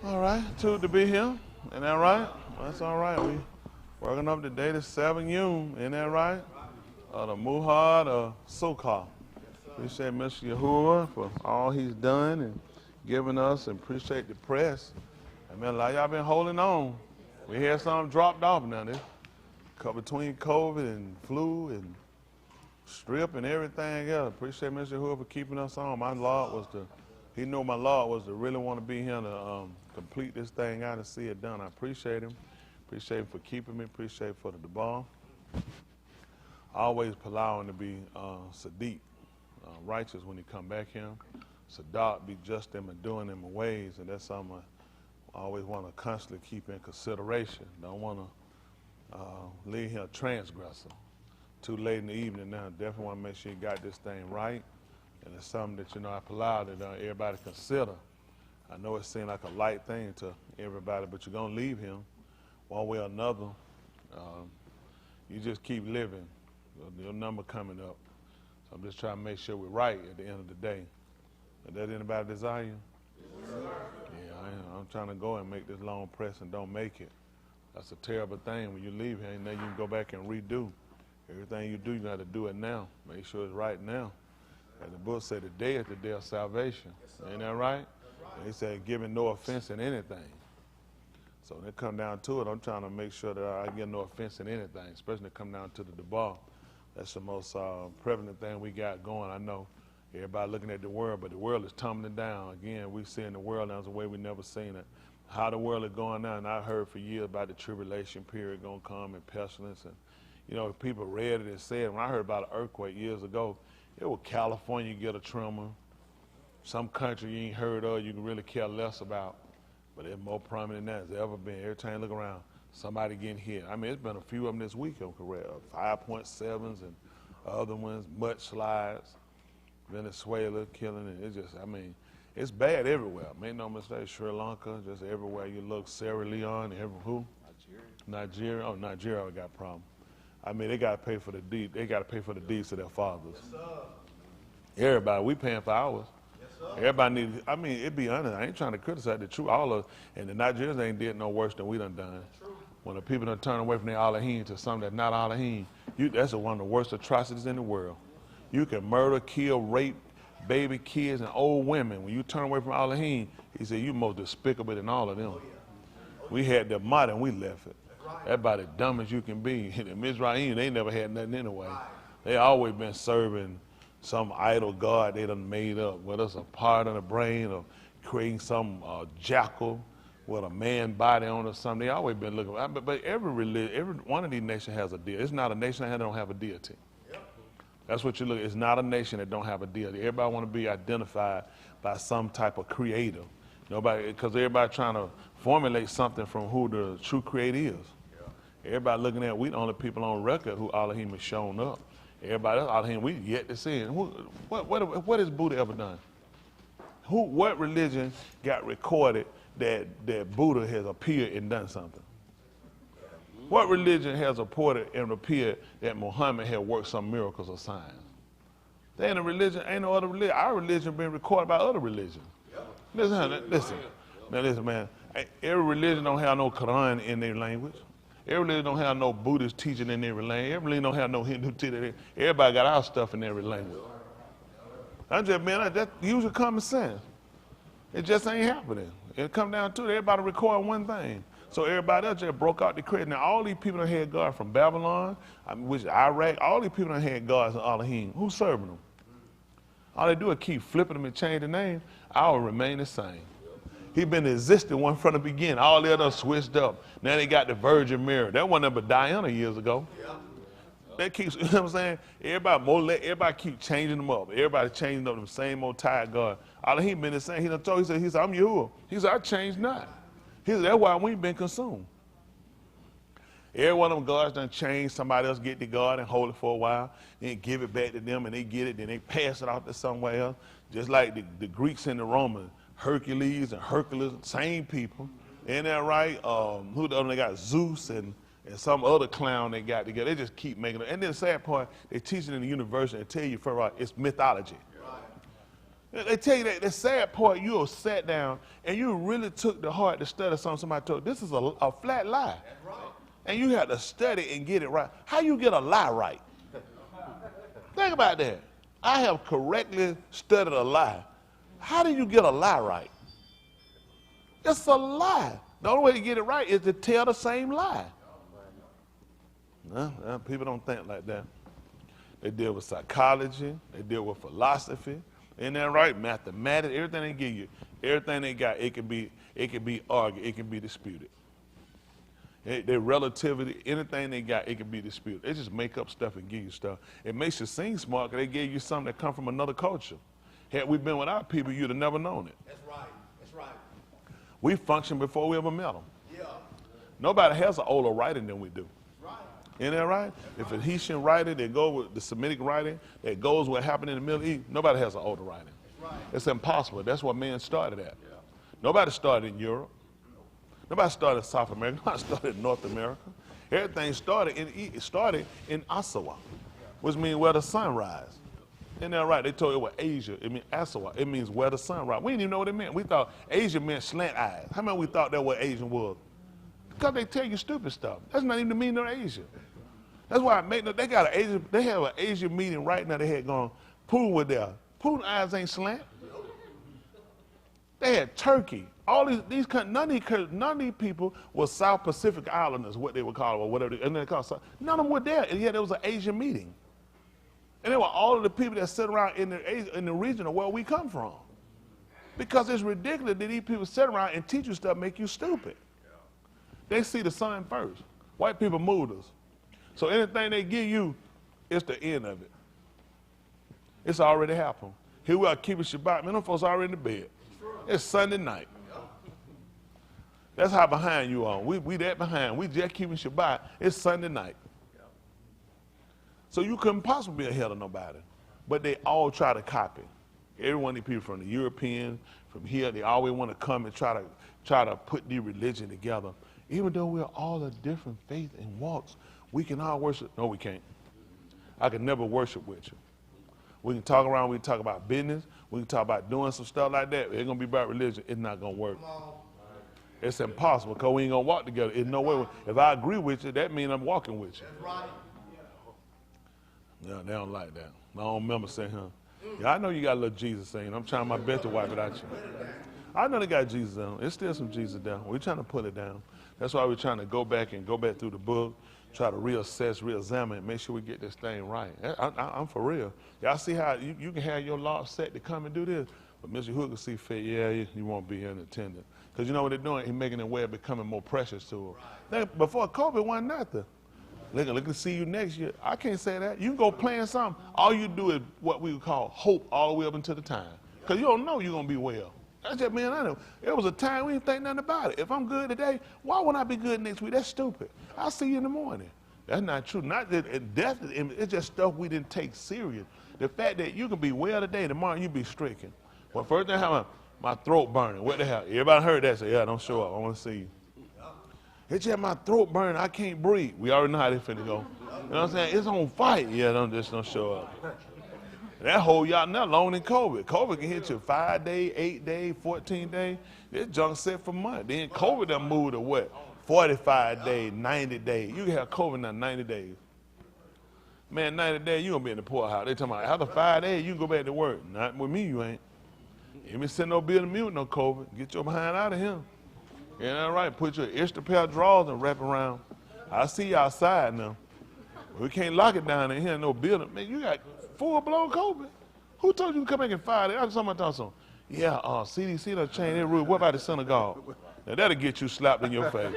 All right, two to be here. Isn't that right? That's all right. We working up today to 7 Yum. Isn't that right? The Muhad or Sokha. Appreciate Mr. Yahuwah for all he's done and given us, and appreciate the press. I mean, a lot of y'all been holding on. We had some dropped off now. This between COVID and flu and strip and everything else. Appreciate Mr. Yahuwah for keeping us on. My Lord was to, he knew my Lord was to really want to be here to complete this thing out and see it done. I appreciate him. Appreciate him for keeping me. Appreciate him for the Debal. Always allowing to be Sadiq, righteous when he come back here. Sadat, be just them and doing them ways, and that's something I always want to constantly keep in consideration. Don't want to leave here a transgressor. Too late in the evening now. Definitely want to make sure you got this thing right, and it's something that, you know, I allow that everybody consider. I know it seems like a light thing to everybody, but you're going to leave him one way or another. You just keep living. Your number coming up. So I'm just trying to make sure we're right at the end of the day. Is that anybody desire? Yes, sir. Yeah, I'm trying to go and make this long press and don't make it. That's a terrible thing when you leave here, and then you can go back and redo. Everything you do, you got to do it now. Make sure it's right now. As the book said, the day is the day of salvation. Yes, ain't that right? And he said, giving no offense in anything. So when it come down to it, I'm trying to make sure that I get no offense in anything, especially when it come down to the Debal. That's the most prevalent thing we got going. I know everybody looking at the world, but the world is tumbling down. Again, we seeing the world now the way we never seen it. How the world is going now, and I heard for years about the tribulation period going to come and pestilence. And, you know, people read it and said, when I heard about an earthquake years ago, it was California get a tremor. Some country you ain't heard of, you can really care less about. But it's more prominent than that it's ever been. Every time you look around, somebody getting hit. I mean, it's been a few of them this week, I'm correct. 5.7s and other ones, mudslides, Venezuela killing it. It's just, I mean, it's bad everywhere. Make no mistake, Sri Lanka, just everywhere you look, Sierra Leone, who? Nigeria. Oh, Nigeria got a problem. I mean, they got to pay for the deed. They got to pay for the deeds to their fathers. Yes, everybody, we paying for ours. Yes, everybody needs. I mean, it be honest. I ain't trying to criticize the truth. All of, and the Nigerians ain't did no worse than we done. True. When the people done turn away from their Elohim to something that's not Elohim, that's one of the worst atrocities in the world. You can murder, kill, rape baby, kids, and old women. When you turn away from Elohim, he said, you more despicable than all of them. We had the mud and we left it. That's about as dumb as you can be. The Mizraim, they never had nothing anyway. They always been serving some idol god they done made up, whether it's a part of the brain or creating some jackal with a man body on or something. They always been looking. But every religion, every one of these nations has a deity. It's not a nation that don't have a deity. That's what you look at. It's not a nation that don't have a deity. Everybody want to be identified by some type of creator. Nobody, because everybody trying to formulate something from who the true creator is. Everybody looking at, we the only people on record who Elohim has shown up. Everybody else, Elohim, we yet to see it. What has Buddha ever done? What religion got recorded that Buddha has appeared and done something? What religion has reported and appeared that Muhammad had worked some miracles or signs? There ain't a religion, ain't no other religion. Our religion been recorded by other religions. Listen, man. Every religion don't have no Quran in their language. Every religion don't have no Buddhist teaching in every language. Every religion don't have no Hindu teaching. Everybody got our stuff in every language. I just, man, that's usually common sense. It just ain't happening. It come down to it, everybody record one thing. So everybody else just broke out the credit. Now all these people done had God from Babylon, which Iraq, all these people done had gods in Elohim. Who's serving them? All they do is keep flipping them and change the name. I will remain the same. He been existing one from the beginning. All the others switched up. Now they got the Virgin Mary. That wasn't but Diana years ago. That keeps, you know what I'm saying? Everybody keep changing them up. Everybody changing up them same old tired God. Elohim been the same. He done told, he said, I'm Yahuwah. He said, I changed not. He said, that's why we ain't been consumed. Every one of them gods done changed. Somebody else get the God and hold it for a while, then give it back to them, and they get it, then they pass it off to somewhere else. Just like the Greeks and the Romans, Hercules and Hercules, same people. Ain't that right? Who the other they got? Zeus and some other clown they got together. They just keep making it. And then the sad part, they teach it in the university and tell you, for it's mythology. They tell you that the sad part, you sat down and you really took the heart to study something somebody told you. This is a flat lie. That's right. And you have to study and get it right. How you get a lie right? Think about that. I have correctly studied a lie. How do you get a lie right? It's a lie. The only way to get it right is to tell the same lie. No, people don't think like that. They deal with psychology. They deal with philosophy. Isn't that right? Mathematics, everything they give you, everything they got, it can be argued, it can be disputed. Their relativity, anything they got, it can be disputed. They just make up stuff and give you stuff. It makes you seem smart because they gave you something that come from another culture. Had we been without people, you'd have never known it. That's right. That's right. We functioned before we ever met them. Yeah. Nobody has an older writing than we do. Right. Isn't that right? If a Haitian writing, they go with the Semitic writing, that goes what happened in the Middle East, nobody has an older writing. That's right. It's impossible. That's what man started at. Yeah. Nobody started in Europe. Nobody started in South America. Nobody started in North America. Everything started in Asawa, which means where the sun rises. Isn't that right? They told you it was Asia. It means Asawa. It means where the sun rises. We didn't even know what it meant. We thought Asia meant slant eyes. How many we thought that what Asian was? Because they tell you stupid stuff. That's not even the meaning of Asia. That's why they have an Asian meeting right now. They had gone, Putin was there. Putin's eyes ain't slant. They had Turkey. All these none of these people were South Pacific Islanders, what they would call it, or whatever. And they call it, none of them were there, and yet it was an Asian meeting. And they were all of the people that sit around in the region of where we come from. Because it's ridiculous that these people sit around and teach you stuff, make you stupid. They see the sun first. White people moved us. So anything they give you, it's the end of it. It's already happened. Here we are keeping Shabbat. Man, them folks already in the bed. It's Sunday night. That's how behind you are. We that behind. We just keeping Shabbat. It's Sunday night. So you couldn't possibly be ahead of nobody. But they all try to copy. Every one of these people from the Europeans, from here, they always want to come and try to put the religion together. Even though we're all of different faith and walks, we can all worship. No, we can't. I can never worship with you. We can talk around, we can talk about business, we can talk about doing some stuff like that. It's going to be about religion. It's not going to work. It's impossible because we ain't going to walk together. There's no way. If I agree with you, that means I'm walking with you. That's right. Yeah, they don't like that. My own member saying, yeah, I know you got a little Jesus saying. I'm trying my best to wipe it out you. I know they got Jesus down. There's still some Jesus down. We're trying to put it down. That's why we're trying to go back through the book, try to reassess, reexamine, make sure we get this thing right. I'm for real. Y'all see how you can have your law set to come and do this, but Mr. Hooker see fit, yeah, you won't be here in attendance. Because you know what they're doing? He's making it way of becoming more precious to them. Right. Before COVID wasn't nothing. Look to see you next year. I can't say that. You can go plan something. All you do is what we would call hope all the way up until the time. Because you don't know you're going to be well. That's just being honest. It was a time we didn't think nothing about it. If I'm good today, why wouldn't I be good next week? That's stupid. I'll see you in the morning. That's not true. Not that death, it's just stuff we didn't take serious. The fact that you can be well today, tomorrow you be stricken. Well, first thing I have my throat burning. What the hell? Everybody heard that? Say, yeah, don't show up. I want to see you. It's just my throat burning. I can't breathe. We already know how they finna go. You know what I'm saying? It's on fight. Yeah, don't show up. That hold y'all not long than COVID. COVID can hit you 5 days, 8 days, 14 days. This junk set for months. Then COVID done moved to what? 45 days, 90 days. You can have COVID now 90 days. Man, 90 days, you gonna be in the poorhouse. They talking about after 5 days, you can go back to work. Not with me, you ain't. You ain't send no bill to me with no COVID. Get your behind out of here. Yeah, that's right. Put your extra pair of drawers and wrap around. I see you outside now. We can't lock it down in here, no building. Man, you got full-blown COVID. Who told you to come back in 5 days? I was talking about something. Yeah, CDC done changed their rule. What about the synagogue? Now, that'll get you slapped in your face.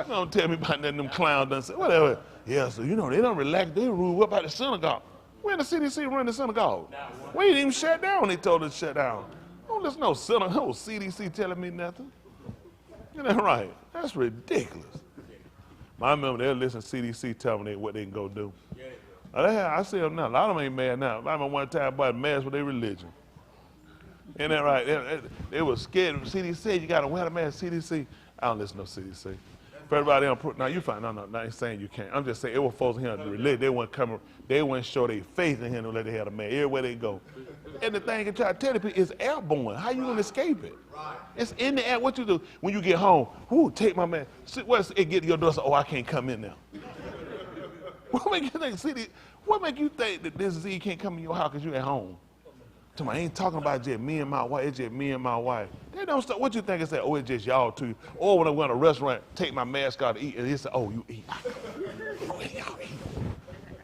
Don't tell me about nothing them clowns done say. Whatever. Yeah, so, they don't relax their rule. What about the synagogue? When the CDC run the synagogue? We ain't even shut down when they told us to shut down. Oh, there's no synagogue, CDC telling me nothing. Isn't that right? That's ridiculous. I remember they'll listen to CDC telling me what they can go do. I see them now. A lot of them ain't mad now. I remember one time about mask with their religion. Isn't that right? They were scared. CDC said you got to wear the mask. CDC. I don't listen to CDC. For everybody else, now you find, no, I ain't saying you can't. I'm just saying it was folks here in the religion. They wouldn't show their faith in him to let they have a man everywhere they go. And the thing I try to tell people is airborne. How you gonna escape it? It's in the air. What you do when you get home? Whoo, take my man. It get to your door? So, oh, I can't come in now. What make you think that this disease can't come in your house because you at home? I ain't talking about just me and my wife. It's just me and my wife. They don't stop. What you think? It's that, oh, it's just y'all two. Or when I go to a restaurant, take my mask out to eat, and he say, oh, you eat. Oh, y'all eat.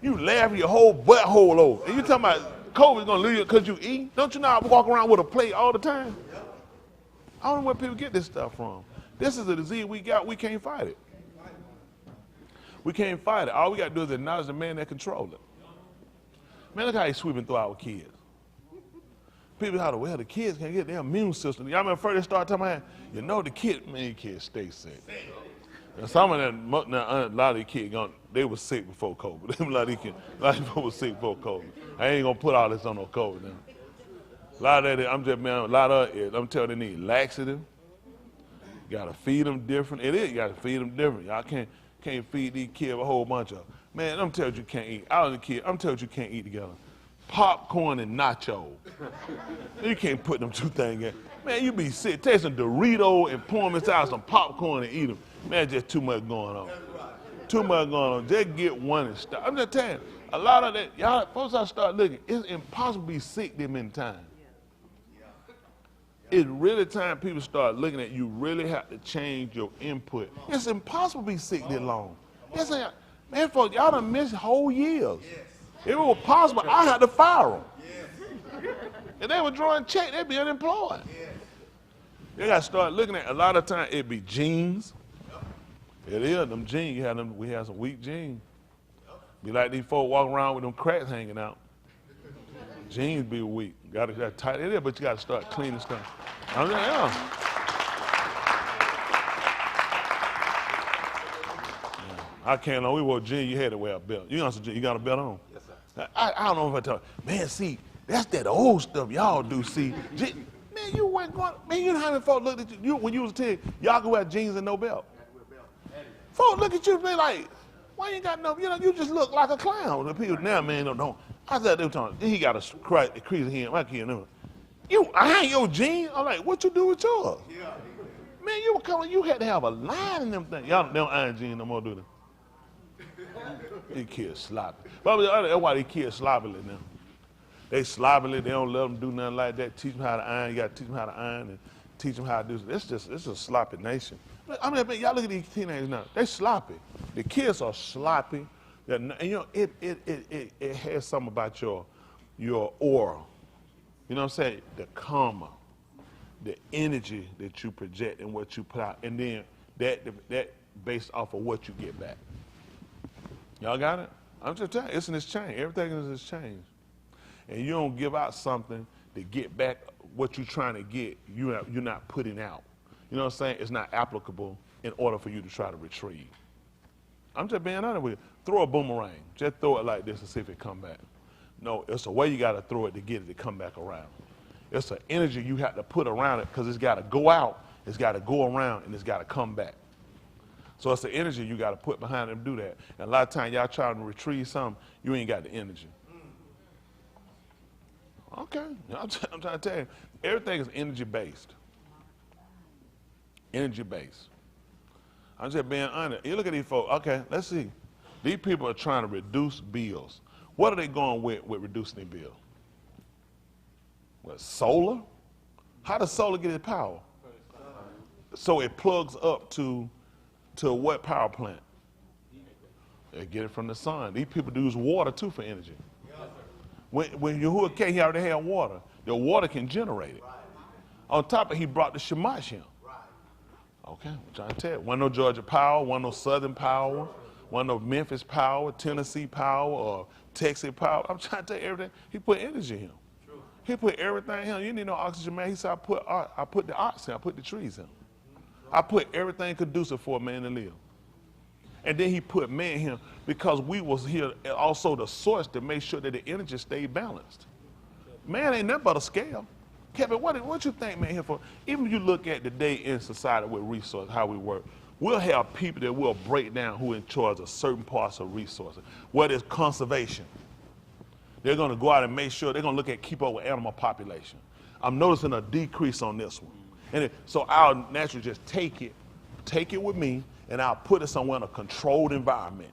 You laugh your whole butthole over. And you talking about COVID's going to leave you because you eat? Don't you know I walk around with a plate all the time? I don't know where people get this stuff from. This is a disease we got. We can't fight it. We can't fight it. All we got to do is acknowledge the man that controls it. Man, look how he's sweeping through our kids. People how the kids can get their immune system. Y'all remember first they started talking about, you know, the kids stay sick. And some of them, a lot of the kids, they were sick before COVID. A lot of people were sick before COVID. I ain't gonna put all this on no COVID now. A lot of that, I'm telling them they need laxative. You gotta feed them different. You gotta feed them different. Y'all can't feed these kids a whole bunch of, man, I'm telling you can't eat. I'm telling you can't eat together. Popcorn and nacho. You can't put them two things in. Man, you be sick. Take some Doritos and pour them inside some popcorn and eat them. Man, just too much going on. Too much going on. Just get one and stop. I'm just telling you, a lot of that, y'all folks I start looking, it's impossible to be sick that many times. It's really time people start looking at you really have to change your input. It's impossible to be sick that long. Man, folks, y'all done missed whole years. If it was possible, I had to fire them. If they were drawing check, they'd be unemployed. They got to start looking at, a lot of times, it'd be genes. It is, them genes. We have some weak genes. Be like these folks walking around with them cracks hanging out. Genes be weak. Got to tight it is, but you got to start cleaning stuff. I can't know. We wore jeans, you had to wear a belt. You got a belt on? Yes, sir. I don't know if I tell you. Man, see, that's that old stuff y'all do, see. Man, you weren't going, man, you know how many folks looked at you when you was a kid, y'all could wear jeans and no belt. Folks look at you and be like, why you ain't got no, you just look like a clown. The people now, man, don't. I said, they were talking, he got a crease here, my kid, I ain't your jeans. I'm like, what you do with yours? Yeah. Man, you had to have a line in them things. Y'all don't iron jeans no more, do they? These kids sloppy. But that's why these kids sloppily now. They sloppily, they don't let them do nothing like that. Teach them how to iron, you got to teach them how to iron and teach them how to do it. It's a sloppy nation. I mean, y'all look at these teenagers now. They sloppy. The kids are sloppy. And it has something about your aura. You know what I'm saying? The karma, the energy that you project and what you put out. And then that based off of what you get back. Y'all got it? I'm just telling you, it's in this chain. Everything is in this chain. And you don't give out something to get back what you're trying to get, you're not putting out. You know what I'm saying? It's not applicable in order for you to try to retrieve. I'm just being honest with you. Throw a boomerang. Just throw it like this and see if it come back. No, it's a way you got to throw it to get it to come back around. It's an energy you have to put around it because it's got to go out, it's got to go around, and it's got to come back. So it's the energy you got to put behind it to do that. And a lot of times y'all trying to retrieve something, you ain't got the energy. Okay, I'm trying to tell you, everything is energy-based. Energy-based. I'm just being honest. You look at these folks, okay, let's see. These people are trying to reduce bills. What are they going with reducing their bill? What, solar? How does solar get its power? So it plugs up to what power plant? They get it from the sun. These people use water too for energy. When Yahuwah he already had water. The water can generate it. On top of it, he brought the Shemash here. Okay, I'm trying to tell you. One no Georgia power, one no Southern power, one no Memphis power, Tennessee power, or Texas power. I'm trying to tell you everything. He put energy in him. He put everything in him. You need no oxygen, man. He said, I put the oxygen, I put the trees in. I put everything conducive for a man to live. And then he put man here because we was here also the source to make sure that the energy stayed balanced. Man ain't nothing but a scale. Kevin, what you think man here for? Even if you look at the day in society with resources, how we work, We'll have people that will break down who in charge of certain parts of resources. Whether it's conservation. They're going to go out and make sure, they're going to look at keep up with animal population. I'm noticing a decrease on this one. So I'll naturally just take it with me, and I'll put it somewhere in a controlled environment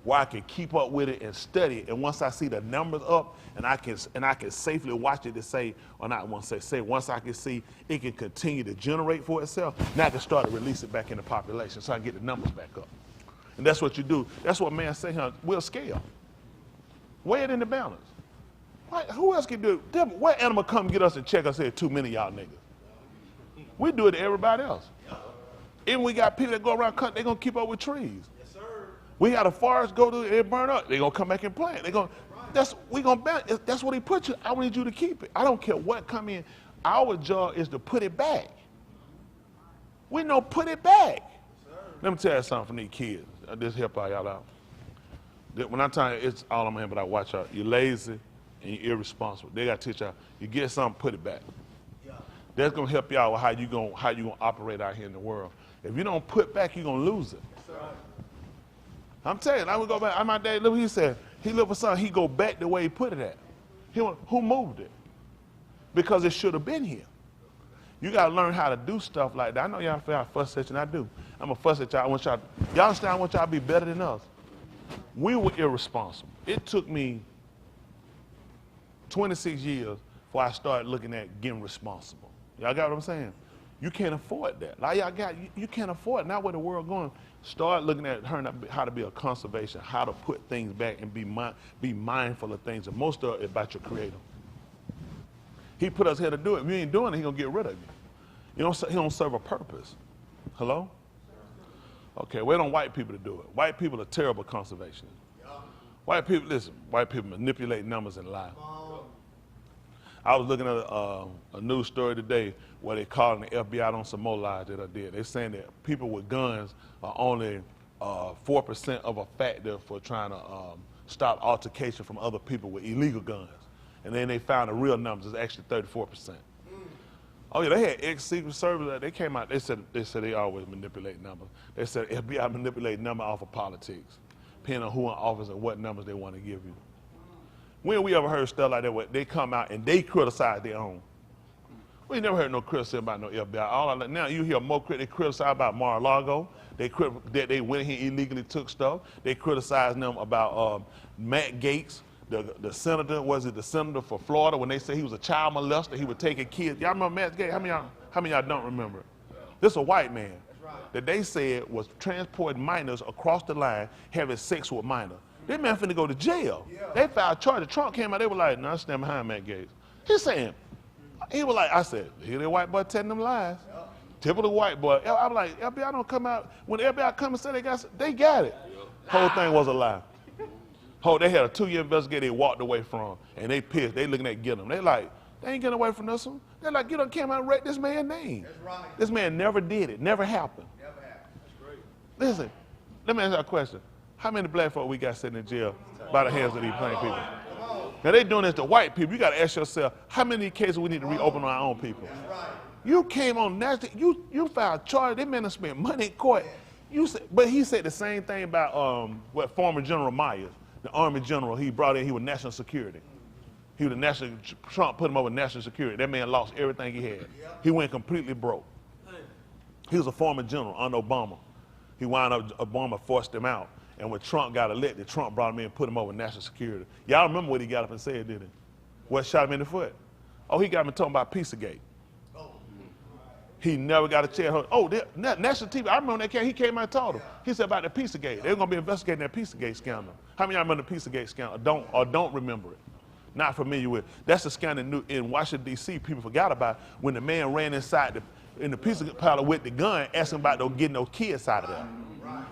where I can keep up with it and study it. And once I see the numbers up, and I can safely watch it to say, or not want to say, once I can see it can continue to generate for itself, now I can start to release it back in the population so I can get the numbers back up. And that's what you do. That's what man say here, we'll scale. Weigh it in the balance. Who else can do it? What animal come get us and check us here, too many of y'all niggas? We do it to everybody else. Even we got people that go around cutting, they're going to keep up with trees. Yes, sir. We got a forest go to it burn up. They're going to come back and plant. That's what he put you. I need you to keep it. I don't care what come in. Our job is to put it back. We know put it back. Yes, let me tell you something from these kids. This help y'all out. When I tell you it's all I'm in, but I watch out. You're lazy and you're irresponsible. They got to teach y'all. You get something, put it back. Yeah. That's going to help y'all with how you gonna operate out here in the world. If you don't put back, you're going to lose it. Yes, I'm telling you, I would go back. My dad, look, he said, he looked for something, he go back the way he put it at. Who moved it? Because it should have been here. You got to learn how to do stuff like that. I know y'all feel how fuss at you, and I do. I'm a fuss at y'all. Y'all understand I want y'all to be better than us. We were irresponsible. It took me 26 years before I started looking at getting responsible. Y'all got what I'm saying? You can't afford that. Like y'all got, you can't afford it. Not where the world going. Start looking at how to be a conservation, how to put things back and be mindful of things. And most of it is about your Creator. He put us here to do it. If you ain't doing it, He's going to get rid of you. He don't serve a purpose. Hello? Okay, wait on white people to do it. White people are terrible conservationists. White people manipulate numbers and lie. I was looking at a news story today where they calling the FBI on some more lies that I did. They're saying that people with guns are only 4% of a factor for trying to stop altercation from other people with illegal guns. And then they found the real numbers is actually 34%. Oh yeah, they had ex-Secret Service. They came out. They said they always manipulate numbers. They said FBI manipulate numbers off of politics, depending on who in office and what numbers they want to give you. When we ever heard stuff like that where they come out and they criticize their own? We never heard no criticism about no FBI. Now you hear more they criticize about Mar-a-Lago. They went here illegally took stuff. They criticize them about Matt Gaetz. The senator, was it the senator for Florida, when they said he was a child molester, he would take a kid. Y'all remember Matt Gaetz? How many of y'all don't remember it? This is a white man that they said was transporting minors across the line, having sex with minors. That man finna go to jail. They filed charges. Trump came out, they were like, no, I stand behind Matt Gaetz. He's saying, he was like, I said, here the white boy telling them lies. Typical white boy. I'm like, FBI don't come out. When the FBI come and say they got it. Whole thing was a lie. They had a 2-year investigation they walked away from, and they pissed. They looking at Gillum. They like, they ain't getting away from this one. They're like, Gillum came out and wrecked this man's name. That's right. This man never did it. Never happened. Never happened. That's great. Listen, let me ask you a question. How many black folk we got sitting in jail by the hands of these plain people? Now they doing this to white people. You got to ask yourself, how many cases we need to reopen on our own people? That's right. You came on national, you filed charges. They men have spent money in court. But he said the same thing about what former General Myers. The Army general he brought in, he was national security. He was Trump put him over national security. That man lost everything he had. He went completely broke. He was a former general under Obama. He wound up, Obama forced him out. And when Trump got elected, Trump brought him in and put him over national security. Y'all remember what he got up and said, didn't he? What shot him in the foot? Oh, he got me talking about Pizzagate. He never got a chance. National TV. I remember when he came out and told him. He said about the Pizzagate. They're going to be investigating that Pizzagate scandal. How many of y'all remember the Pizzagate scandal? Don't remember it? Not familiar with it. That's the scandal in Washington, D.C. people forgot about when the man ran inside in the pizza parlor with the gun, asking about getting those kids out of there.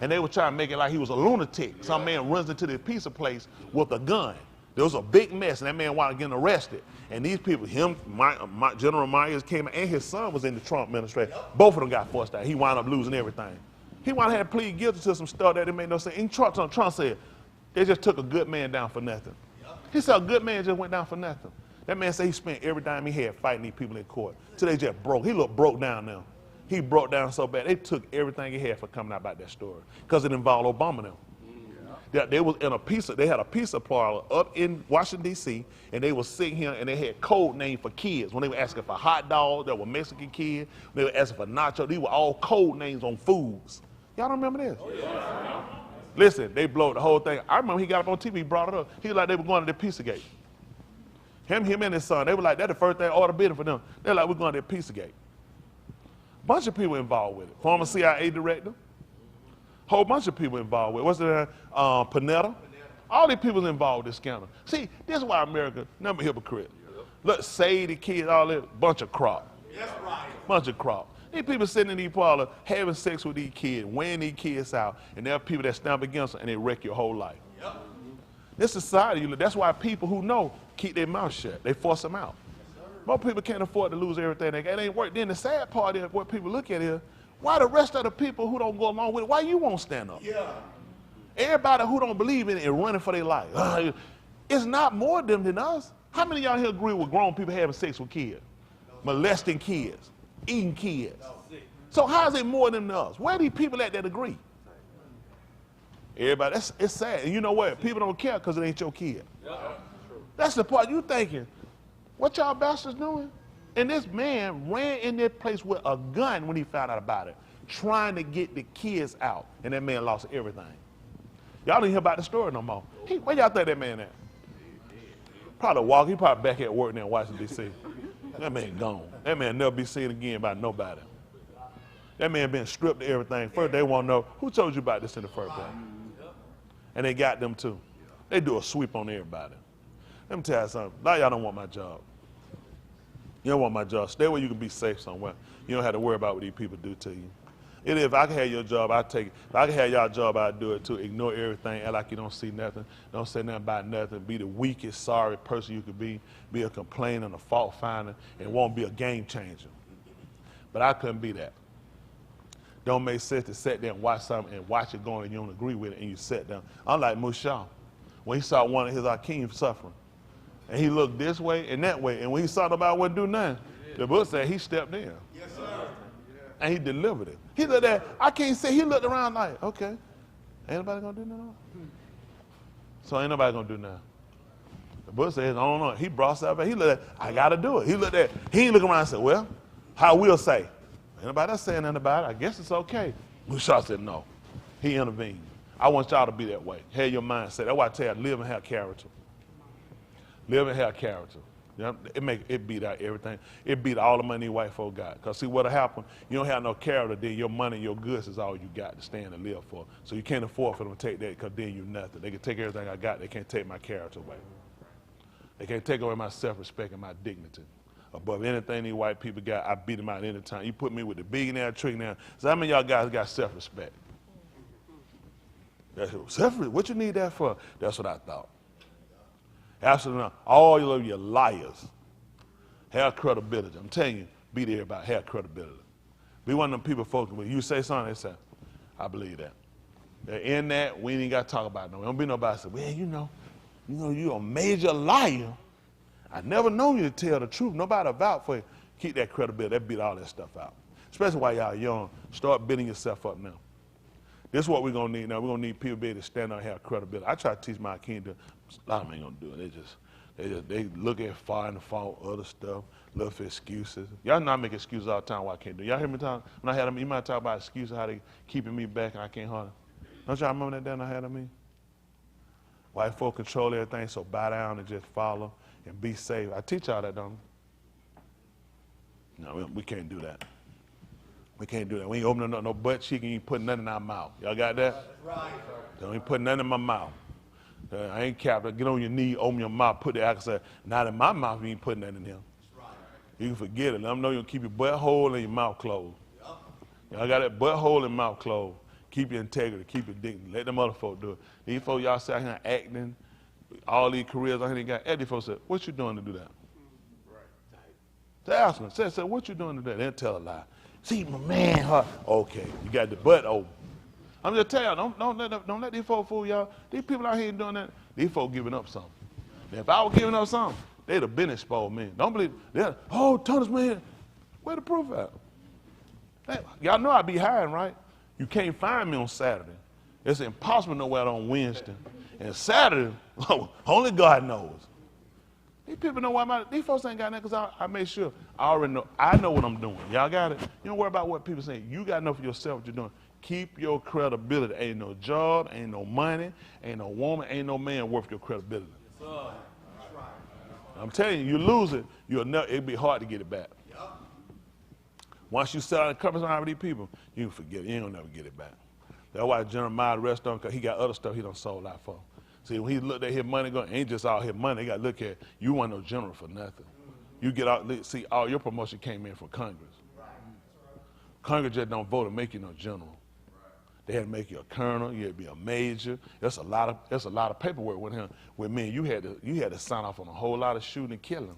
And they were trying to make it like he was a lunatic. Some man runs into the pizza place with a gun. There was a big mess, and that man wound up getting arrested. And these people, General Myers came, and his son was in the Trump administration. Both of them got forced out. He wound up losing everything. He wound up having to plead guilty to some stuff that made no sense. And Trump said, they just took a good man down for nothing. He said a good man just went down for nothing. That man said he spent every dime he had fighting these people in court. Till they just broke. He looked broke down now. He broke down so bad, they took everything he had for coming out about that story because it involved Obama now. They was in they had a pizza parlor up in Washington, D.C., and they was sitting here, and they had code names for kids. When they were asking for hot dogs, there were Mexican kids. When they were asking for nachos, these were all code names on foods. Y'all don't remember this? Oh, yeah. Listen, they blew the whole thing. I remember he got up on TV, he brought it up. He was like, they were going to the Pizzagate. Him and his son, they were like, that's the first thing order bidding for them. They're like, we're going to the Pizzagate. Bunch of people involved with it. Former CIA director. Whole bunch of people involved with it. What's the Panetta? All these people involved with this scandal. See, this is why America, never hypocrite. Look, Sadie kids, all that, bunch of crop. That's right. Bunch of crop. These people sitting in these parlors, having sex with these kids, wearing these kids out, and there are people that stand up against them, and they wreck your whole life. Yep. This society, that's why people who know keep their mouth shut. They force them out. Most people can't afford to lose everything. It ain't work. Then the sad part is what people look at is, why the rest of the people who don't go along with it, why you won't stand up? Yeah. Everybody who don't believe in it is running for their life. It's not more them than us. How many of y'all here agree with grown people having sex with kids? Molesting kids, eating kids. So how is it more than us? Where are these people at that agree? Everybody, it's sad. And you know what? People don't care because it ain't your kid. That's the part you thinking, what y'all bastards doing? And this man ran in that place with a gun when he found out about it, trying to get the kids out. And that man lost everything. Y'all didn't hear about the story no more. Where y'all think that man at? Probably walking. He probably back at work now in Washington, D.C. That man gone. That man never be seen again by nobody. That man been stripped of everything. First, they want to know, who told you about this in the first place? And they got them too. They do a sweep on everybody. Let me tell you something. A lot of y'all don't want my job. You don't want my job. Stay where you can be safe somewhere. You don't have to worry about what these people do to you. If I could have your job, I'd take it. If I could have your job, I'd do it too. Ignore everything, act like you don't see nothing. Don't say nothing about nothing. Be the weakest, sorry person you could be. Be a complainer and a fault finder, and won't be a game changer. But I couldn't be that. Don't make sense to sit there and watch something and watch it going and you don't agree with it and you sit down. Unlike Musha, when he saw one of his Akeem suffering, and he looked this way and that way, and when he saw nobody wouldn't do nothing, the book said he stepped in. Yes, sir. And he delivered it. He looked at, I can't say, he looked around like, okay, ain't nobody gonna do nothing? So ain't nobody gonna do nothing. The book says, I don't know. He brought salvation. He looked at, I gotta do it. He looked at, he ain't looking around and said, well, how we'll say. Ain't nobody else saying nothing about it. I guess it's okay. Musha said no. He intervened. I want y'all to be that way. Have your mindset. That's why I tell you, live and have character. Live and have character. You know, it beat out everything. It beat all the money white folk got. Because see what'll happen, you don't have no character, then your money, your goods is all you got to stand and live for. So you can't afford for them to take that because then you nothing. They can take everything I got, they can't take my character away. They can't take away my self-respect and my dignity. Above anything these white people got, I beat them out any time. You put me with the billionaire, trillionaire. So how many of y'all guys got self-respect? Self-respect, what you need that for? That's what I thought. Absolutely not. All of you liars. Have credibility. I'm telling you, be there about have credibility. Be one of them people folks when you say something, they say, I believe that. They're in that, we ain't got to talk about it. No. Don't be nobody say, well, you know, you're a major liar. I never known you to tell the truth. Nobody vouch for you. Keep that credibility. That beat all that stuff out. Especially while y'all young. Start building yourself up now. This is what we're going to need now. We're going to need people to be able to stand up and have credibility. I try to teach my kingdom. A lot of them ain't going to do it. They look at finding fault, other stuff, look for excuses. Y'all not make excuses all the time why I can't do it. Y'all hear me talk? When I had them, you might talk about excuses, how they keeping me back and I can't hardly. Don't y'all remember that day I had of me? White folk control everything, so bow down and just follow and be safe. I teach y'all that, don't I? No, we can't do that. We can't do that. We ain't opening up no butt cheek and you ain't putting nothing in our mouth. Y'all got that? That's right. Don't ain't putting nothing in my mouth. I ain't capped. Get on your knee, open your mouth, put the accent. Not in my mouth, you ain't putting nothing in here. That's right. You can forget it. Let them know you're going to keep your butt hole and your mouth closed. Yep. Y'all got that butt hole and mouth closed. Keep your integrity, keep your dignity. Let them other folk do it. These folks y'all sit out here acting, all these careers out here, these folks say, what you doing to do that? Right. They ask them, say, what you doing to do that? They'll tell a lie. See, my man, huh? Okay, you got the butt open. I'm just telling y'all, don't let these folks fool y'all. These people out here doing that, these folks giving up something. Now, if I was giving up something, they'd have been exposed, man. Don't believe that. Oh, Tony's man, where the proof at? Y'all know I be hiring, right? You can't find me on Saturday. It's impossible to know where on Wednesday. And Saturday, only God knows. These people know why these folks ain't got nothing because I made sure I already know. I know what I'm doing. Y'all got it? You don't worry about what people say. You got to know for yourself what you're doing. Keep your credibility. Ain't no job, ain't no money, ain't no woman, ain't no man worth your credibility. Yes, sir. That's right. I'm telling you, you lose it, it'll be hard to get it back. Yep. Once you sell out and cover some of these people, you can forget it. You ain't gonna never get it back. That's why Jeremiah the restaurant, because he got other stuff he done sold out for. See, when he looked at his money going, ain't just all his money. He got to look at, you weren't no general for nothing. You get out, see, all your promotion came in from Congress. Congress just don't vote to make you no general. They had to make you a colonel. You had to be a major. That's a lot of paperwork with him. With me, you had to sign off on a whole lot of shooting and killing.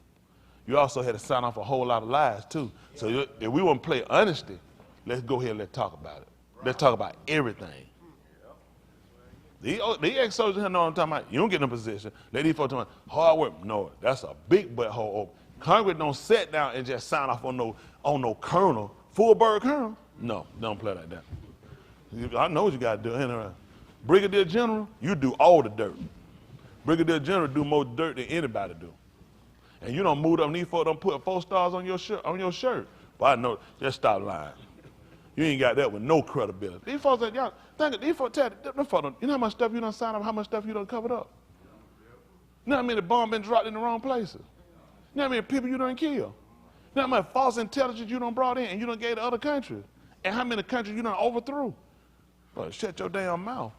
You also had to sign off a whole lot of lies too. So if we want to play honesty, let's go ahead and let's talk about it. Let's talk about everything. The ex-soldiers here know what I'm talking about. You don't get in a position. Let these folks talk about hard work. No, that's a big butthole. Congress don't sit down and just sign off on no colonel, full bird colonel. No, don't play like that. I know what you got to do. Anyway, Brigadier General, you do all the dirt. Brigadier General do more dirt than anybody do. And you don't move up, and these folks don't put 4 stars on your shirt. But I know, just stop lying. You ain't got that with no credibility. These folks that y'all think these folks tell them folks, you know how much stuff you done signed up, how much stuff you done covered up. You know how many bombs been dropped in the wrong places. You know how many people you done killed. You know how much false intelligence you done brought in and you done gave to other countries. And how many countries you done overthrew. But shut your damn mouth.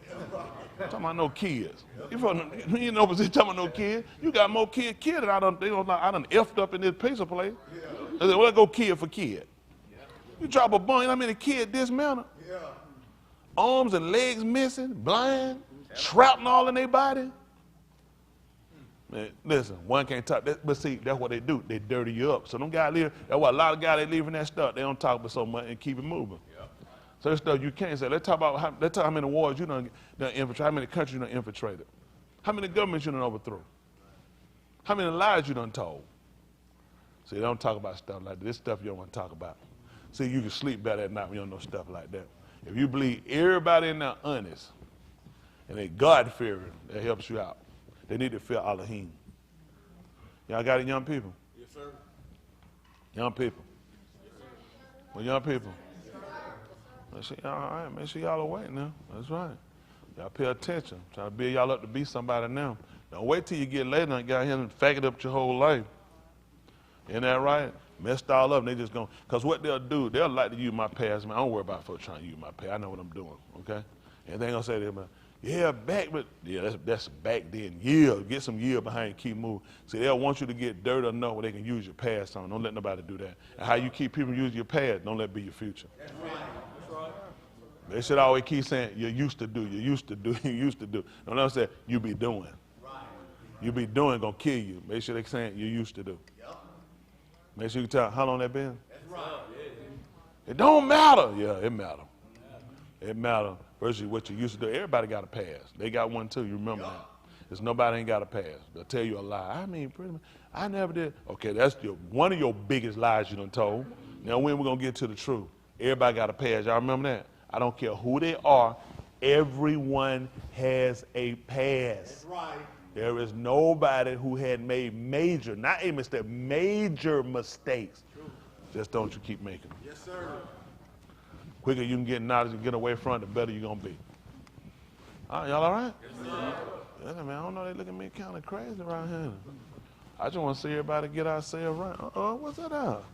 Talking about no kids. You ain't no position talking about no kids. You got more kids than I done effed up in this pizza place. They said, well, let's go kid for kid. You drop a bomb, you know how many kids dismounted? Yeah. Arms and legs missing, blind, shrapnel in their body. Man, listen, one can't talk, but see, that's what they do. They dirty you up. So them guys leave, that's why a lot of guys, they leaving that stuff. They don't talk about so much and keep it moving. Yeah. So that stuff you can't say. Let's talk about how many wars you done infiltrated, how many countries you done infiltrated, how many governments you done overthrew, how many lies you done told. See, they don't talk about stuff like that. This stuff you don't want to talk about. See, you can sleep better at night when you don't know stuff like that. If you believe everybody in there honest and they God-fearing, that helps you out. They need to fear Elohim. Y'all got it, young people? Yes, sir. Young people. Yes, sir. Well, young people. Make sure y'all, all right, make sure y'all awake now. That's right. Y'all pay attention. I'm trying to build y'all up to be somebody now. Don't wait till you get later and get here and fag it up your whole life. Isn't that right? Messed all up, and they just going, because what they'll do, they'll like to use my past. Man, I don't worry about folks trying to use my past. I know what I'm doing, okay? And they're going to say to them, yeah, back, but yeah, that's back then. Yeah, get some year behind and keep moving. See, they'll want you to get dirt enough where they can use your past on. Don't let nobody do that. And how you keep people using your past, don't let it be your future. That's right. That's right. They should always keep saying, you used to do, you used to do, you used to do. Don't let them say, you be doing. Right. You be doing going to kill you. Make sure they're saying, you used to do. Yep. Make sure you can tell how long that been. That's right. It don't matter. Yeah, it matter. It matter versus what you used to do. Everybody got a past. They got one too. You remember that. There's nobody ain't got a past. They'll tell you a lie. I mean, pretty much, I never did. Okay, that's one of your biggest lies you done told. Now when we're going to get to the truth. Everybody got a past. Y'all remember that? I don't care who they are. Everyone has a past. That's right. There is nobody who had made major, not a mistake, major mistakes. True. Just don't you keep making them. Yes, sir. Quicker you can get knowledge and get away from it, the better you're going to be. All right, y'all all right? Yes, sir. Yeah, man, I don't know, they look at me kind of crazy around here. I just want to see everybody get ourselves right. Uh-oh, what's that out?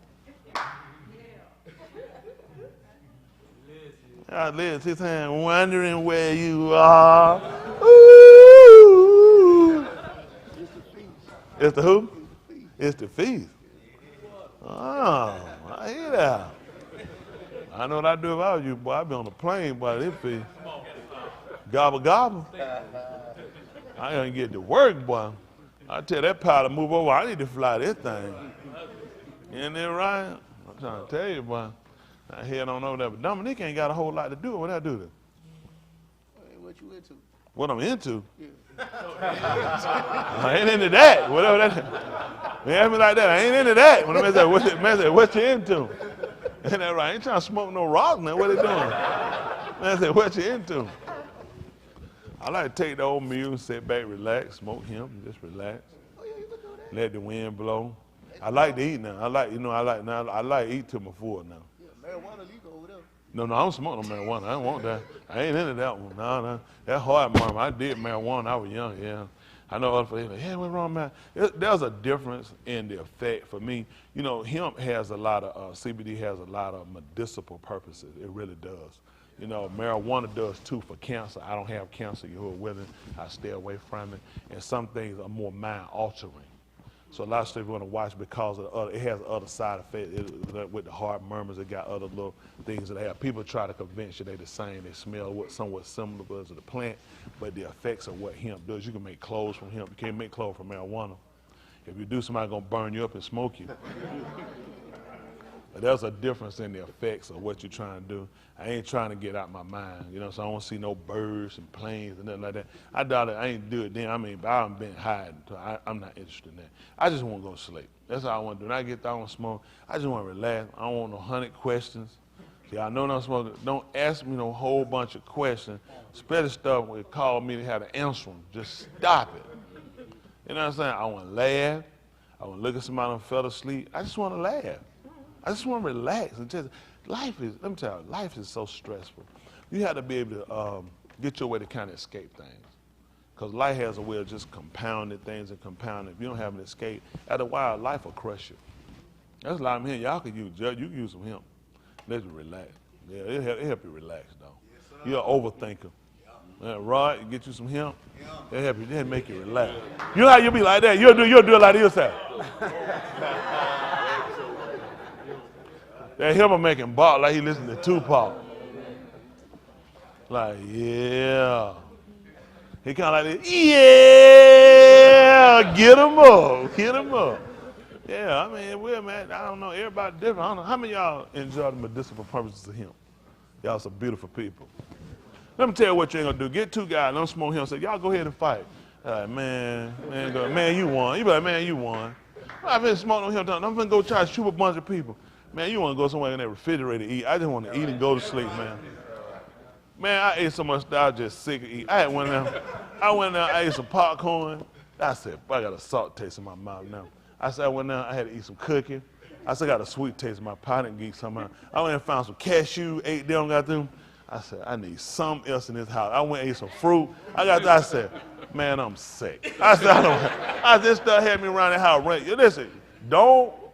Liz, his hand wondering where you are. Ooh. It's the who? It's the feast. Oh, I hear that. I know what I'd do if I was you, boy. I'd be on a plane, boy, this feast. Gobble, gobble. I ain't get to work, boy. I tell that pilot to move over. I need to fly this thing. Isn't that right? I'm trying to tell you, boy. I head on over there. But Dominique ain't got a whole lot to do. What I do then? Hey, what you into? What I'm into? Yeah. I ain't into that. Whatever that. They ask me like that. I ain't into that. When the man say, what you into? Ain't that right? I ain't trying to smoke no rock now. What they doing? Man, I said, what you into? I like to take the old meal, sit back, relax, smoke hemp, and just relax. Oh, yeah, you can do that. Let the wind blow. I like to eat now. I like to eat till my full now. Yeah, marijuana legal over there. No, I don't smoke no marijuana. I don't want that. I ain't into that one. No. That hard marijuana. I did marijuana when I was young, yeah. I know other people like, hey, what's wrong, man? There's a difference in the effect for me. You know, hemp has a lot of, CBD has a lot of medicinal purposes. It really does. You know, marijuana does too for cancer. I don't have cancer. You're with it. I stay away from it. And some things are more mind altering. So a lot of stuff you want to watch because of it has other side effects. With the heart murmurs, it got other little things that they have. People try to convince you they're the same. They smell somewhat similar to the plant, but the effects of what hemp does. You can make clothes from hemp. You can't make clothes from marijuana. If you do, somebody's going to burn you up and smoke you. But there's a difference in the effects of what you're trying to do. I ain't trying to get out my mind, you know, so I don't see no birds and planes and nothing like that. I doubt it. I ain't do it then. I mean, but I haven't been hiding. So I'm not interested in that. I just want to go to sleep. That's all I want to do. When I get there, I want to smoke. I just want to relax. I don't want no 100 questions. See, I know I'm smoking. Don't ask me no whole bunch of questions. Especially stuff where it called me to have to answer them. Just stop it. You know what I'm saying? I want to laugh. I want to look at somebody and fell asleep. I just want to laugh. I just want to relax and just, let me tell you, life is so stressful. You have to be able to get your way to kind of escape things. Because life has a way of just compounding things and compounding. If you don't have an escape, after a while, life will crush you. There's a lot of them here. Y'all can use, you can use some hemp. Let you relax. Yeah, it help you relax, though. Yes, you're an overthinker. Rod, you get you some hemp. It help you, it make you relax. You know how you be like that? You'll do it like this. That him are making bark like he listening to Tupac. Like, yeah. He kind of like this, yeah, get him up. Yeah, I mean, we're, man, I don't know, everybody different. I don't know, how many of y'all enjoy the medicinal purposes of hemp? Y'all some beautiful people. Let me tell you what you ain't gonna do. Get two guys, don't smoke hemp, say, y'all go ahead and fight. Like, man, you won. You be like, man, you won. I've been smoking hemp, I'm gonna go try to shoot a bunch of people. Man, you want to go somewhere in that refrigerator to eat. I just want to eat and go to sleep, man. Man, I ate so much that I was just sick of eating. I went down, I ate some popcorn. I said, I got a salt taste in my mouth now. I said, I went down, I had to eat some cookie. I still got a sweet taste in my pot and geek somehow. I went and found some cashew, ate them, got them. I said, I need something else in this house. I went and ate some fruit. I said, man, I'm sick. This stuff had me around the house. Listen,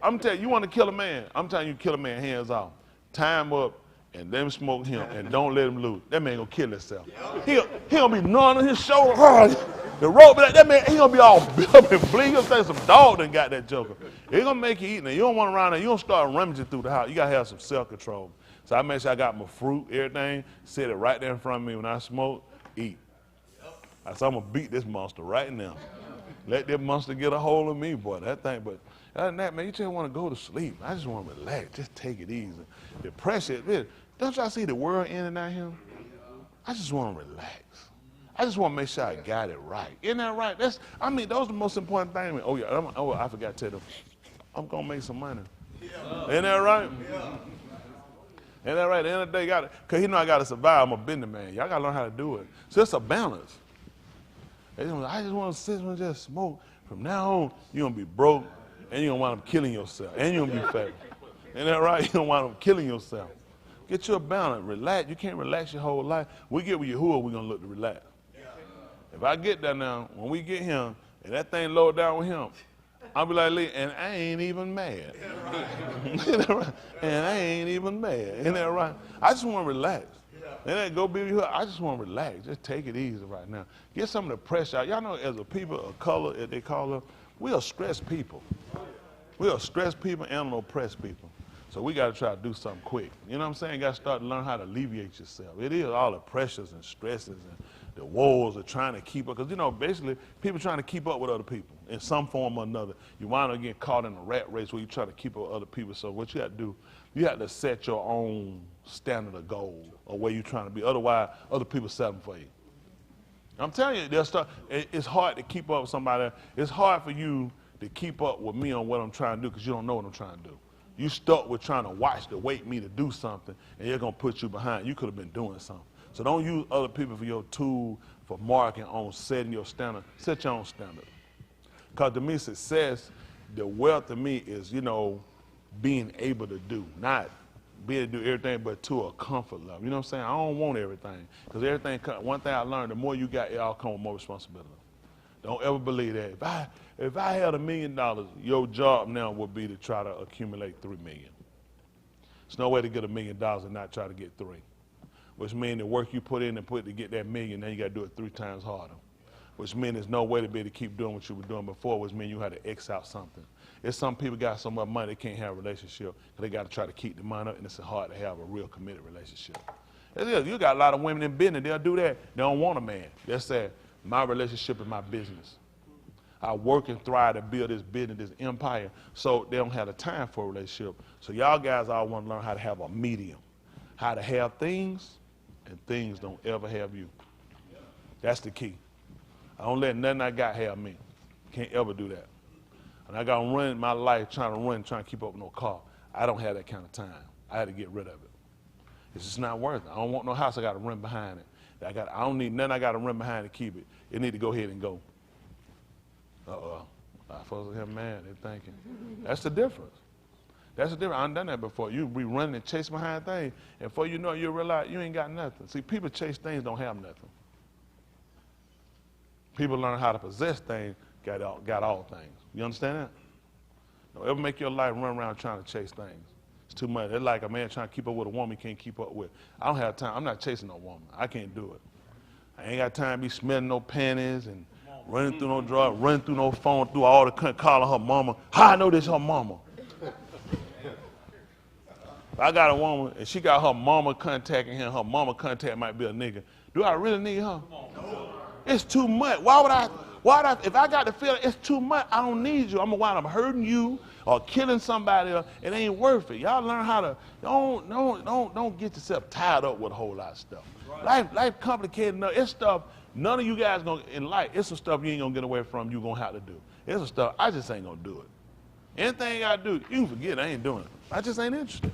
I'm telling you, you want to kill a man, I'm telling you, kill a man hands off. Tie him up and let him smoke him and don't let him loose. That man gonna kill himself. He'll be gnawing on his shoulder. The rope, that man, he gonna be all up and bleeding. He'll say some dog done got that joker. He gonna make you eat. Now, you don't want to run there. You don't start rummaging through the house. You gotta have some self-control. So I make sure I got my fruit, everything, set it right there in front of me when I smoke, eat. So I'm gonna beat this monster right now. Let that monster get a hold of me, boy. That thing, but other than that, man, you just want to go to sleep. I just want to relax. Just take it easy. Depression, don't y'all see the world ending out here? I just want to relax. I just want to make sure I got it right. Isn't that right? Those are the most important things. Oh, yeah, I forgot to tell them. I'm going to make some money. Yeah. Isn't that right? Yeah. Isn't that right? At the end of the day, because you know I got to survive. I'm a businessman. Y'all got to learn how to do it. So it's a balance. I just want to sit and just smoke. From now on, you're going to be broke, and you're going to wind up killing yourself, and you're going to be fat. Isn't that right? You're going to wind up killing yourself. Get your balance. Relax. You can't relax your whole life. We get with Yahuwah, we're going to look to relax. If I get there now, when we get him, and that thing low down with him, I'll be like, and I ain't even mad. Isn't that right? And I ain't even mad. Isn't that right? I just want to relax. And then go be with you. I just want to relax. Just take it easy right now. Get some of the pressure out. Y'all know, as a people of color, as they call them, we are stressed people. We are stressed people and oppressed people. So we got to try to do something quick. You know what I'm saying? You got to start to learn how to alleviate yourself. It is all the pressures and stresses and the woes of trying to keep up. Because, you know, basically, people trying to keep up with other people in some form or another. You wind up getting caught in a rat race where you try to keep up with other people. So what you got to do, you have to set your own standard of goal or where you're trying to be. Otherwise, other people settle for you. I'm telling you, it's hard to keep up with somebody. It's hard for you to keep up with me on what I'm trying to do because you don't know what I'm trying to do. You stuck with trying to watch to wait me to do something, and you're going to put you behind. You could have been doing something. So don't use other people for your tool for marking on setting your standard. Set your own standard. Because to me, success, the wealth to me is, being able to do, not being able to do everything, but to a comfort level. You know what I'm saying? I don't want everything. Because one thing I learned, the more you got, it all comes with more responsibility. Don't ever believe that. If I had $1 million, your job now would be to try to accumulate $3 million. There's no way to get $1 million and not try to get 3. Which means the work you put in and put to get that million, now you got to do it 3 times harder. Which means there's no way to be able to keep doing what you were doing before, which means you had to X out something. If some people got so much money they can't have a relationship, because they got to try to keep the money up, and it's hard to have a real committed relationship. You got a lot of women in business, they'll do that. They don't want a man. They'll say, my relationship is my business. I work and thrive to build this business, this empire, so they don't have the time for a relationship. So y'all guys all want to learn how to have a medium, how to have things, and things don't ever have you. That's the key. I don't let nothing I got have me. Can't ever do that. And I got to run my life trying to keep up with no car. I don't have that kind of time. I had to get rid of it. It's just not worth it. I don't want no house. I got to run behind it. I don't need nothing I got to run behind to keep it. It need to go ahead and go. I supposed to have mad. They're thinking. That's the difference. That's the difference. I done that before. You be running and chase behind things, and before you know it, you realize you ain't got nothing. See, people chase things, don't have nothing. People learn how to possess things, got all things. You understand that? Don't ever make your life run around trying to chase things. It's too much. It's like a man trying to keep up with a woman he can't keep up with. I don't have time. I'm not chasing no woman. I can't do it. I ain't got time to be smelling no panties and running through no drugs, running through no phone, through all the calling her mama. How I know this her mama? I got a woman, and she got her mama contacting him. Her mama contact might be a nigga. Do I really need her? No. It's too much. Why would I, if I got the feeling it's too much, I don't need you. I'm going to wind up hurting you or killing somebody else. It ain't worth it. Y'all learn how to, don't get yourself tied up with a whole lot of stuff. Right. Life complicated enough. It's stuff none of you guys in life, it's some stuff you ain't going to get away from, you're going to have to do. It's some stuff I just ain't going to do it. Anything I do, you can forget, I ain't doing it. I just ain't interested.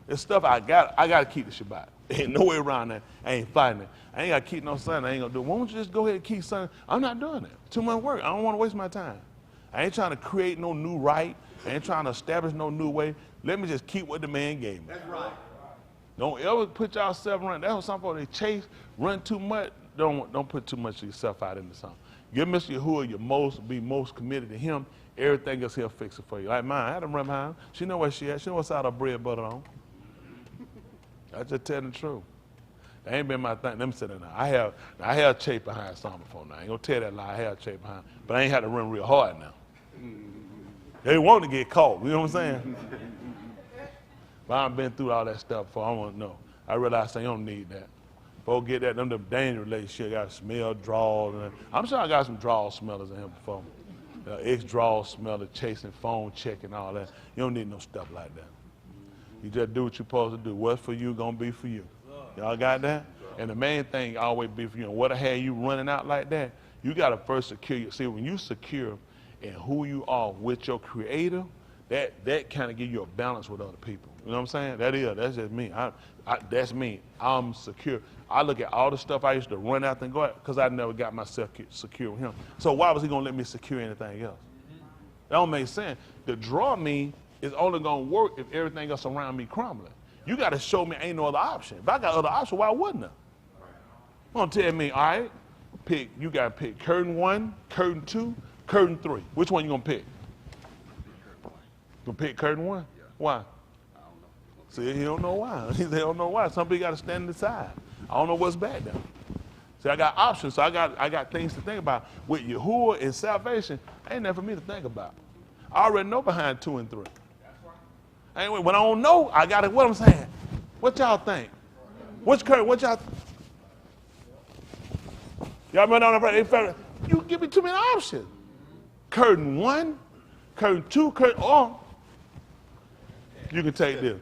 It's stuff I got to keep the Shabbat. Ain't no way around that. I ain't fighting it. I ain't got to keep no son. I ain't going to do it. Why don't you just go ahead and keep son? I'm not doing that. Too much work. I don't want to waste my time. I ain't trying to create no new right. I ain't trying to establish no new way. Let me just keep what the man gave me. That's right. Don't ever put yourself around. That's what some people, they chase, run too much. Don't put too much of yourself out into something. Give Mr. Yahuwah be most committed to him. Everything else he'll fix it for you. Like mine, I had to run behind her. She know where she at. She know what's out of bread butter on. I just tell the truth. That ain't been my thing. Let me sit there now. I have chased behind something before now. I ain't gonna tell that lie. I have chased behind, but I ain't had to run real hard now. They want to get caught. You know what I'm saying? But I've been through all that stuff before. I want to know. I realize you don't need that. Folks get that. Them dangerous relationships. Got to smell draws. I'm sure I got some draw smellers in here before. Ex-draw smeller, chasing phone, checking, all that. You don't need no stuff like that. You just do what you're supposed to do. What's for you, gonna be for you. Y'all got that? And the main thing always be for you. And what had you running out like that, you got to first secure. See, when you secure in who you are with your creator, that kind of give you a balance with other people. You know what I'm saying? That's just me. That's me. I'm secure. I look at all the stuff I used to run out and go at because I never got myself secure with him. So why was he going to let me secure anything else? That don't make sense. The draw me is only going to work if everything else around me crumbling. You got to show me ain't no other option. If I got other options, why wouldn't I? You going to tell me, all right, you got to pick curtain 1, curtain 2, curtain 3. Which one you going to pick? You going to pick curtain 1? Yeah. Why? I don't know. See, he don't know why. They don't know why. Some people got to stand on the side. I don't know what's back there. See, I got options, so I got things to think about. With Yahuwah and salvation, ain't nothing for me to think about. I already know behind 2 and 3. Anyway, when I don't know, I got to, what I'm saying. What y'all think? Which curtain, what y'all think? Y'all remember on the you give me too many options. Curtain 1, curtain 2, curtain, or you can take this.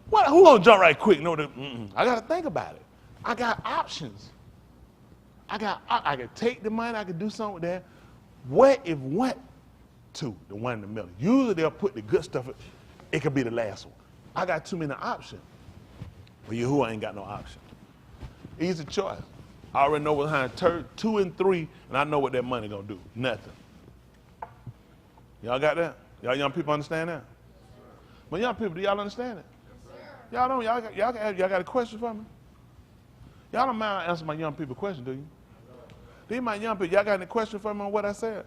What, who gonna jump right quick? No, I got to think about it. I got options. I can take the money, I can do something with that. What if went to the one in the middle? Usually they'll put the good stuff. it could be the last one. I got too many options. But Yahuwah ain't got no option. Easy choice. I already know behind 2 and 3, and I know what that money gonna do. Nothing. Y'all got that? Y'all young people understand that? Well, young people, do y'all understand it? Y'all don't. Y'all got a question for me? Y'all don't mind answering my young people question, do you? These my young people. Y'all got any question for me on what I said?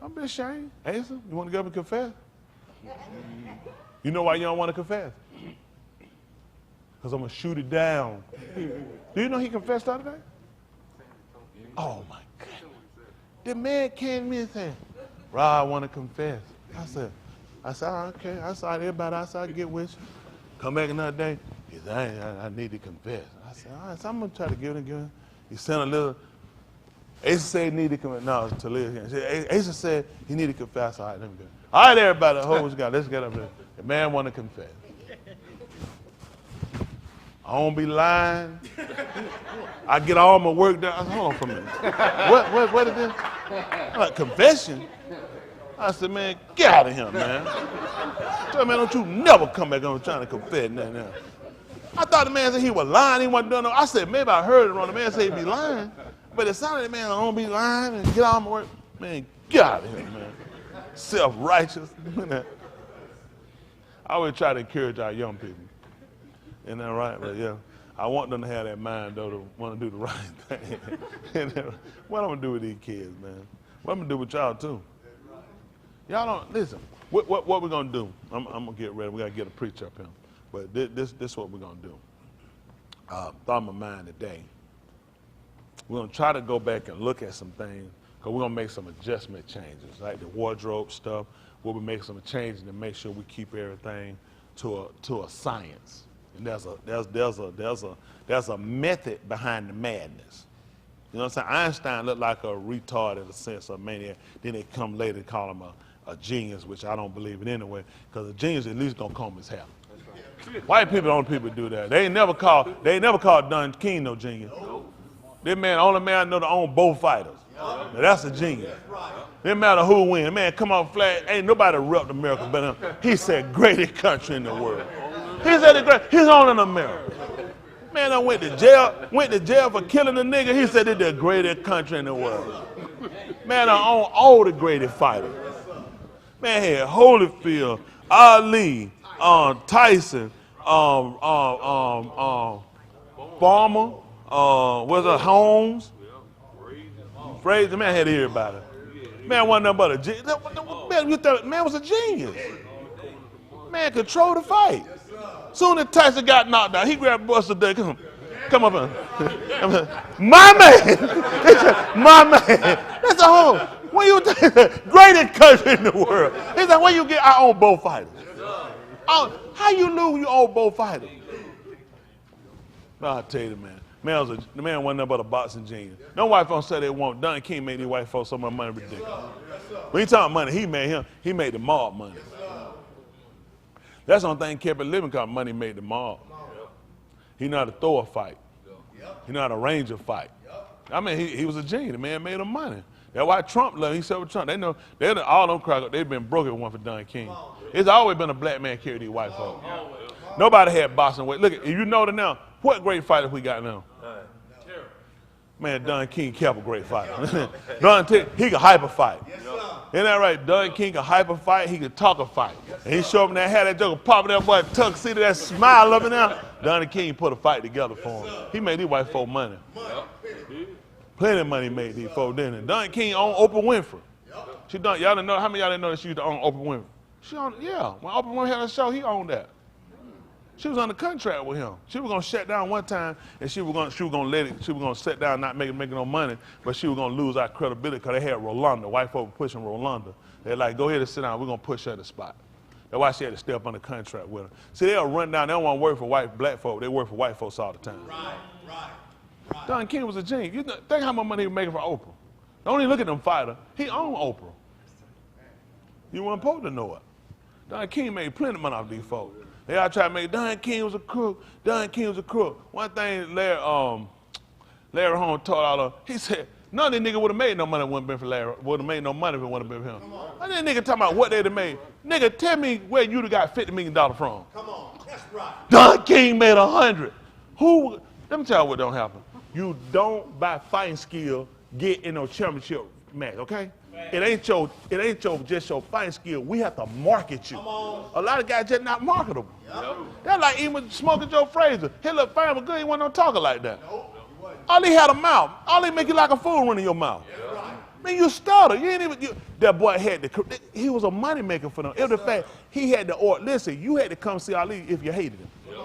Don't be ashamed. Asa, you want to go up and confess? You know why you don't want to confess? Because I'm going to shoot it down. Do you know he confessed the other day? Oh, my God. The man came to me and said, Rod, I want to confess. I said, oh, okay. I saw everybody outside get with you. Come back another day. He said, I need to confess. I said, all right, so I'm going to try to give it again. He sent a little. Asa said he needed to confess. No, to live here. Asa said he needed to confess. All right, let me go. All right, everybody, hold God. Let's get up there. The man want to confess. I don't be lying. I get all my work done. I said, hold on for a minute. What is this? I'm like, confession? I said, man, get out of here, man. Tell me, don't you never come back on trying to confess nothing else. I thought the man said he was lying. He wasn't doing no. I said, maybe I heard it wrong. The man said he be lying. But it sounded like, man, I don't be lying and get all my work. Man, get out of here, man. Self-righteous. I always try to encourage our young people. Isn't that right? But yeah, I want them to have that mind, though, to want to do the right thing. What I'm going to do with these kids, man? What I'm going to do with y'all, too? Y'all don't, listen, what we're going to do, I'm going to get ready. We got to get a preacher up here. But this is what we're going to do. Thought in my mind today. We're going to try to go back and look at some things, because we're going to make some adjustment changes, like the wardrobe stuff. We'll be making some changes to make sure we keep everything to a science. And there's a method behind the madness. You know what I'm saying? Einstein looked like a retard in a sense, a maniac. Then they come later and call him a genius, which I don't believe in anyway, because a genius at least gonna comb his hair. Right. White people, the only people do that. They ain't never called Don King no genius. That man, only man I know to own both fighters. Now that's a genius. Didn't matter who win. Man, come on flat. Ain't nobody repped America but him. He said greatest country in the world. He said he's on in America. Man, I went to jail for killing a nigga. He said it's the greatest country in the world. Man, I own all the greatest fighters. Man, had Holyfield, Ali, Tyson, Farmer, Holmes, Frazier. Man, had everybody. Man, wasn't nothing but a genius. Man was a genius. Man controlled the fight. Soon as Tyson got knocked out, he grabbed Buster Day. Come up here. My man. My man. That's a whole. When you greatest country in the world. He said, where you get? I own both fighters. How you lose when you own both fighters? I'll tell you, man. The man wasn't nothing but a boxing genius. No white folks say they want. Don King made these white folks so much money ridiculous. When he talking money, he made the mob money. That's the only thing kept it living, because money made the mob. He know how to throw a fight. He know how to arrange a fight. I mean, he was a genius. The man made him money. That's why Trump loved him. He said with Trump, they know all them crackers, they've been broke at one for Don King. It's always been a black man carry these white folks. Nobody had boxing weight. Look, if you know that now, what great fighters we got now? Man, Don King kept a great fighter. He could hyper fight. Isn't that right? Don King could hyper fight, he could talk a fight. And he showed him that had that joker popping that boy tuxedo, that smile up in there. Don King put a fight together for him. He made these white folk money. Plenty of money made these folk, didn't he? Don King owned Oprah Winfrey. Y'all didn't know, how many of y'all didn't know that she used to own Oprah Winfrey? Yeah, when Oprah Winfrey had a show, he owned that. She was under contract with him. She was gonna shut down one time, and she was gonna sit down, not making no money, but she was gonna lose our credibility because they had Rolanda. White folk were pushing Rolanda. They're like, go ahead and sit down. We're gonna push her to the spot. That's why she had to stay up under contract with her. See, they'll run down. They don't want to work for black folk. They work for white folks all the time. Right. Don King was a genius. You know, think how much money he was making for Oprah. Don't even look at them fighter. He owned Oprah. You weren't supposed to know it. Don King made plenty of money off these folks. They all try to make Don King was a crook. Don King was a crook. One thing Larry Holmes told all of them, he said, None of these niggas would have made no money if it wouldn't been for Larry. Would have made no money if it wouldn't have been for him. And then nigga talking about what they'd have made. Nigga, tell me where you'd have got $50 million from. Come on, that's right. Don King made 100. Who? Let me tell you what don't happen. You don't, by fighting skill, get in no championship match, okay? It ain't just your fighting skill. We have to market you. A lot of guys just not marketable. Yep. That's like even smoking Joe Frazier. He look fine but good, he wasn't no talker like that. Nope. All he had a mouth. All he make you like a fool running your mouth. Yeah, right. Man, you stutter. You ain't even. That boy had he was a money maker for them. It was the fact he had listen, you had to come see Ali if you hated him. Yep.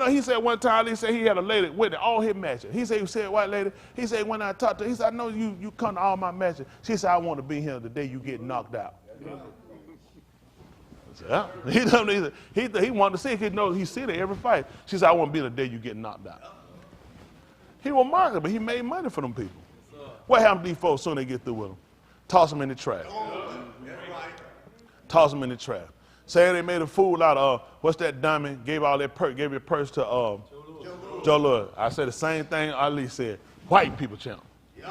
He said one time, Ali said he had a lady with all his matches. He said, white lady, he said, when I talked to her, he said, I know you come to all my matches. She said, I want to be here the day you get knocked out. I said, yeah. He wanted to see, he knows he see it every fight. She said, I want to be the day you get knocked out. He was marketable, he made money for them people. What happened to these folks soon as they get through with them? Toss them in the trash. Toss them in the trash. Say they made a fool out of, what's that diamond? Gave your purse to Joe Lewis. I said the same thing Ali said. White people champ. Yep.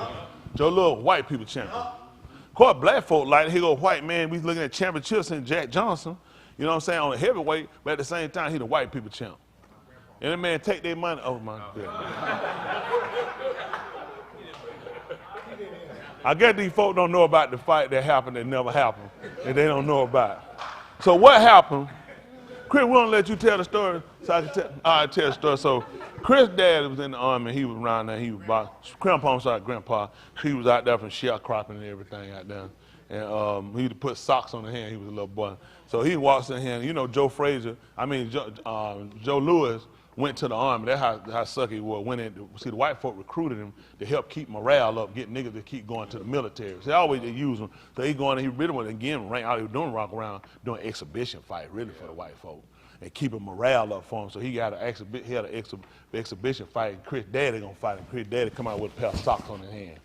Joe Lewis, white people champ. Yep. Of course, black folk like it. He go, white man, we looking at championships in Jack Johnson, you know what I'm saying, on a heavyweight, but at the same time, he the white people champ. And that man take their money, oh my God. I guess these folk don't know about the fight that happened that never happened, and they don't know about it. So what happened? Chris, we won't let you tell the story, so I can tell the story. So Chris' dad was in the army. He was around there. He was grandpa. He was out there from sharecropping and everything out there. And he would put socks on his hand. He was a little boy. So he walks in here. You know, Joe Lewis went to the army. That's how sucky he was. Went in to see the white folk recruited him to help keep morale up, get niggas to keep going to the military. So they always use him. So he going, he really went again, right out. He was doing rock around, doing exhibition fight, really for the white folk, and keeping morale up for him. So he had an exhibition fight. And Chris' daddy gonna fight him. Chris' daddy come out with a pair of socks on his hand.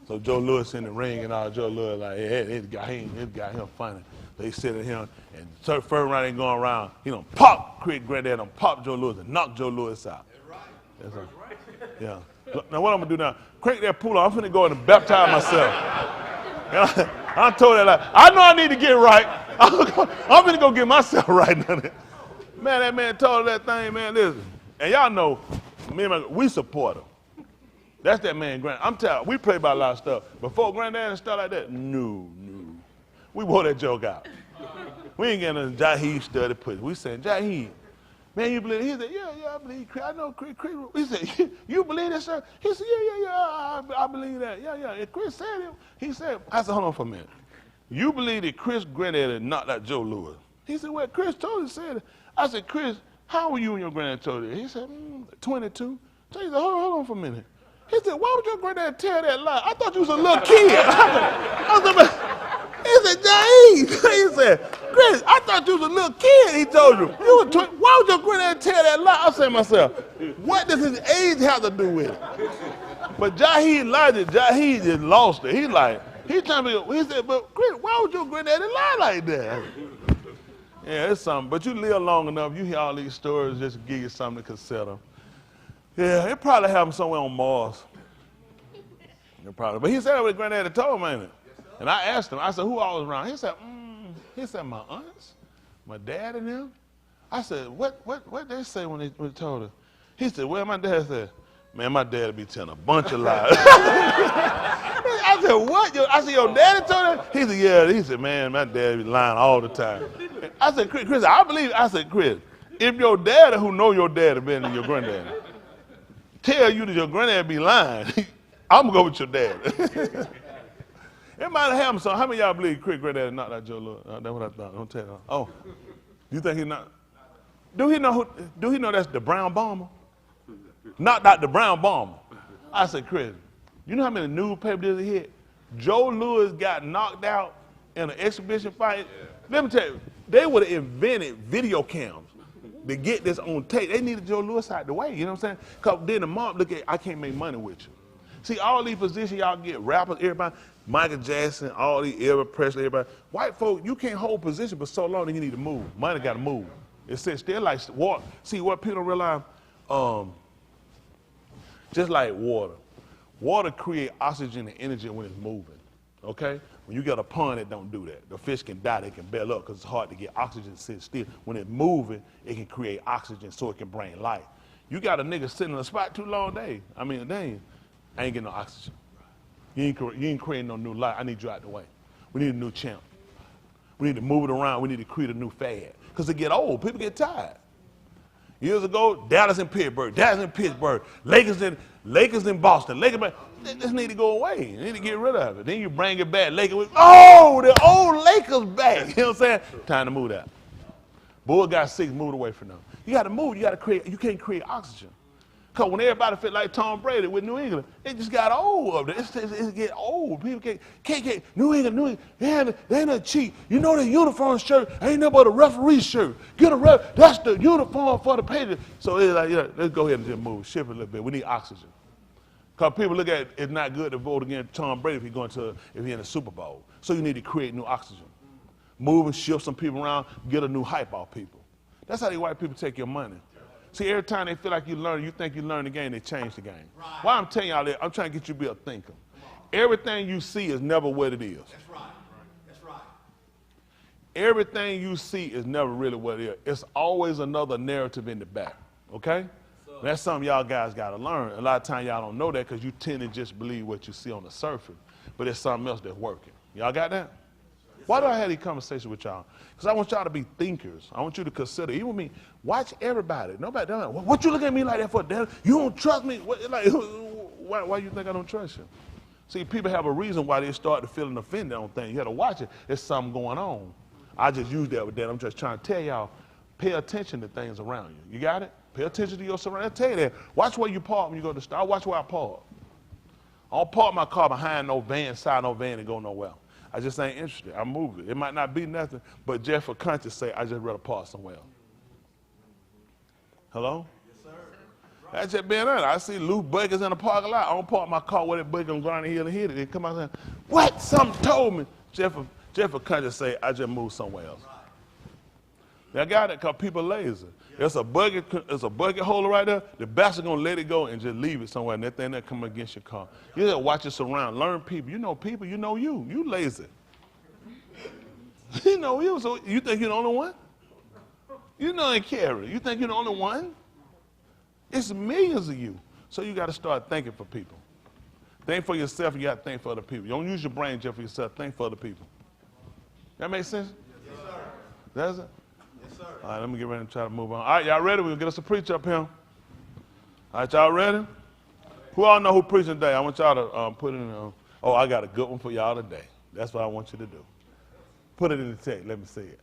So Joe Lewis in the ring and all. Joe Lewis like, hey, this got him funny. They sit at him, and first round ain't going around. He done pop Chris' granddad, done pop Joe Lewis and knock Joe Lewis out. That's right. Yeah. Now what I'm gonna do now? Crank that pool on. I'm finna go in and baptize myself. I told that I know I need to get right. I'm finna go get myself right. Man, that man told that thing, man. Listen, and y'all know, we support him. That's that man, I'm telling you, we pray about a lot of stuff. Before granddad and stuff like that, no. We wore that joke out. We ain't getting a Jaheed study pussy. We saying, Jaheed, man, you believe it? He said, yeah, I believe Chris. I know Chris. We said, you believe that, sir? He said, yeah, I believe that. Yeah. And Chris said it. He said, I said, hold on for a minute. You believe that Chris granddad knocked out Joe Lewis? He said, well, Chris told us, said it. I said, Chris, how were you and your granddad told it? He said, 22. So he said, hold on for a minute. He said, why would your granddad tell that lie? I thought you was a little kid. He said, Jaheed. He said, Chris, I thought you was a little kid, he told you. Why would your granddad tell that lie? I said to myself, what does his age have to do with it? But Jaheed lied it. Jaheed just lost it. He trying to be, he said, but Chris, why would your granddaddy lie like that? Yeah, it's something. But you live long enough, you hear all these stories just to give you something to consider. Yeah, it probably happened somewhere on Mars. But he said what his granddaddy told me, ain't it? And I asked him, I said, who all was around? He said, my aunts, my dad and them. I said, what they say when they told us? He said, well, my dad said, man, my dad be telling a bunch of lies. I said, what? I said, your daddy told us? He said, yeah. He said, man, my dad be lying all the time. I said, Chris, I believe it. I said, Chris, if your daddy who know your daddy better than your granddaddy tell you that your granddad be lying, I'm going to go with your dad. It might have happened. So how many of y'all believe Chris granddad knocked out Joe Lewis? That's what I thought. Don't tell you. Oh, you think he not? Do he know that's the brown bomber? Knocked out the brown bomber. I said, Chris, you know how many newspapers he hit? Joe Lewis got knocked out in an exhibition fight. Yeah. Let me tell you, they would have invented video cams to get this on tape. They needed Joe Lewis out the way, you know what I'm saying? Because then the mob look at, I can't make money with you. See, all these positions y'all get, rappers, everybody, Michael Jackson, all these Elvis Presley, everybody. White folk, you can't hold position for so long that you need to move. Money got to move. It says still like water. See, what people don't realize, just like water. Water creates oxygen and energy when it's moving, okay? When you get a pond, it don't do that. The fish can die, they can bail up because it's hard to get oxygen to sit still. When it's moving, it can create oxygen so it can bring life. You got a nigga sitting in a spot too long, dang, I ain't getting no oxygen. You ain't creating no new life. I need you out the way. We need a new champ. We need to move it around. We need to create a new fad. Because it get old. People get tired. Years ago, Dallas and Pittsburgh, Lakers in Boston, this need to go away. You need to get rid of it. Then you bring it back. The old Lakers back. You know what I'm saying? Time to move that. Bull got 6, moved away from them. You got to move. You can't create oxygen. Because when everybody fit like Tom Brady with New England, it just got old up there. It get old. People can't get New England. They ain't a cheat. You know the uniform shirt ain't nothing but a referee shirt. Get a ref. That's the uniform for the Patriots. So it's like, let's go ahead and just move, shift it a little bit. We need oxygen. Because people look at it's not good to vote against Tom Brady if he's in the Super Bowl. So you need to create new oxygen. Move and shift some people around, get a new hype off people. That's how these white people take your money. See, every time they feel like you think you learn the game, they change the game. Right. Why I'm telling y'all that, I'm trying to get you to be a thinker. Everything you see is never what it is. That's right. That's right. Everything you see is never really what it is. It's always another narrative in the back, okay? That's something y'all guys got to learn. A lot of times y'all don't know that because you tend to just believe what you see on the surface, but it's something else that's working. Y'all got that? Why do I have these conversations with y'all? Because I want y'all to be thinkers. I want you to consider, even with me, watch everybody. Nobody does. What you look at me like that for, Dad? You don't trust me? Why you think I don't trust you? See, people have a reason why they start to feeling offended on things. You got to watch it. There's something going on. I just use that with that. I'm just trying to tell y'all, pay attention to things around you. You got it? Pay attention to your surroundings. I tell you that. Watch where you park when you go to the store. I watch where I park. I don't park my car behind no van, side no van, and go nowhere. I just ain't interested. I move it. It might not be nothing, but just for conscience sake, I just rather park somewhere. Hello? Yes, sir. That's just being honest. I see loose buckets in the parking lot. I don't park my car where that bucket gonna go down the hill and hit it. They come out and say, what? Something told me. Just for conscience sake, I just move somewhere else. Right. I got it because people are lazy. There's a bucket holder right there. The bastard gonna let it go and just leave it somewhere, and that thing that come against your car. You gotta watch it surround. Learn people. You know people. You know you. You lazy. You know you. So you think you're the only one? You know and carry. You think you're the only one? It's millions of you. So you got to start thinking for people. Think for yourself. You got to think for other people. You don't use your brain just for yourself. Think for other people. That make sense? Yes, sir. Does it? Yes, sir. All right, let me get ready and try to move on. All right, y'all ready? We'll get us a preacher up here. All right, y'all ready? Who all know who preaching today? I want y'all to put it in. I got a good one for y'all today. That's what I want you to do. Put it in the text. Let me see it.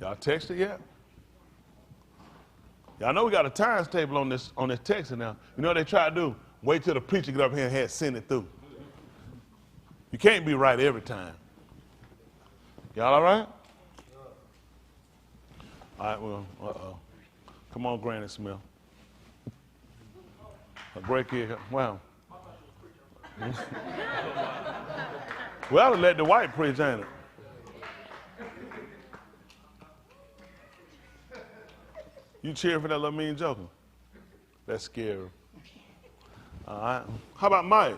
Y'all texted yet? Y'all know we got a times table on this text now. You know what they try to do? Wait till the preacher get up here and send it through. You can't be right every time. Y'all all right? All right, well, come on, Granny Smith. A great kid. Wow. We ought to let the white preach, ain't it? You cheering for that little mean joker? That's scary. All right. How about Mike?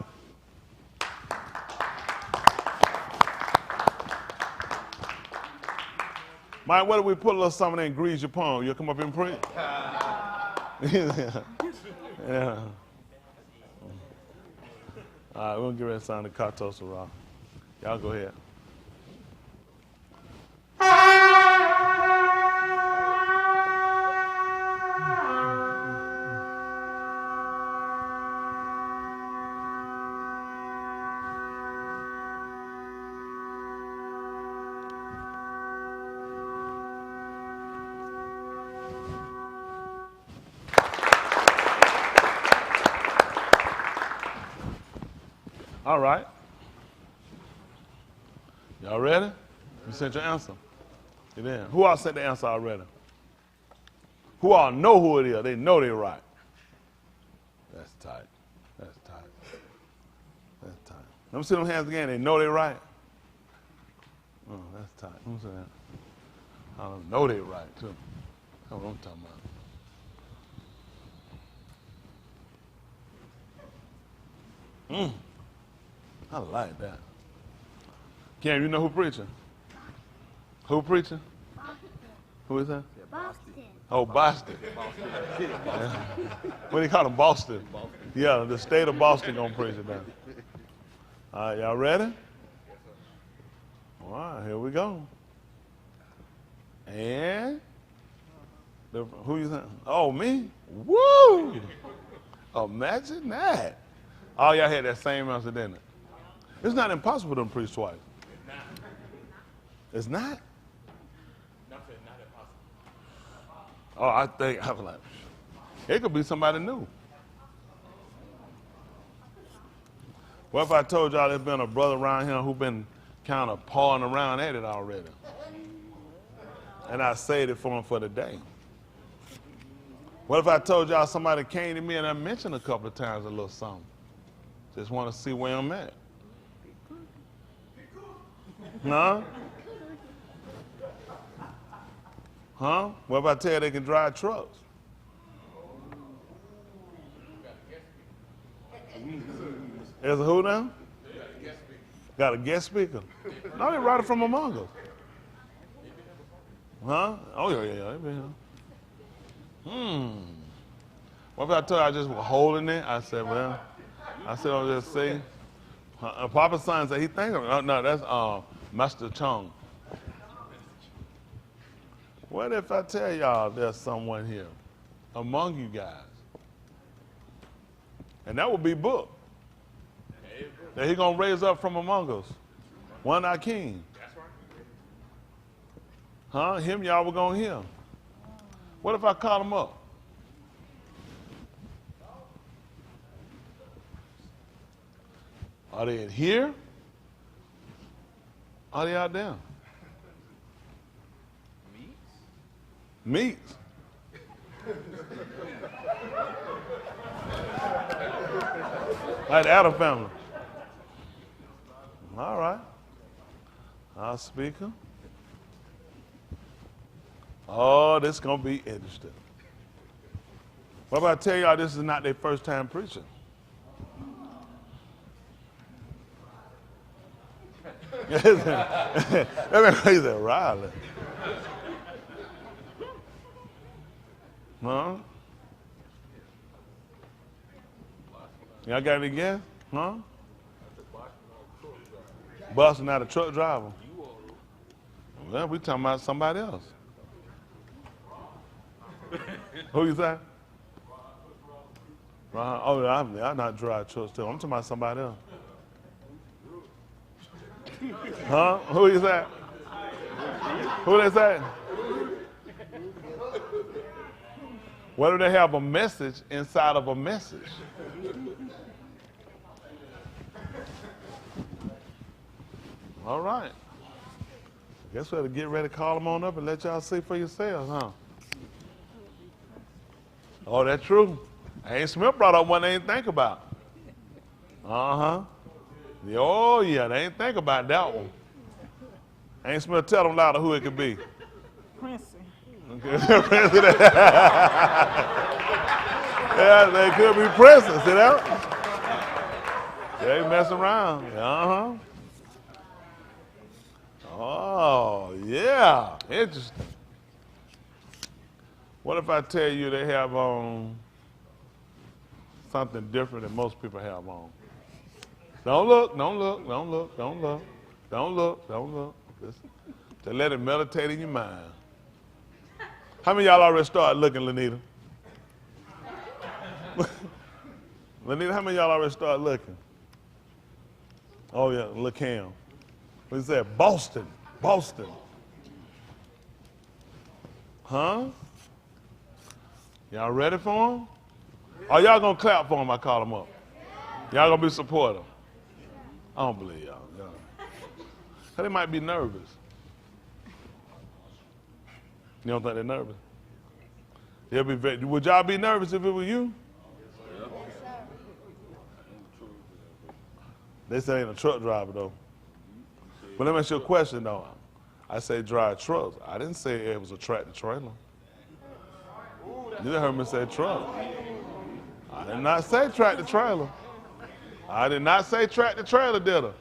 Mike, what if we put a little something in and grease your palm? You'll come up and preach? Yeah. All right, we're going to get ready to sign the Katos Ra. Y'all go ahead. All right. Y'all ready? You sent your answer. You did. Who all sent the answer already? Who all know who it is? They know they're right. That's tight. That's tight. That's tight. Let me see them hands again. They know they're right. Oh, that's tight. Let me see that. I don't know they're right, too. That's what I'm talking about. I like that. Cam, you know who preaching? Who preaching? Who is that? Boston. Oh, Boston. What do you call him? Boston. Yeah, the state of Boston gonna preach it now. All right, y'all ready? All right, here we go. And who you think? Oh, me? Woo! Imagine that. All y'all had that same answer, didn't it? It's not impossible for them to preach twice. It's not? Oh, I was like, it could be somebody new. What if I told y'all there's been a brother around here who's been kind of pawing around at it already? And I saved it for him for the day. What if I told y'all somebody came to me and I mentioned a couple of times a little something? Just want to see where I'm at. Huh? Huh? What if I tell you they can drive trucks? There's a who now? Got a guest speaker. No, they right from among us. Huh? Oh, yeah. They been here. What if I told you I just was holding it? I said, I'll just see. Papa's son said he thinks, no, that's Master Chung. What if I tell y'all there's someone here among you guys? And that would be booked. That he's going to raise up from among us. One our king. Huh? Him y'all were going to hear. What if I call him up? Are they in here? Are they out there? Meats. Like the Adam family. All right. Our speaker. Oh, this is going to be interesting. What if I tell y'all this is not their first time preaching? That means he's a Riley. Huh? Y'all got any guess? Huh? Busting out a truck driver. Well, we talking about somebody else. Who you say? Oh, I'm not driving trucks too. I'm talking about somebody else. Huh? Who you say? Who they say? What if they have a message inside of a message? All right. Guess we have to get ready to call them on up and let y'all see for yourselves, huh? Oh, that's true. A. Smith brought up one they didn't think about. Uh-huh. Oh, yeah, they didn't think about that one. A. Smith, tell them louder who it could be. Prince. Okay. Yeah, they could be princes, see that? They ain't messing around. Uh-huh. Oh, yeah. Interesting. What if I tell you they have on something different than most people have on? Don't look, don't look, don't look, don't look, don't look, don't look. Just to let it meditate in your mind. How many of y'all already started looking, Lanita? Lanita, how many of y'all already started looking? Oh, yeah, look Cam. What is that? Boston. Boston. Huh? Y'all ready for him? Or y'all gonna clap for him? I call him up. Y'all gonna be supportive? I don't believe y'all. They might be nervous. You don't think they're nervous? They'll be very, would y'all be nervous if it were you? Yes, sir. They say ain't a truck driver though. But let me ask you a question though. I say drive trucks. I didn't say it was a tractor trailer. You just heard me say truck. I did not say tractor trailer. I did not say tractor trailer, did I?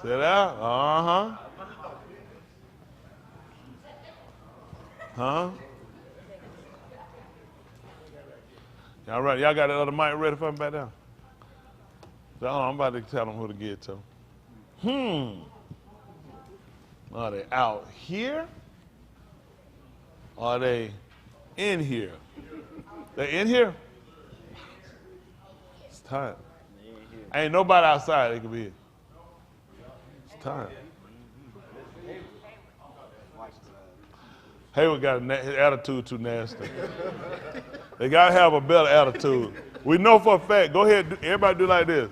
See that? Uh-huh. Huh? Y'all ready? Y'all got that other mic ready for me back there? So, I'm about to tell them who to get to. Are they out here? Are they in here? They in here? It's time. Ain't nobody outside that can be here. It's time. Hayward got his attitude too nasty. They got to have a better attitude. We know for a fact. Go ahead, everybody do like this.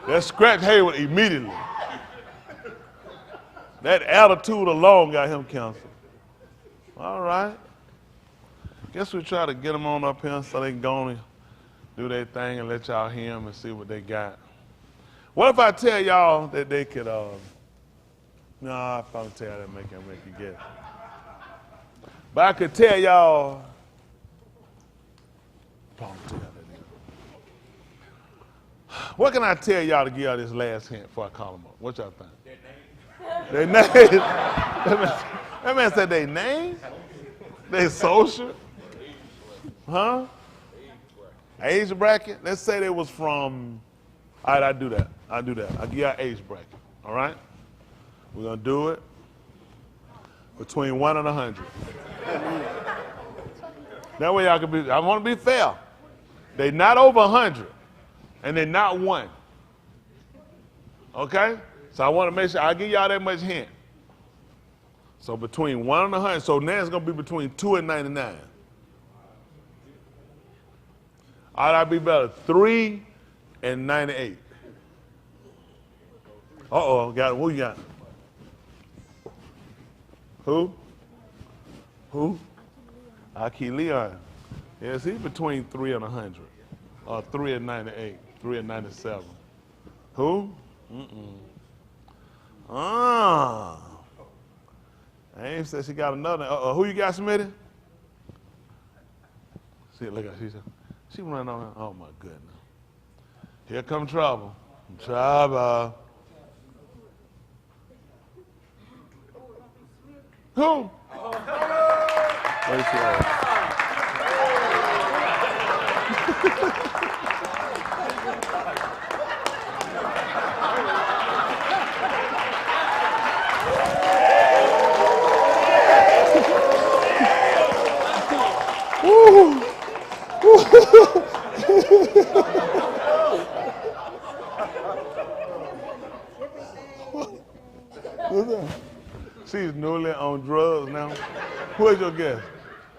That scratch Hayward immediately. That attitude alone got him canceled. All right. Guess we try to get them on up here so they can go and do their thing and let y'all hear them and see what they got. What if I tell y'all that they could, no, I probably tell y'all that make you guess. But I could tell y'all, what can I tell y'all to give y'all this last hint before I call them up? What y'all think? Their name. That man said they name? They social? Huh? Age bracket? Let's say they was from, all right, I do that. I'll give y'all age bracket, all right? We're going to do it between 1 and 100. That way y'all can be, I want to be fair. They not over 100, and they not 1. Okay? So I want to make sure, I'll give y'all that much hint. So between 1 and 100, so now it's going to be between 2 and 99. All right, I'll be better, 3 and 98. Uh-oh, got it. Who you got? Who? Aki Leon. Yes, he's between 3 and 100. Or 3 and 98, 3 and 97. Who? I ain't said she got another. Who you got, Smitty? See, look at her. She running on her. Oh, my goodness. Here come trouble. Trouble. Who? Where's she at? She's newly on drugs now. Who is your guest?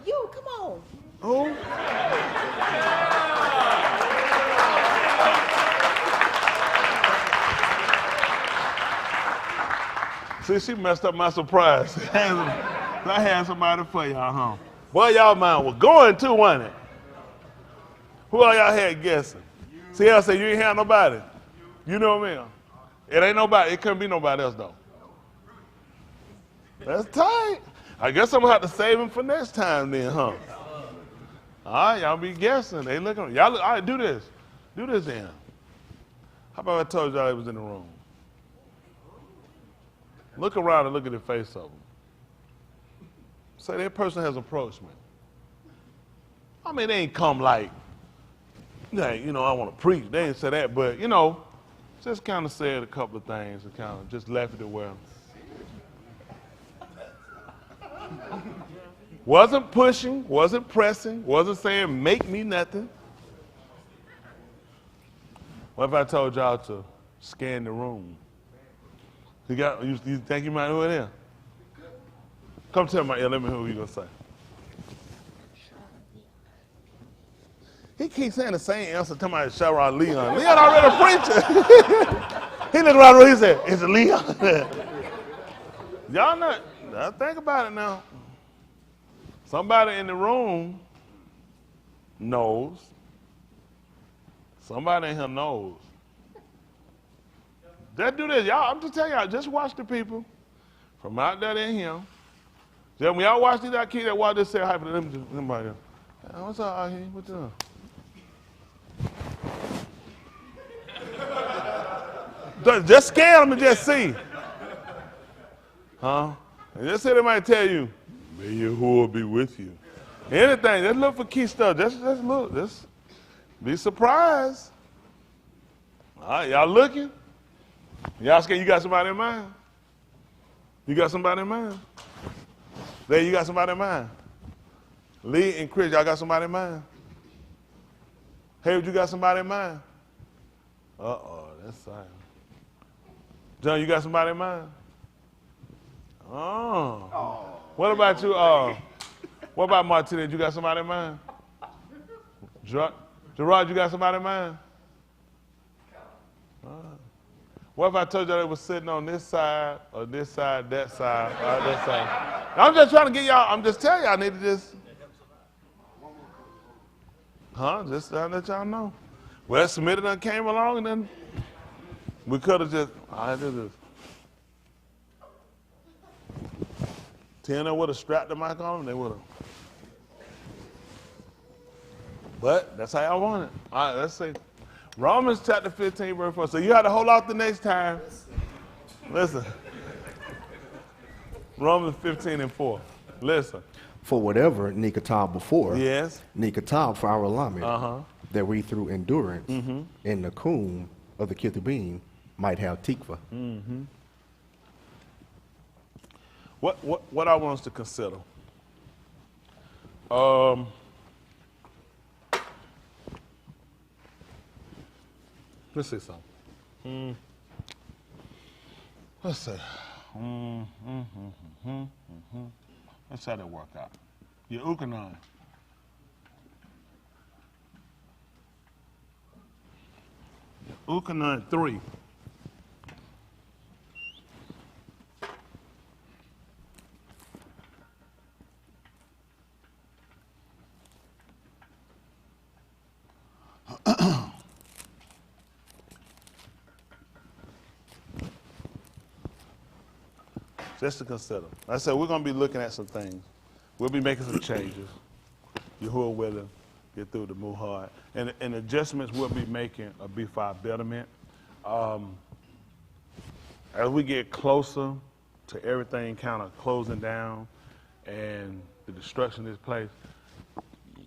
You, come on. Who? See, she messed up my surprise. I had somebody for y'all, huh? Boy, y'all mind was going too, wasn't it? Who all y'all had guessing? See, I said you ain't had nobody. You know what I mean? It ain't nobody. It couldn't be nobody else, though. That's tight. I guess I'm going to have to save him for next time then, huh? All right, y'all be guessing. They looking. Y'all look, all right, do this. Do this then. How about I told y'all they was in the room? Look around and look at the face of them. Say that person has approached me. I mean, they ain't come like, you know, I want to preach. They ain't say that, but, you know, just kind of said a couple of things and kind of just left it well. Wasn't pushing, wasn't pressing, wasn't saying make me nothing. What if I told y'all to scan the room? You think you might know it in? Come tell my ear, let me hear what you're going to say. He keeps saying the same answer to my Sherrod Leon. Leon already a preacher. He looked around and he said, it's a Leon. Y'all not, think about it now. Somebody in the room knows. Somebody in here knows. Just do this. Y'all, I'm just telling y'all, just watch the people from out there in here. Then when y'all watch these kids that watch this, say hi to them. What's up, Ahi? What you doing? Just scare them and just see. Huh? And just say they might tell you, may Yahuwah be with you. Anything, just look for key stuff. Just look. Just be surprised. All right, y'all looking? Y'all scared you got somebody in mind? You got somebody in mind? There, you got somebody in mind? Lee and Chris, y'all got somebody in mind? Hey, you got somebody in mind? Uh-oh, that's silent. John, you got somebody in mind? Oh. What about you? What about Martinez? You got somebody in mind? Gerard, you got somebody in mind? What if I told you they was sitting on this side, or this side, that side, or that side? I'm just trying to get y'all, I'm just telling y'all, I need to just, just to let y'all know. Well, Smitty done came along, and then we could have just, I did this. Tina would have strapped the mic on them, they would have. But that's how y'all want it. All right, let's see. Romans chapter 15, verse 4. So you have to hold out the next time. Listen. Romans 15 and 4. Listen. For whatever Nikatab before, yes, Nikatab for our alignment, that we through endurance Mm-hmm. in the coom of the Ketubim might have tikva. Mm-hmm. What I want us to consider. Let's see something. Let's see. Let's how that work out. Your Ukanon. Ukanon 3. Just to consider. Like I said, we're going to be looking at some things. We'll be making some changes. Yahuwah willing, get through the Muhard. And adjustments we'll be making will be for our betterment. As we get closer to everything kind of closing down and the destruction of this place,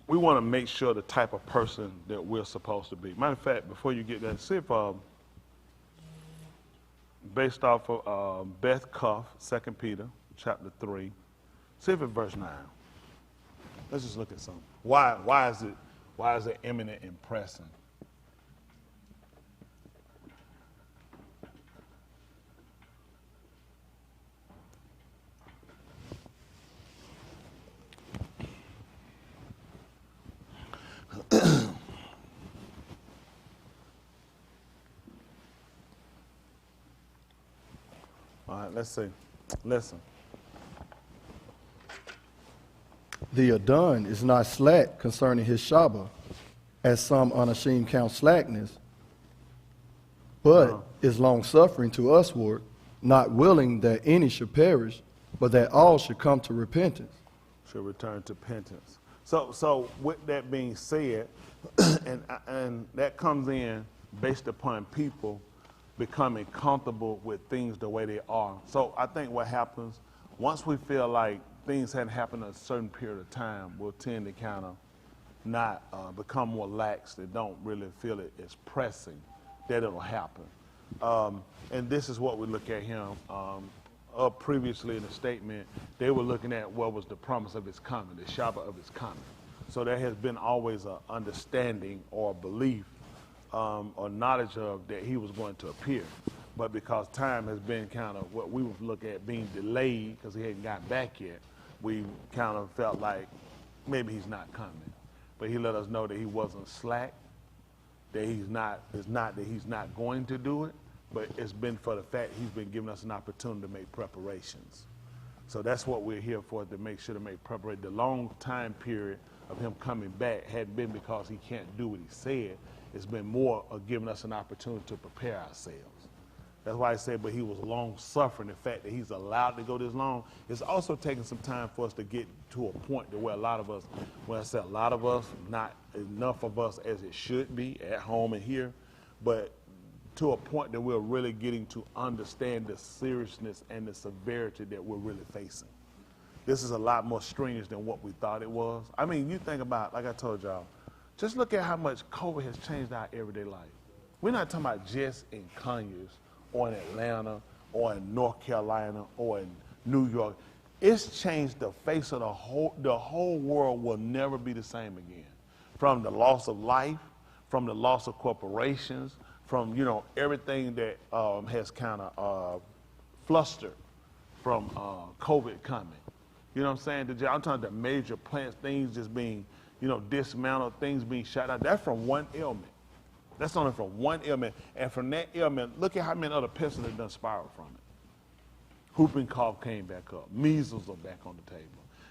we want to make sure the type of person that we're supposed to be. Matter of fact, before you get that, see if based off of Beth Cuff, 2 Peter, chapter 3. See if it's verse 9. Let's just look at something. Why is it eminent and pressing? All right, let's see. Listen. The Adon is not slack concerning his Shabbat, as some unashamed count slackness, but is long-suffering to usward, not willing that any should perish, but that all should come to repentance. Should return to repentance. So with that being said, and that comes in based upon people becoming comfortable with things the way they are. So I think what happens, once we feel like things hadn't happened in a certain period of time, we'll tend to kind of not become more lax and don't really feel it as pressing that it'll happen. And this is what we look at him. Up previously in the statement, they were looking at what was the promise of his coming, the Shabbat of his coming. So there has been always an understanding or belief or knowledge of that he was going to appear. But because time has been kind of what we would look at being delayed because he hadn't gotten back yet, we kind of felt like maybe he's not coming. But he let us know that he wasn't slack, that it's not that he's not going to do it, but it's been for the fact he's been giving us an opportunity to make preparations. So that's what we're here for, to make sure to make preparation. The long time period of him coming back hadn't been because he can't do what he said. It's been more of giving us an opportunity to prepare ourselves. That's why I said, but he was long-suffering. The fact that he's allowed to go this long, it's also taking some time for us to get to a point to where a lot of us, when I say a lot of us, not enough of us as it should be at home and here, but to a point that we're really getting to understand the seriousness and the severity that we're really facing. This is a lot more strenuous than what we thought it was. I mean, you think about, like I told y'all, just look at how much COVID has changed our everyday life. We're not talking about just in Conyers or in Atlanta or in North Carolina or in New York. It's changed the face of the whole world will never be the same again. From the loss of life, from the loss of corporations, from, everything that has kind of flustered from COVID coming. You know what I'm saying? I'm talking the major plants, things just being, dismantled, things being shut out. That's from one ailment. That's only from one ailment. And from that ailment, look at how many other pests have done spiral from it. Whooping cough came back up. Measles are back on the table.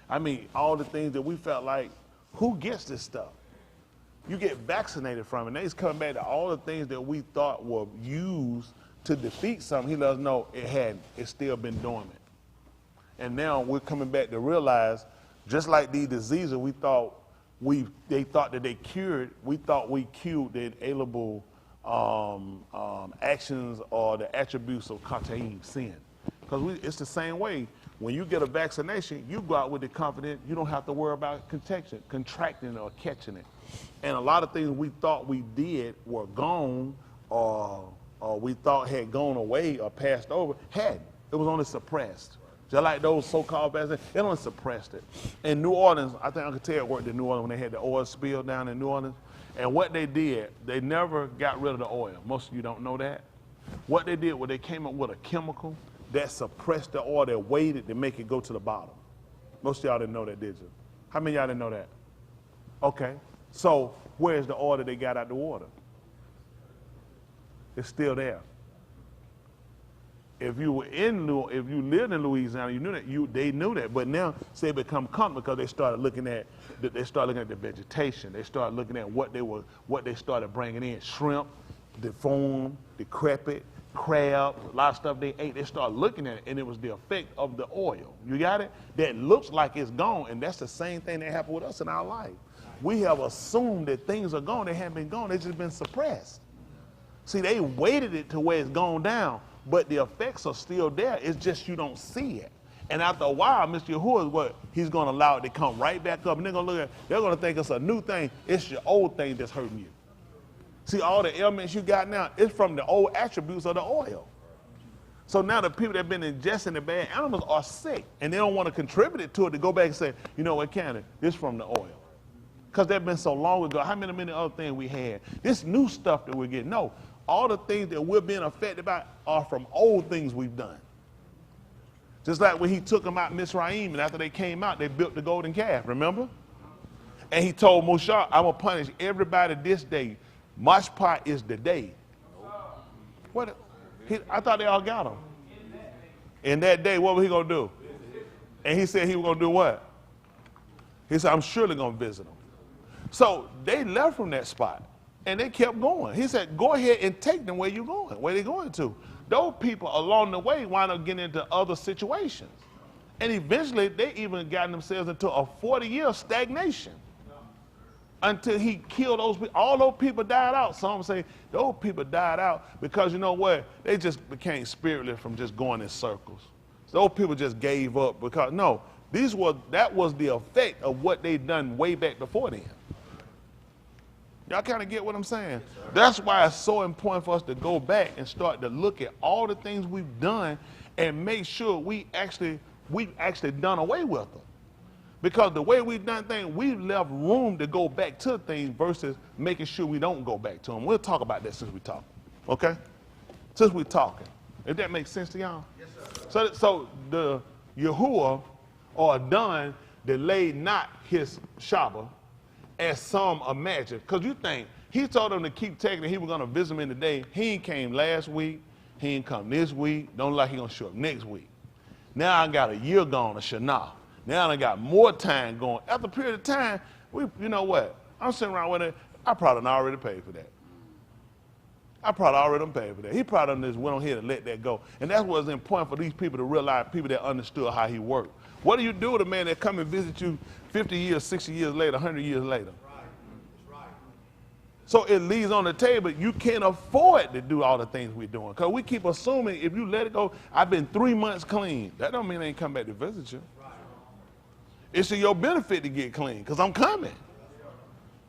I mean, all the things that we felt like, who gets this stuff? You get vaccinated from it. And he's coming back to all the things that we thought were used to defeat something. He let us know it hadn't. It's still been dormant. And now we're coming back to realize, just like these diseases they thought that they cured, we thought we cured the inalienable actions or the attributes of Cartesian sin. Because it's the same way. When you get a vaccination, you go out with the confidence you don't have to worry about contracting or catching it. And a lot of things we thought we did were gone or we thought had gone away or passed over, hadn't. It was only suppressed. Just like those so-called vaccines, it only suppressed it. In New Orleans, I think Uncle Ted worked in New Orleans when they had the oil spill down in New Orleans. And what they did, they never got rid of the oil. Most of you don't know that. What they did was they came up with a chemical that suppressed the oil, that waited to make it go to the bottom. Most of y'all didn't know that, did you? How many of y'all didn't know that? Okay. So where's the oil that they got out the water? It's still there. If you lived in Louisiana, you knew that. They knew that, but now say it become comfortable because they started looking at the vegetation. They started looking at what they started bringing in: shrimp, deformed, decrepit, crab, a lot of stuff they ate. They started looking at it, and it was the effect of the oil. You got it? That looks like it's gone, and that's the same thing that happened with us in our life. We have assumed that things are gone. They haven't been gone. They've just been suppressed. See, they weighted it to where it's gone down, but the effects are still there. It's just you don't see it. And after a while, Mr. Yahuwah, he's going to allow it to come right back up. And they're going to think it's a new thing. It's your old thing that's hurting you. See, all the ailments you got now, it's from the old attributes of the oil. So now the people that have been ingesting the bad animals are sick, and they don't want to contribute it to it to go back and say, you know what, Canada, this is from the oil. Because they've been so long ago. How many other things we had? This new stuff that we're getting. No, all the things that we're being affected by are from old things we've done. Just like when he took them out Mizraim, and after they came out, they built the golden calf, remember? And he told Moshe, I'm going to punish everybody this day. Mashpah is the day. What? I thought they all got him. In that day, what was he going to do? And he said he was going to do what? He said, I'm surely going to visit them. So they left from that spot, and they kept going. He said, go ahead and take them where you're going. Where they going to? Those people along the way wind up getting into other situations. And eventually, they even got themselves into a 40-year stagnation. Until he killed those people. All those people died out. Some say those people died out because, you know what? They just became spiritless from just going in circles. So those people just gave up because, no, that was the effect of what they done way back before then. Y'all kind of get what I'm saying? Yes, that's why it's so important for us to go back and start to look at all the things we've done and make sure we've actually done away with them. Because the way we've done things, we've left room to go back to things versus making sure we don't go back to them. We'll talk about that since we're talking, okay? Since we're talking. If that makes sense to y'all? Yes, sir. So the Yahuwah or Adon delayed not his Shabbat as some imagine. Because you think, he told them to keep taking it, he was going to visit them in the day. He ain't came last week, he ain't come this week, don't look like he going to show up next week. Now I got a year gone of Shana. Now I got more time going. After a period of time, you know what? I'm sitting around with it. I probably already paid for that. I probably already done paid for that. He probably done just went on here and let that go. And that's what's important for these people to realize, people that understood how he worked. What do you do with a man that come and visit you 50 years, 60 years later, 100 years later? So it leaves on the table, you can't afford to do all the things we're doing. Because we keep assuming if you let it go, I've been 3 months clean. That don't mean I ain't come back to visit you. It's to your benefit to get clean, because I'm coming.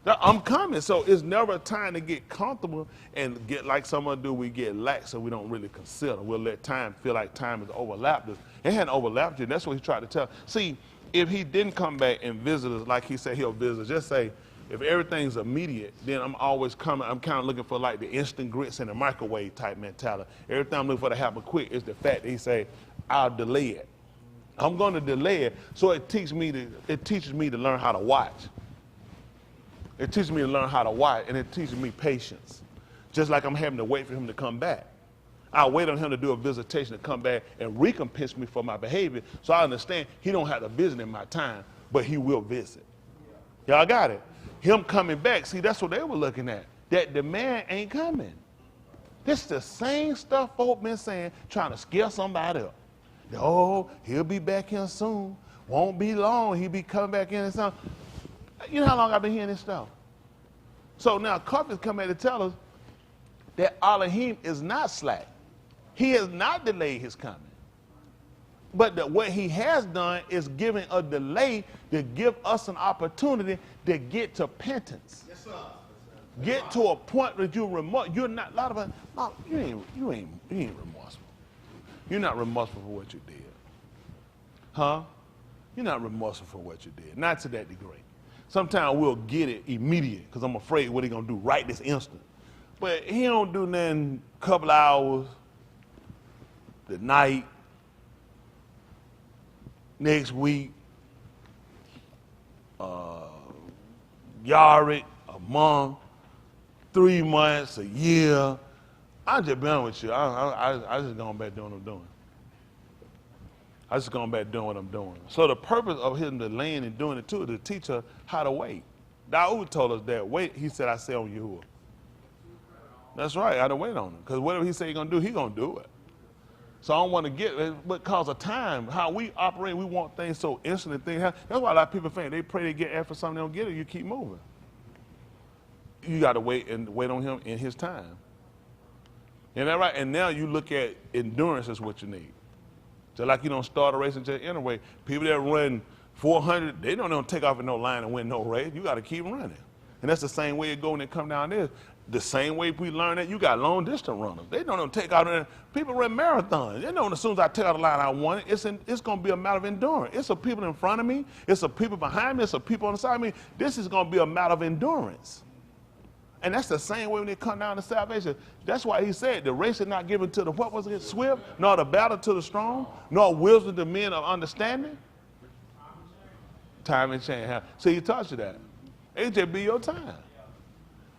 I'm coming. So it's never a time to get comfortable and get like someone do, we get lax so we don't really consider. We'll let time feel like time has overlapped us. It hadn't overlapped you. That's what he tried to tell. See, if he didn't come back and visit us like he said he'll visit us, just say, if everything's immediate, then I'm always coming. I'm kind of looking for like the instant grits in the microwave type mentality. Everything I'm looking for to happen quick is the fact that he say, I'll delay it. I'm going to delay it, so it teaches me to learn how to watch. It teaches me to learn how to watch, and it teaches me patience. Just like I'm having to wait for him to come back. I'll wait on him to do a visitation to come back and recompense me for my behavior, so I understand he don't have to visit in my time, but he will visit. Y'all got it? Him coming back, see, that's what they were looking at. That the man ain't coming. This is the same stuff folk been saying, trying to scare somebody up. Oh, he'll be back here soon. Won't be long, he'll be coming back in and something. You know how long I've been hearing this stuff? So now Cuff come back to tell us that Elohim is not slack. He has not delayed his coming. But that what he has done is giving a delay to give us an opportunity to get to repentance. Yes, sir. Get to a point that you're not, a lot of us, no, you ain't remorseful. You're not remorseful for what you did. Huh? You're not remorseful for what you did. Not to that degree. Sometimes we'll get it immediate because I'm afraid what he's going to do right this instant. But he don't do nothing a couple hours, the night, next week, yard, a month, 3 months, a year. I'm just being with you. I just going back doing what I'm doing. I just going back doing what I'm doing. So the purpose of him delaying and doing it too is to teach her how to wait. Dawood told us that. Wait, he said, I say on Yahuwah. That's right, I had to wait on him. Because whatever he said he's going to do, he's going to do it. So I don't want to get it because of time. How we operate, we want things so instant. That's why a lot of people think they pray they get after something, they don't get it, you keep moving. You got to wait on him in his time. Isn't that right? And now you look at endurance as what you need. Just like you don't start a race and just enter a race. People that run 400, they don't take off in no line and win no race. You got to keep running. And that's the same way it goes when they come down there. The same way we learn that, you got long distance runners. They don't take out there. People run marathons. They know as soon as I take out the line I want it, it's going to be a matter of endurance. It's the people in front of me. It's the people behind me. It's the people on the side of me. This is going to be a matter of endurance. And that's the same way when they come down to salvation. That's why he said the race is not given to the, what was it, swift, nor the battle to the strong, nor wisdom to men of understanding. Time and chance. So he taught you that. It just be your time.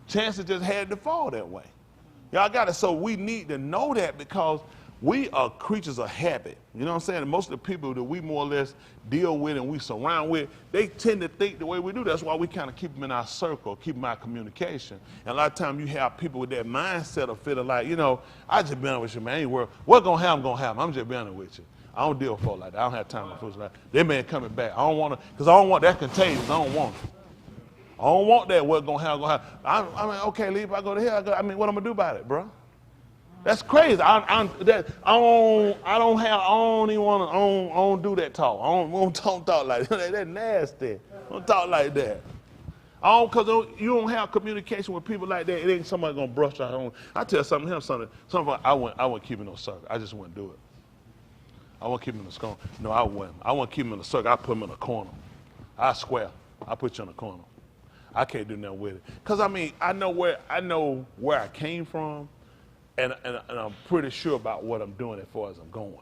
Chances just had to fall that way. Y'all got it. So we need to know that because we are creatures of habit. You know what I'm saying? And most of the people that we more or less deal with and we surround with, they tend to think the way we do. That's why we kind of keep them in our circle, keep them in our communication. And a lot of times you have people with that mindset of feeling like, you know, I just been with you, man. Ain't worried. What's going to happen, going to happen. I'm just being with you. I don't deal with folk like that. I don't have time for folks like that. They man coming back. I don't want to, because I don't want that contagious. I don't want it. I don't want that. What's going to happen, going to happen. I mean, okay, leave. I go to hell. I mean, what I'm going to do about it, bro? That's crazy. I don't do that talk. I don't talk like that. That's nasty. Don't talk like that. Because you don't have communication with people like that. It ain't somebody gonna brush out on. I tell something. I wouldn't keep him in no circle. I just wouldn't do it. I wouldn't keep him in the circle. No, I wouldn't. I wouldn't keep him in the circle. I put him in a corner. I swear. I put you in a corner. I can't do nothing with it. Cause I mean, I know where I came from. And I'm pretty sure about what I'm doing as far as I'm going.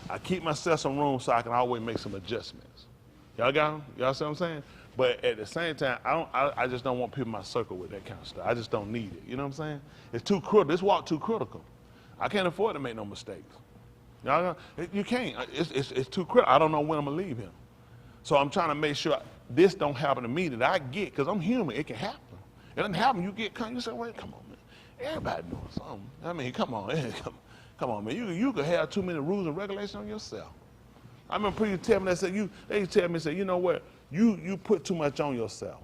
I keep myself some room so I can always make some adjustments. Y'all got them? Y'all see what I'm saying? But at the same time, I just don't want people in my circle with that kind of stuff. I just don't need it. You know what I'm saying? It's too critical. This walk too critical. I can't afford to make no mistakes. Y'all, you can't. It's too critical. I don't know when I'm going to leave him. So I'm trying to make sure this don't happen to me that I get, because I'm human. It can happen. It doesn't happen. You get come. You say, wait, come on, man. Everybody doing something. I mean, come on, come on, man. You could have too many rules and regulations on yourself. I remember people tell me that they tell me, you know what, you put too much on yourself.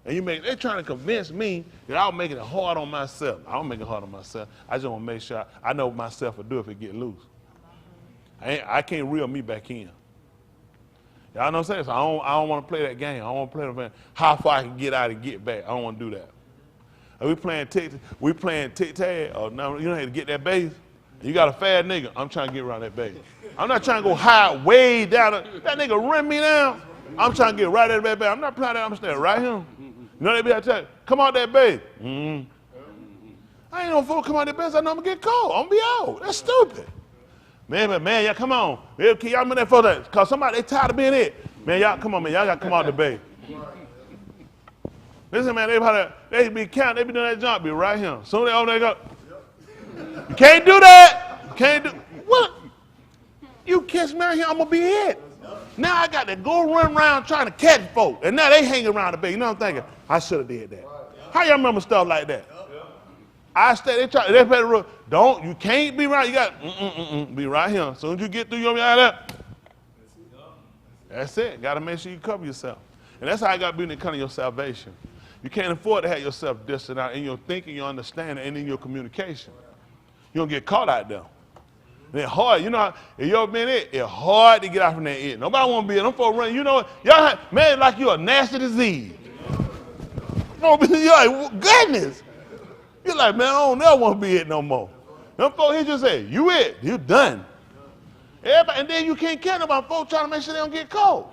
And they're trying to convince me that I'm making it hard on myself. I don't make it hard on myself. I just want to make sure I know what myself will do if it get loose. I can't reel me back in. Y'all know what I'm saying? So I don't want to play that game. I don't want to play the game. How far I can get out and get back. I don't want to do that. And we playing tic-tac, or no, you don't have to get that base. You got a fat nigga, I'm trying to get around that base. I'm not trying to go high, way down. That nigga rim me down. I'm trying to get right at that base. I'm not playing that, I'm standing right here. You know they be out there, come out that base. I ain't no fool come out that base, I know I'm gonna get cold. I'm gonna be out. That's stupid. Man, y'all come on. Y'all remember that for that. Cause somebody, they tired of being it. Man, y'all come on, man, y'all gotta come out the base. Listen, man, they be counting, they be doing that jump, be right here. Soon they open, they go. You can't do that. You can't do what? You catch me out here, I'm gonna be it. Now I got to go run around trying to catch folk, and now they hang around the base. You know what I'm thinking? I should have did that. How y'all remember stuff like that? I stay. They play the rule. Don't. You can't be right. You got be right here. As soon as you get through, you'll be out there. That's it. Got to make sure you cover yourself, and that's how I got to be when it comes to your salvation. You can't afford to have yourself distant out in your thinking, your understanding, and in your communication. You don't get caught out there. It's hard, you know, if you ever been it, it's hard to get out from that it. Nobody want to be it. Them folks running, you know, y'all, man, like you're a nasty disease. You're like, goodness. You're like, man, I don't never want to be it no more. Them folks, he just say, you it, you done. Everybody, and then you can't care about folks trying to make sure they don't get cold.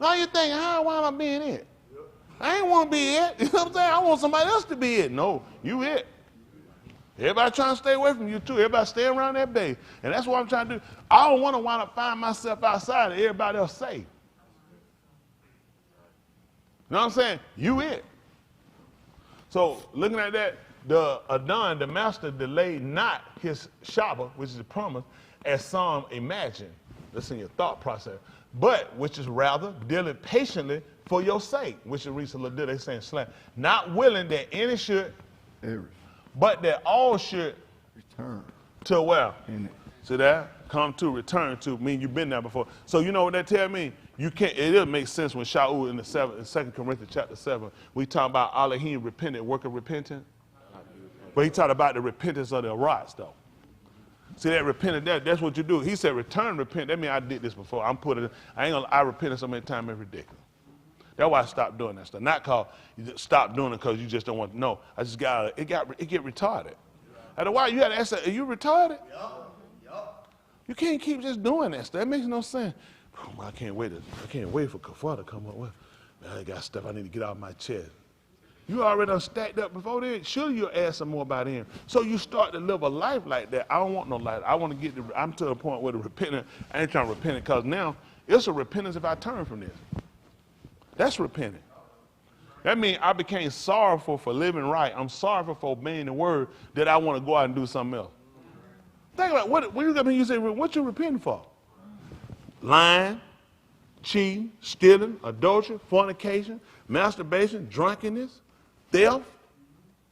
Now you think, how why am I being it? I ain't want to be it. You know what I'm saying? I want somebody else to be it. No, you it. Everybody trying to stay away from you too. Everybody stay around that base. And that's what I'm trying to do. I don't want to wind up finding myself outside and everybody else safe. You know what I'm saying? You it. So looking at that, the Adon, the master, delayed not his Shabbat, which is the promise, as some imagine. That's in your thought process. But which is rather dealing patiently for your sake, which is recently did. They saying slant. Not willing that any should but that all should Return. to where? Amen. See that? Come to, return to, mean you've been there before. So you know what that tell me? You can't, it doesn't make sense when Shaul in 2 Corinthians chapter 7, we talk about Elohim repentant, work of repentance. But he talked about the repentance of the rocks though. See that repentance, that's what you do. He said return, repent. That means I did this before. I repented so many times it's ridiculous. That's why I stopped doing that stuff. Not cause you just stop doing it because you just don't want to know. I just it get retarded. After a while, you got to ask, are you retarded? You can't keep just doing that stuff. That makes no sense. Oh, I can't wait for Kafar to come up with. Man, I got stuff I need to get out of my chest. You already done stacked up before then. Sure, you'll add some more about him. So you start to live a life like that. I don't want no life. I want to I'm to the point where the repentance, I ain't trying to repent it because now it's a repentance if I turn from this. That's repenting. That means I became sorrowful for living right. I'm sorrowful for obeying the word that I want to go out and do something else. Think about when you come here, you say, what you repenting for? Lying, cheating, stealing, adultery, fornication, masturbation, drunkenness, theft.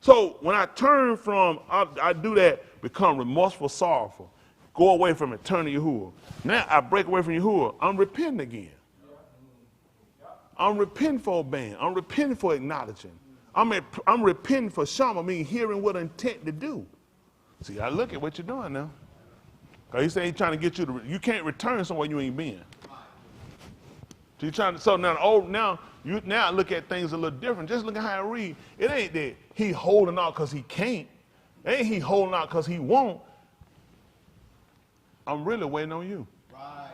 So when I turn from, I do that, become remorseful, sorrowful, go away from it, turn to Yahuwah. Now I break away from Yahuwah, I'm repenting again. I'm repenting for obeying. I'm repenting for acknowledging. I'm repenting for shama, meaning hearing what intent to do. See, I look at what you're doing now. Because he said he's trying to get you to, you can't return somewhere you ain't been. So you're trying to, so now I look at things a little different. Just look at how I read. It ain't that he holding out because he can't. It ain't he holding out because he won't. I'm really waiting on you. Right.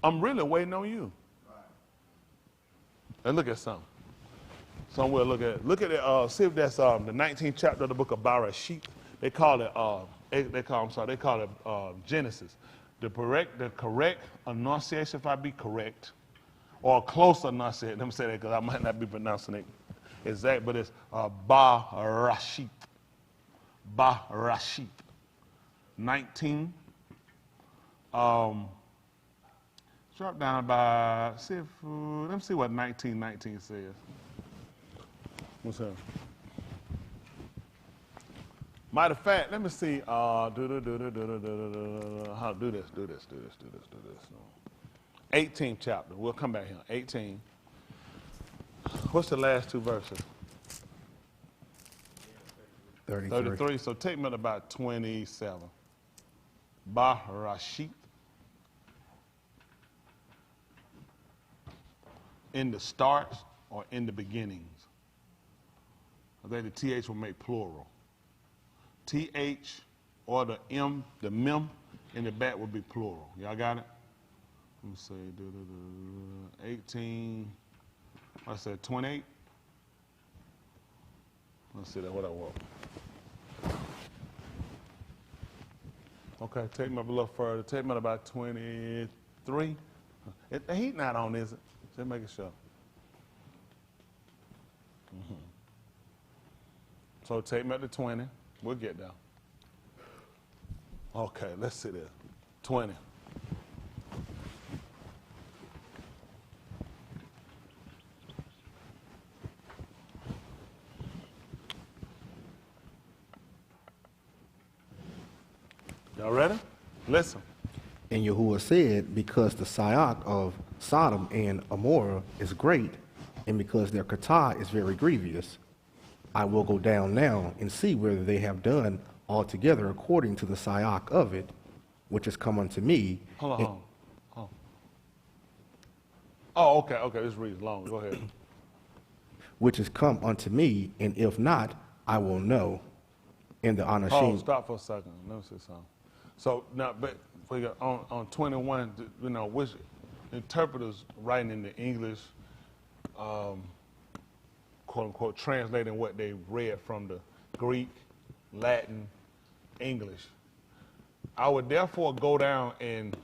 I'm really waiting on you. And look at something. Somewhere look at it, see if that's the 19th chapter of the book of Bereshit. They call it Genesis. The correct enunciation, if I be correct, or close enunciation, let me say that because I might not be pronouncing it exact, but it's Bereshit. Bereshit. 19. Drop down by, let me see what 19:19 says. What's up? Matter of fact, let me see. How do this. 18th chapter. We'll come back here. 18. What's the last two verses? 33. So take me to about 27. Barashit. In the starts or in the beginnings. I think the TH will make plural. TH or the M, the mem in the back would be plural. Y'all got it? Let me say 18. I said 28. Let's see that what I want. Okay, take me up a little further. Take me to about 23. The heat not on, is it? Just making sure. So take me up to 20. We'll get there. Okay, let's see this. 20. Y'all ready? Listen. And Yahuwah said, because the Sayak of Sodom and Amorah is great, and because their kata is very grievous, I will go down now and see whether they have done altogether according to the Sayak of it, which has come unto me. Hold on. Oh, okay. This reads long. Go ahead. Which has come unto me, and if not, I will know. In the Anashim. Oh, stop for a second. Let me say something. So now, but on 21, which interpreters writing in the English, quote unquote, translating what they read from the Greek, Latin, English. I would therefore go down and,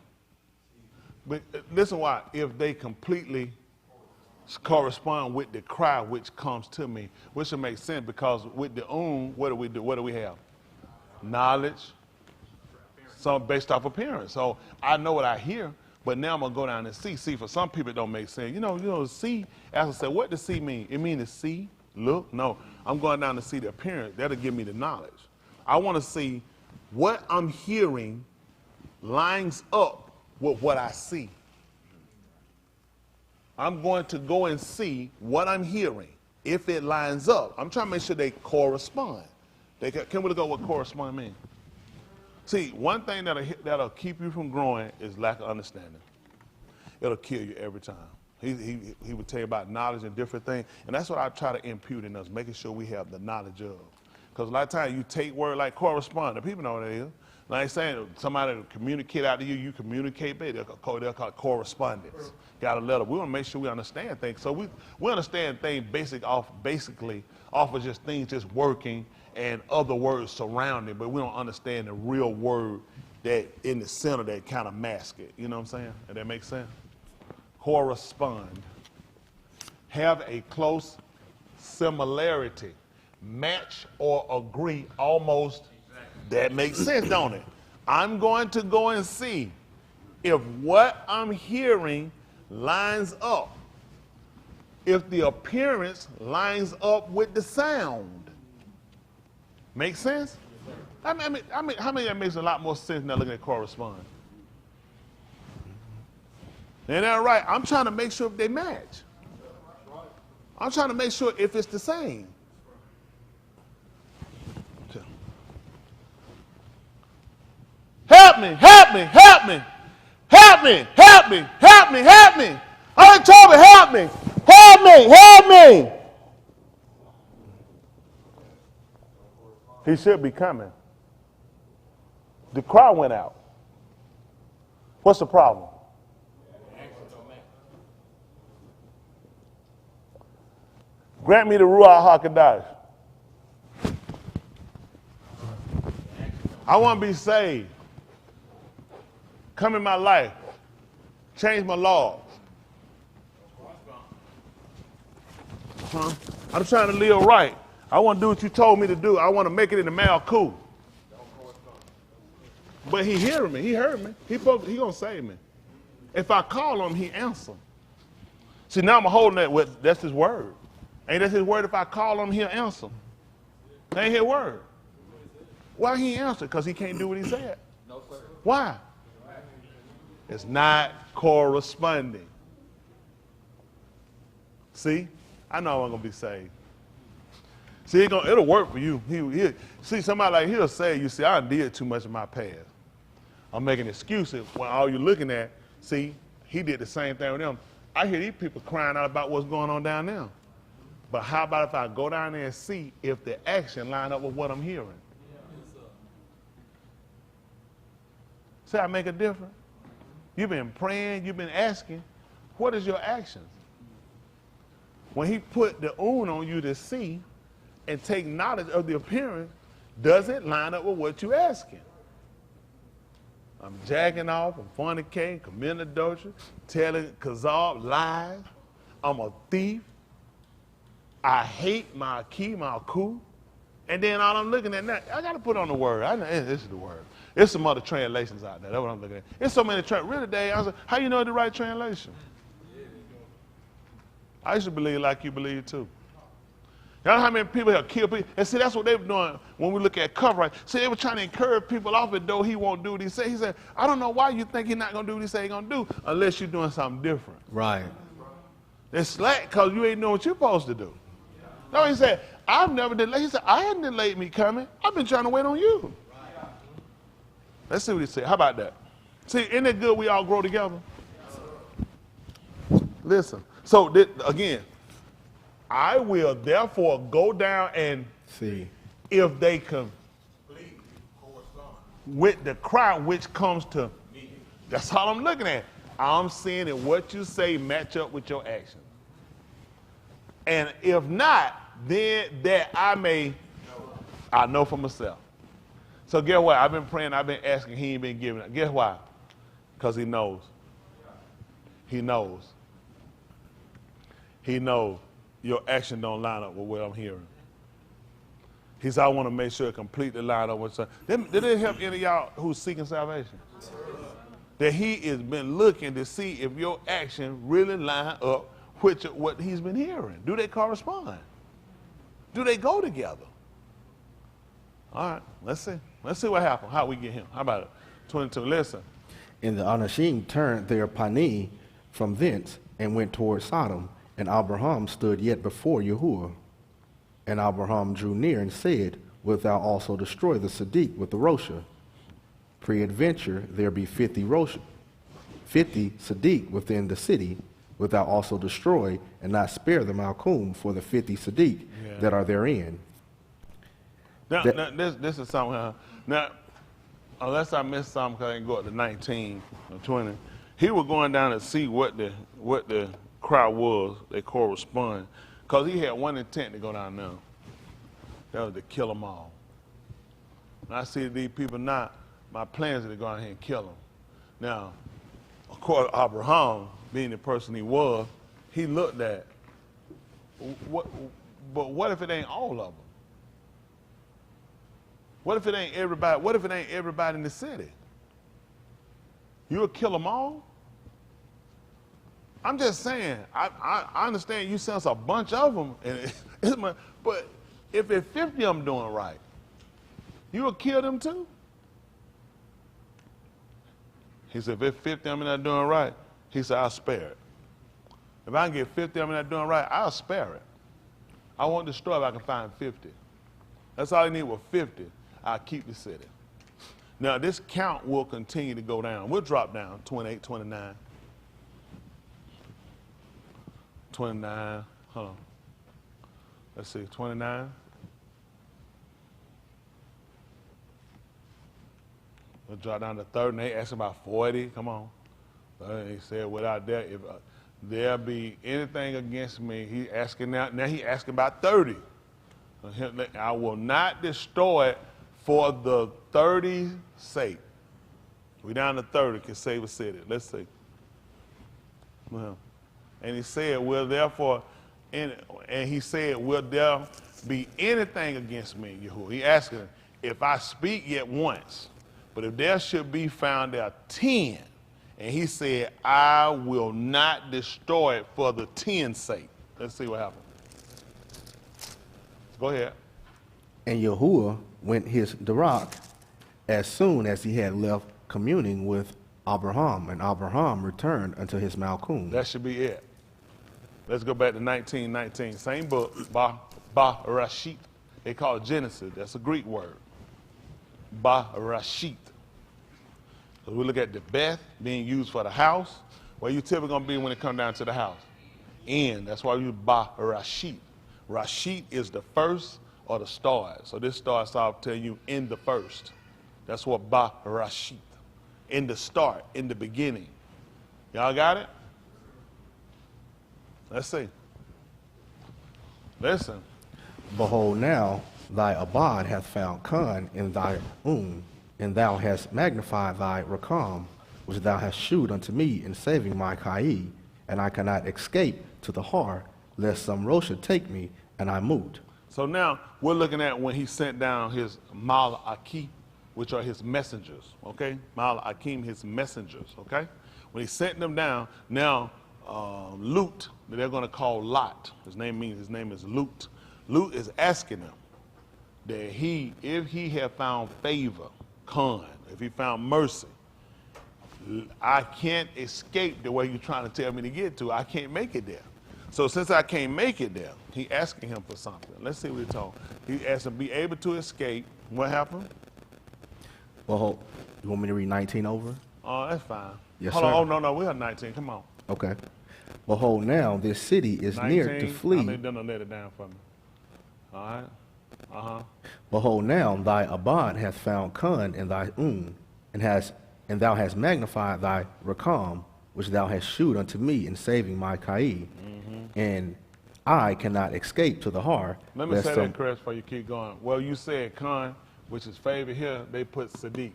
but listen why, if they completely correspond with the cry which comes to me, which would make sense because with the what do we do? What do we have? Knowledge, some based off appearance. So I know what I hear, but now I'm gonna go down and see. See, for some people it don't make sense. See, as I said, what does see mean? It means to see, look? No, I'm going down to see the appearance. That'll give me the knowledge. I want to see what I'm hearing lines up with what I see. I'm going to go and see what I'm hearing. If it lines up, I'm trying to make sure they correspond. Can we look at what correspond means? See, one thing that'll keep you from growing is lack of understanding. It'll kill you every time. He would tell you about knowledge and different things, and that's what I try to impute in us, making sure we have the knowledge of. Because a lot of times you take word like correspond, the people know what it is. Like saying somebody to communicate out to you, you communicate back. They'll call it correspondence. Got a letter. We want to make sure we understand things. So we understand things basically off of just things just working and other words surrounding, but we don't understand the real word that in the center that kind of mask it. You know what I'm saying? Does that make sense? Correspond. Have a close similarity. Match or agree almost. That makes sense, don't it? I'm going to go and see if what I'm hearing lines up. If the appearance lines up with the sound. Make sense? I mean, how many of that makes a lot more sense than looking at correspond? Ain't that right? I'm trying to make sure if they match. I'm trying to make sure if it's the same. Help me, help me, help me, help me, help me, help me, help me. I told me, help me, help me, help me. He should be coming. The cry went out. What's the problem? Grant me the Ruach HaKodesh. I want to be saved. Come in my life. Change my laws. I'm trying to live right. I want to do what you told me to do. I want to make it in the Malku. But he heard me. He heard me. He going to save me. If I call him, he answer. See, now I'm holding that with, that's his word. Ain't that his word? If I call him, he'll answer. That ain't his word. Why he answered? Because he can't do what he said. No, sir. Why? It's not corresponding. See? I know I'm going to be saved. See, it'll work for you. See, somebody like he'll say, you see, I did too much in my past. I'm making excuses when all you're looking at, see, he did the same thing with them. I hear these people crying out about what's going on down there. But how about if I go down there and see if the action line up with what I'm hearing? See, I make a difference. You've been praying, you've been asking. What is your actions? When he put the on you to see and take knowledge of the appearance, does it line up with what you're asking? I'm jacking off, I'm fornicating, committing adultery, telling kazab, lies. I'm a thief. I hate my key, my coup. And then all I'm looking at now, I got to put on the word. I know this is the word. There's some other translations out there. That's what I'm looking at. There's so many really, Dave, I was like, how you know the right translation? I used to believe like you believe too. You know how many people have killed people? And see, that's what they were doing when we look at cover. Right? See, they were trying to encourage people off it, though he won't do what he said. He said, I don't know why you think he's not going to do what he said he's going to do unless you're doing something different. Right. It's slack because you ain't know what you're supposed to do. No, he said, I've never delayed. He said, I hadn't delayed me coming. I've been trying to wait on you. Let's see what he said. How about that? See, isn't it good we all grow together? Listen. So, again, I will therefore go down and see if they can with the crowd which comes to me. That's all I'm looking at. I'm seeing that what you say match up with your actions. And if not, then that I know for myself. So guess what? I've been praying, I've been asking, he ain't been giving it. Guess why? Because he knows. He knows. He knows your action don't line up with what I'm hearing. He said, I want to make sure it completely line up with something. Did it help any of y'all who's seeking salvation? That he has been looking to see if your action really line up with what he's been hearing. Do they correspond? Do they go together? All right, let's see. Let's see what happened, how we get him. How about it? 22, listen. And the Anashim turned their pani from thence and went toward Sodom, and Abraham stood yet before Yahuwah. And Abraham drew near and said, Wilt thou also destroy the Sadiq with the Rosha? Peradventure there be 50 Sadiq within the city, wilt thou also destroy and not spare the Malkum for the 50 Sadiq that are therein? Now, this is something. Now, unless I missed something because I didn't go up to 19 or 20, he was going down to see what the crowd was. They correspond because he had one intent to go down there. That was to kill them all. And I see these people now. My plans are to go out here and kill them. Now, of course, Abraham, being the person he was, he looked at but what if it ain't all of them? What if it ain't everybody? What if it ain't everybody in the city? You'll kill them all? I'm just saying. I understand you sense a bunch of them, but if it's 50 of them doing right, you'll kill them too? He said, if it's 50 of them not doing right, he said, I'll spare it. If I can get 50 of them not doing right, I'll spare it. I won't destroy if I can find 50. That's all I need was 50. I'll keep the city. Now, this count will continue to go down. We'll drop down 28, 29. 29, hold on. Let's see, 29. We'll drop down to 30, and they asked about 40. Come on. He said, without that, if there be anything against me, he asking now he asking about 30. I will not destroy it for the 30's sake. We down to 30 can save a city. Let's see. Well, and he said, will therefore, and he said, will there be anything against me, Yahuwah? He asking, if I speak yet once, but if there should be found there 10, and he said, I will not destroy it for the 10's sake. Let's see what happens. Go ahead. And Yahuwah went his Darak as soon as he had left communing with Abraham, and Abraham returned unto his Malkum. That should be it. Let's go back to 1919. Same book, Rashit. They call it Genesis. That's a Greek word. Rashit. So we look at the Beth being used for the house. Where you typically going to be when it comes down to the house? In. That's why we use Rashit. Rashit is the first or the start. So this starts off telling you in the first. That's what Rashit. In the start, in the beginning. Y'all got it? Let's see. Listen. Behold, now thy Abad hath found Khan in thy and thou hast magnified thy Rakam, which thou hast shewed unto me in saving my Kai, and I cannot escape to the Har, lest some Rosha take me, and I moot. So now we're looking at when he sent down his Malaki, which are his messengers, okay? Malakim, his messengers, okay? When he sent them down, now Lut, they're going to call Lot. His name is Lut. Lut is asking him that if he had found favor, Khan, if he found mercy, I can't escape the way you're trying to tell me to get to. I can't make it there. So since I can't make it there, he asking him for something. Let's see what he told. He asked him to be able to escape. What happened? Well, you want me to read 19 over? Oh, that's fine. Yes, Hold sir. on. Oh, no, we have 19. Come on. Okay. Behold, now this city is near to 19. flee. I need them to let it down for me. All right. Uh-huh. Behold, now thy Abad hath found Khan in thy and thou hast magnified thy Rakam, which thou hast shewed unto me in saving my Kai, and I cannot escape to the Har. Let me lest say some- that, Chris, before you keep going. Well, you said Khan, which is favor here, they put Sadiq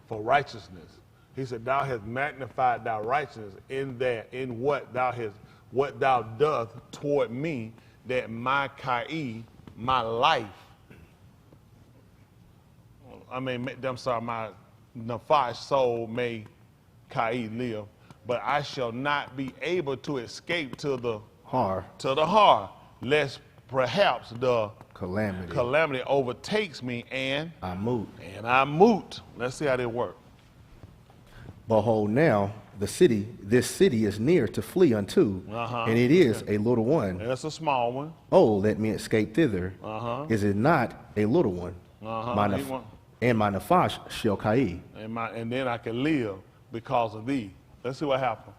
for righteousness. He said, thou hast magnified thy righteousness in what thou doth toward me, that my Kai, my life, my Nafash soul may Kai live, but I shall not be able to escape to the Har, lest perhaps the calamity overtakes me and I moot. I moot. Let's see how they work. Behold, now this city is near to flee unto, and it is a little one. That's a small one. Oh, let me escape thither. Is it not a little one? And my Nafash shall Kai. And then I can live because of thee. Let's see what happened.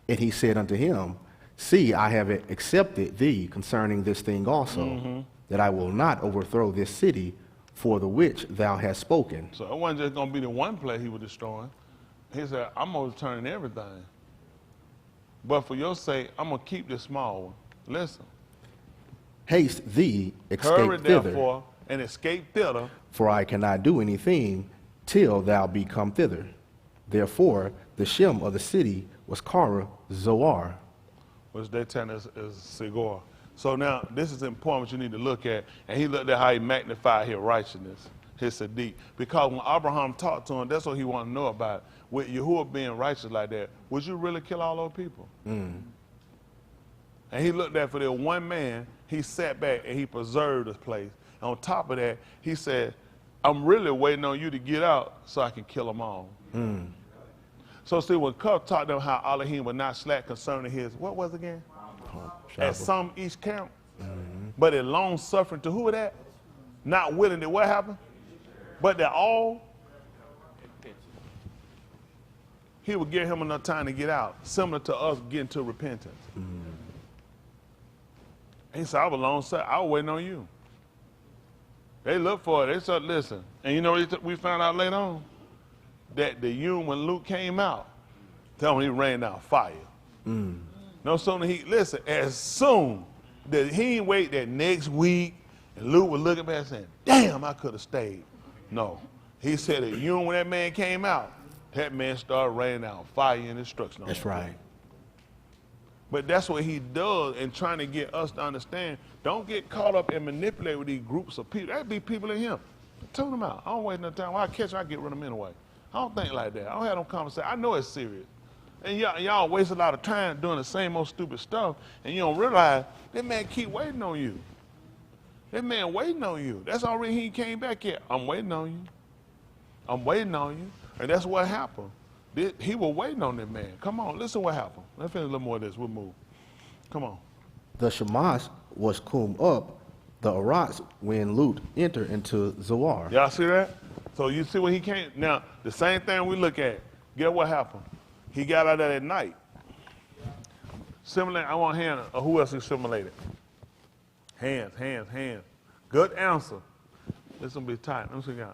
And he said unto him, see, I have accepted thee concerning this thing also, that I will not overthrow this city for the which thou hast spoken. So it wasn't just going to be the one place he was destroying. He said, I'm going to turn everything. But for your sake, I'm going to keep this small one. Listen. Haste thee, escape Hurry thither, therefore, and escape thither. for I cannot do anything till thou be come thither. Therefore, the Shem of the city was Kara Zoar, which they tell us is Segor. So now, this is important what you need to look at. And he looked at how he magnified his righteousness, his Sadiq. Because when Abraham talked to him, that's what he wanted to know about. With Yahuwah being righteous like that, would you really kill all those people? And he looked at for the one man, he sat back and he preserved this place. And on top of that, he said, I'm really waiting on you to get out so I can kill them all. So see, when Cuff taught them how Elohim would not slack concerning his, what was it again? At some each camp. But in long suffering to who that? Not willing to what happened? But they're all. He would give him enough time to get out, similar to us getting to repentance. He said, I was long suffering. I was waiting on you. They looked for it. They said, listen. And you know what we found out later on? That the Yun, when Luke came out, tell him he rained down fire. No sooner listen, as soon that he didn't wait that next week, and Luke was looking back saying, damn, I could have stayed. No. He said that Yun, when that man came out, that man started raining down fire and destruction. That's right. But that's what he does in trying to get us to understand. Don't get caught up and manipulate with these groups of people. That'd be people in him. Tune them out. I don't waste no time. When I catch them, I get rid of them anyway. I don't think like that. I don't have no conversation. I know it's serious. And y'all waste a lot of time doing the same old stupid stuff, and you don't realize that man keep waiting on you. That man waiting on you. That's already he came back yet. I'm waiting on you. I'm waiting on you. And that's what happened. He was waiting on that man. Come on, listen what happened. Let's finish a little more of this. We'll move. Come on. The Shamash was cum up, the Arats when Lut entered into Zoar. Y'all see that? So you see when he came. Now, the same thing we look at. Get what happened? He got out of there at night. Simulate, I want hands. Who else is simulated? Hands, hands, hands. Good answer. This will be tight. Let me see y'all.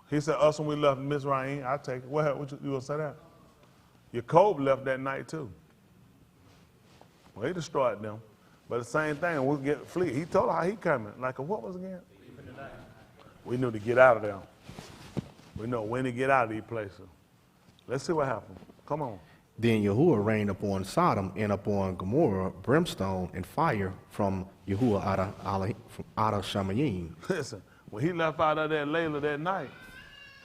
He said, us when we left Mizraim. I take it. What you gonna say that? Jacob left that night too. Well, he destroyed them. But the same thing, we'll get flee. He told her how he coming. Like, what was it again? We knew to get out of there. We know when to get out of these places. Let's see what happened. Come on. Then Yahuwah rained upon Sodom and upon Gomorrah brimstone and fire from Yahuwah out of Shamayim. Listen, when he left out of that Layla that night,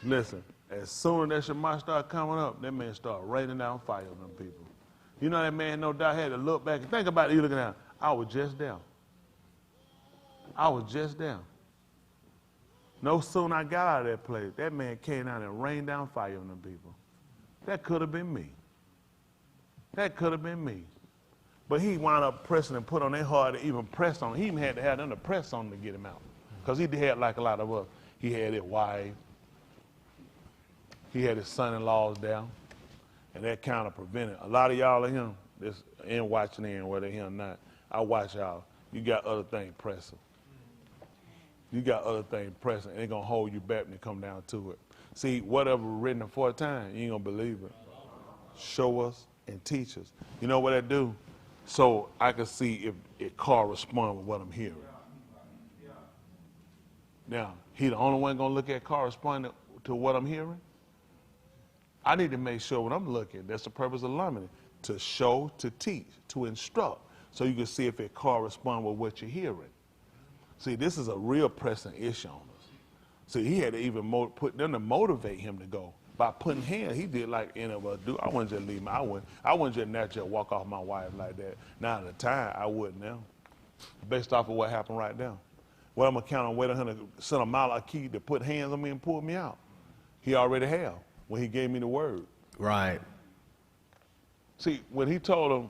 listen, as soon as that Shema started coming up, that man started raining down fire on them people. You know that man no doubt had to look back and think about it. You looking at, I was just there. I was just there. No sooner I got out of that place, that man came down and rained down fire on them people. That could have been me. That could have been me. But he wound up pressing and put on their heart to even press on. He even had to have them to press on to get him out. Because he had like a lot of us. He had his wife. He had his son-in-laws down. And that kind of prevented. A lot of y'all are him. This ain't watching in, whether here or not. I watch y'all. You got other things pressing. You got other things pressing. It ain't going to hold you back when you come down to it. See, whatever written in 4 times, you ain't going to believe it. Show us and teach us. You know what I do? So I can see if it corresponds with what I'm hearing. Now, he the only one going to look at corresponding to what I'm hearing? I need to make sure when I'm looking, that's the purpose of learning, to show, to teach, to instruct, so you can see if it corresponds with what you're hearing. See, this is a real pressing issue on us. See, he had to even put them to motivate him to go. By putting hands, he did like any of us do. I wouldn't just leave him. I wouldn't just naturally walk off my wife like that. Now at the time, I wouldn't now. Based off of what happened right now. What I'm going to count on waiting on him to send a Malachi to put hands on me and pull me out. He already have when he gave me the word. Right. See, when he told him,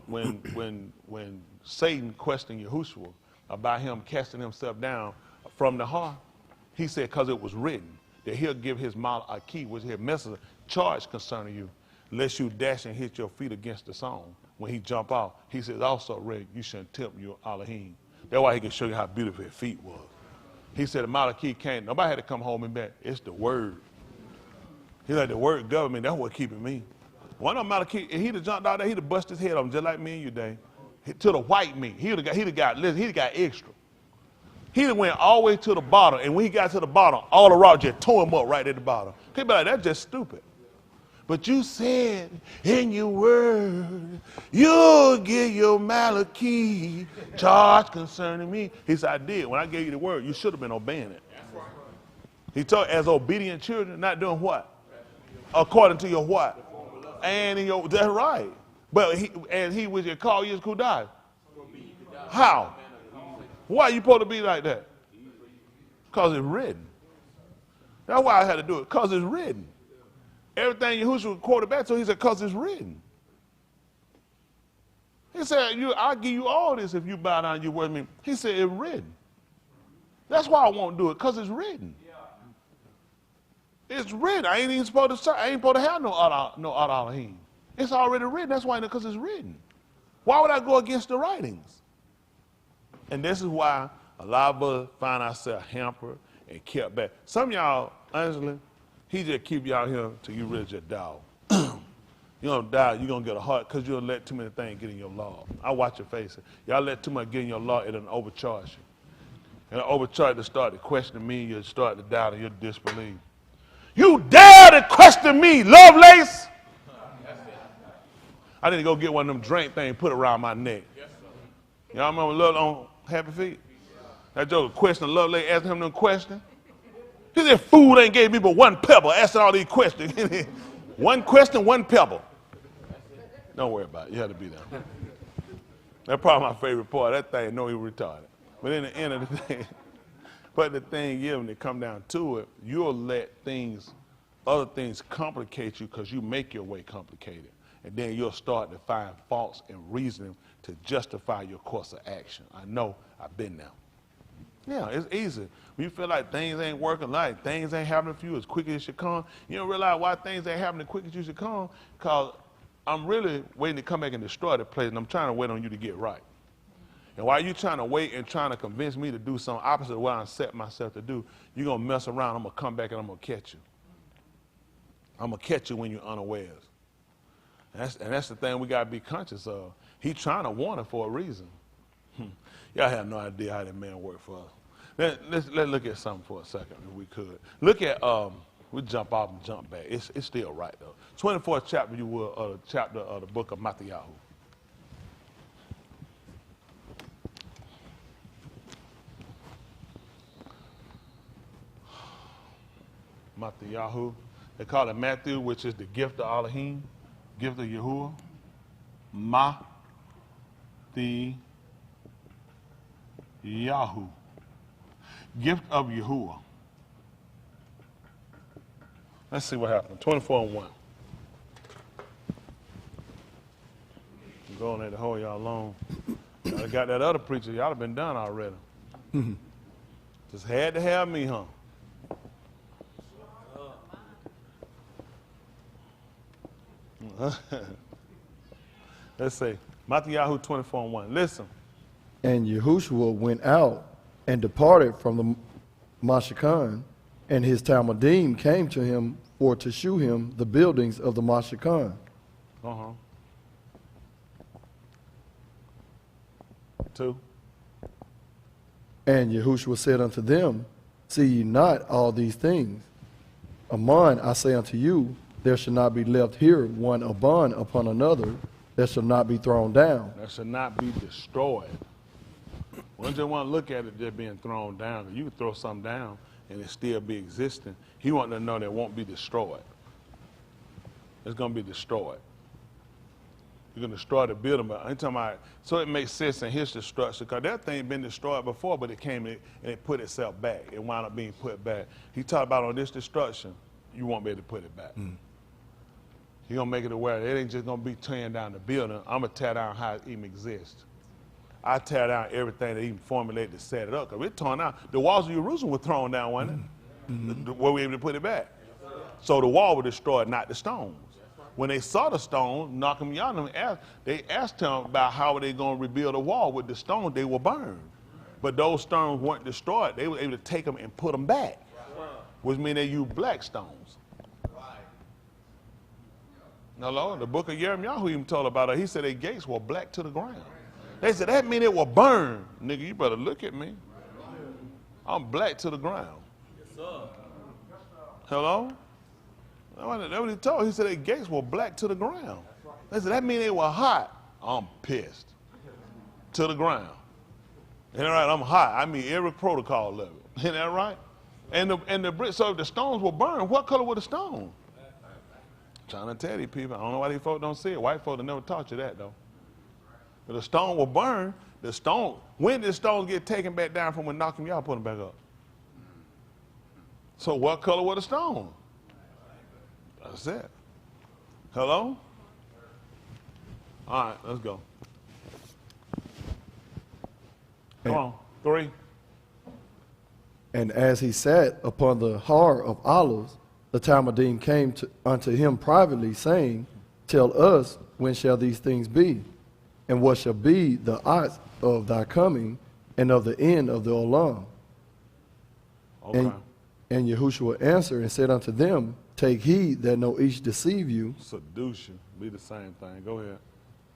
when Satan questioned Yahushua about him casting himself down from the heart, he said, because it was written that he'll give his Malachi, which is his messenger, charge concerning you, lest you dash and hit your feet against the stone. When he jump off, he says, also read, you shouldn't tempt your Elohim. That's why he can show you how beautiful his feet was. He said the Malachi came, nobody had to come home and back. It's the word. He's like, the word government, that's what keeping me. One of them Malachi, he'd have jumped out there, he'd have busted his head on just like me and you, Dave. To the white meat. He'd have got extra. He'd have went all the way to the bottom, and when he got to the bottom, all the rocks just tore him up right at the bottom. People be like, that's just stupid. But you said in your word, you'll give your Malachi charge concerning me. He said, I did. When I gave you the word, you should have been obeying it. He told, as obedient children, not doing what? According to your what? And in your, that's right. But he was your call years who died. How? Why you supposed to be like that? Because it's written. That's why I had to do it, because it's written. Everything Yahushua quoted back to, he said, because it's written. He said, I'll give you all this if you bow down and you worship me. He said, it's written. That's why I won't do it, because it's written. It's written. I ain't even supposed to have no other Elohim. It's already written. That's why, because it's written. Why would I go against the writings? And this is why a lot of us find ourselves hampered and kept back. Some of y'all, honestly, he just keep y'all here till you really just die. You don't die, you're going to get a heart because you'll let too many things get in your law. I watch your face. Y'all let too much get in your law, it'll overcharge you. And it overcharge to start to question me, you'll start to doubt and you'll disbelieve. You dare to question me, Lovelace? I need to go get one of them drink things, put it around my neck. Y'all remember Love on Happy Feet? That joke question Lovelace asking him them questions. He said, food ain't gave me but one pebble, asking all these questions. One question, one pebble. Don't worry about it. You have to be there. That's probably my favorite part. That thing, know he retarded. But in the end of the day, but the thing is, when it come down to it, you'll let other things complicate you because you make your way complicated. And then you'll start to find faults and reasoning to justify your course of action. I know, I've been there. Yeah, it's easy. When you feel like things ain't working, like things ain't happening for you as quick as it should come, you don't realize why things ain't happening as quick as you should come, because I'm really waiting to come back and destroy the place, and I'm trying to wait on you to get right. And while you're trying to wait and trying to convince me to do something opposite of what I set myself to do, you're going to mess around. I'm going to come back and I'm going to catch you. I'm going to catch you when you're unawares. And that's the thing we got to be conscious of. He's trying to warn us for a reason. Y'all have no idea how that man worked for us. Let's look at something for a second, if we could. Look at, we jump off and jump back. It's still right, though. 24th chapter, you will, chapter of the book of Materialism. Matthew, they call it Matthew, which is the gift of Elohim, gift of Yahuwah. Yahu, gift of Yahuwah. Let's see what happened. 24:1. I'm going there to hold y'all long. I got that other preacher. Y'all have been done already. Just had to have me, huh? Let's say Matthew 24:1. Listen. And Yahushua went out and departed from the Mashkan, and his Talmudim came to him for to shew him the buildings of the Mashkan. Uh-huh. 2. And Yahushua said unto them, see ye not all these things? Amen, I say unto you, there shall not be left here one abun upon another, that shall not be thrown down. That shall not be destroyed. We don't just want to look at it just being thrown down. You can throw something down and it still be existing. He wants to know that it won't be destroyed. It's going to be destroyed. You're going to destroy the building, but I'm talking about, so it makes sense in his destruction, because that thing been destroyed before, but it came and it put itself back. It wound up being put back. He talked about on this destruction, you won't be able to put it back. He's going to make it aware that it ain't just going to be tearing down the building. I'm going to tear down how it even exists. I tear down everything that even formulated to set it up, because we're torn down. The walls of Jerusalem were thrown down, wasn't it? Were we able to put it back? So the wall was destroyed, not the stones. When they saw the stone, Nahum, they asked him about how were they going to rebuild a wall with the stones. They were burned. But those stones weren't destroyed. They were able to take them and put them back, which means they used black stones. Hello? The book of Jeremiah, who even told about it, he said their gates were black to the ground. They said, that means it will burn. Nigga, you better look at me. I'm black to the ground. Yes, sir. Hello? That's what he told. He said their gates were black to the ground. They said, that means they were hot. I'm pissed. To the ground. Ain't that right? I'm hot. I mean every protocol of it. Ain't that right? So if the stones were burned, what color were the stones? Trying to tell these people. I don't know why these folks don't see it. White folks never taught you that, though. But the stone will burn. When did the stones get taken back down from when knocking y'all put them back up? So what color were the stones? That's it. Hello? All right, let's go. Come on, 3. And as he sat upon the Har of Olives, the Talmudim came unto him privately, saying, tell us, when shall these things be? And what shall be the odds of thy coming and of the end of the Olam? Okay. And Yahushua answered and said unto them, take heed that no each deceive you. Seduce you. Be the same thing. Go ahead.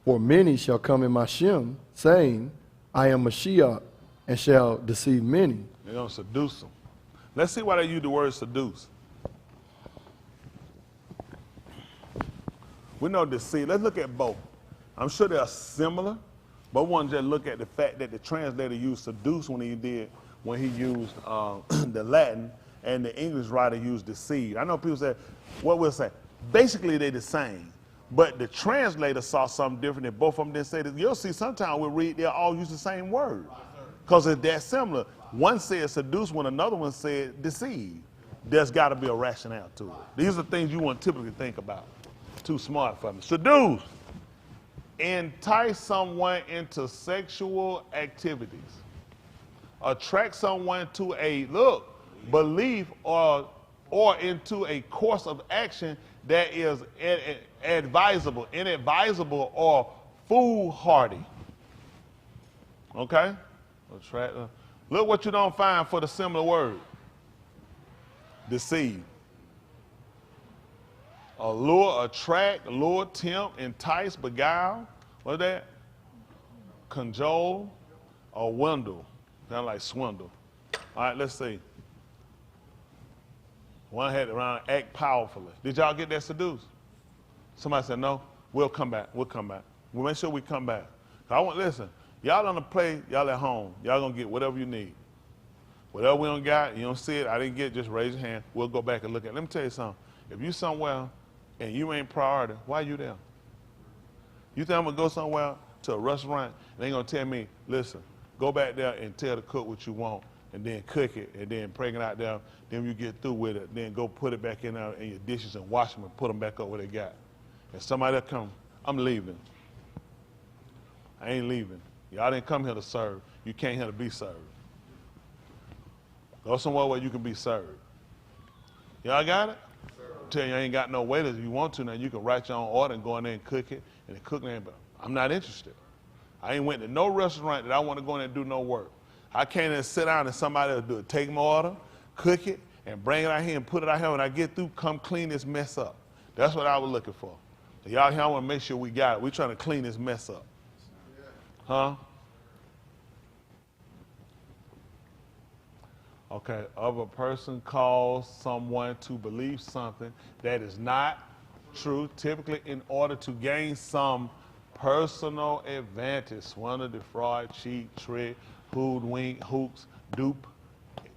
For many shall come in my Shem, saying, I am Mashiach, and shall deceive many. They're going to seduce them. Let's see why they use the word seduce. We know deceive. Let's look at both. I'm sure they're similar, but one just look at the fact that the translator used seduce when he used the Latin, and the English writer used deceive. I know people say, what we'll say, basically they're the same, But the translator saw something different, and both of them didn't say this. You'll see sometimes we read, they'll all use the same word because it's that similar. One said seduce when another one said deceive. There's got to be a rationale to it. These are things you want to typically think about. Too smart for me. Seduce. Entice someone into sexual activities. Attract someone to a belief or into a course of action that is inadvisable or foolhardy. Okay? Attract. Look what you don't find for the similar word. Deceive. Allure, attract, lure, tempt, entice, beguile. What's that? Cajole or windle. Kind of like swindle. All right, let's see. One had around act powerfully. Did y'all get that seduced? Somebody said no. We'll come back. We'll come back. We'll make sure we come back. Listen. Y'all on the play. Y'all at home. Y'all gonna get whatever you need. Whatever we don't got, you don't see it, I didn't get it, just raise your hand. We'll go back and look at it. Let me tell you something. If you somewhere and you ain't priority, why you there? You think I'm going to go somewhere to a restaurant and they going to tell me, listen, go back there and tell the cook what you want and then cook it and then bring it out there. Then when you get through with it, then go put it back in there in your dishes and wash them and put them back up where they got. And somebody will come, I'm leaving. I ain't leaving. Y'all didn't come here to serve. You came here to be served. Go somewhere where you can be served. Y'all got it? Tell you I ain't got no waiters. If you want to, now you can write your own order and go in there and cook it. And the cook name, but I'm not interested. I ain't went to no restaurant that I want to go in there and do no work. I can't even sit down and somebody will do it. Take my order, cook it, and bring it out here and put it out here. When I get through, come clean this mess up. That's what I was looking for. So y'all here, I want to make sure we got it. We're trying to clean this mess up. Huh? Okay, of a person calls someone to believe something that is not true, typically in order to gain some personal advantage. Swindle, defraud, cheat, trick, hoodwink, hoops, dupe,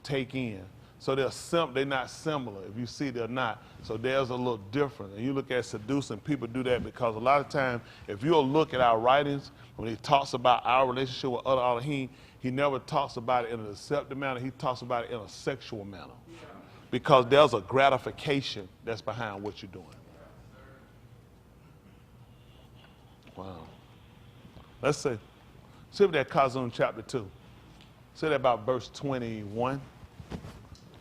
take in. So they're not similar. If you see, they're not. So there's a little difference. And you look at seducing, people do that because a lot of times, if you'll look at our writings, when he talks about our relationship with other Elohim, he never talks about it in a deceptive manner. He talks about it in a sexual manner. Because there's a gratification that's behind what you're doing. Wow. Let's see. See what that Kazum chapter 2. Say that about verse 21.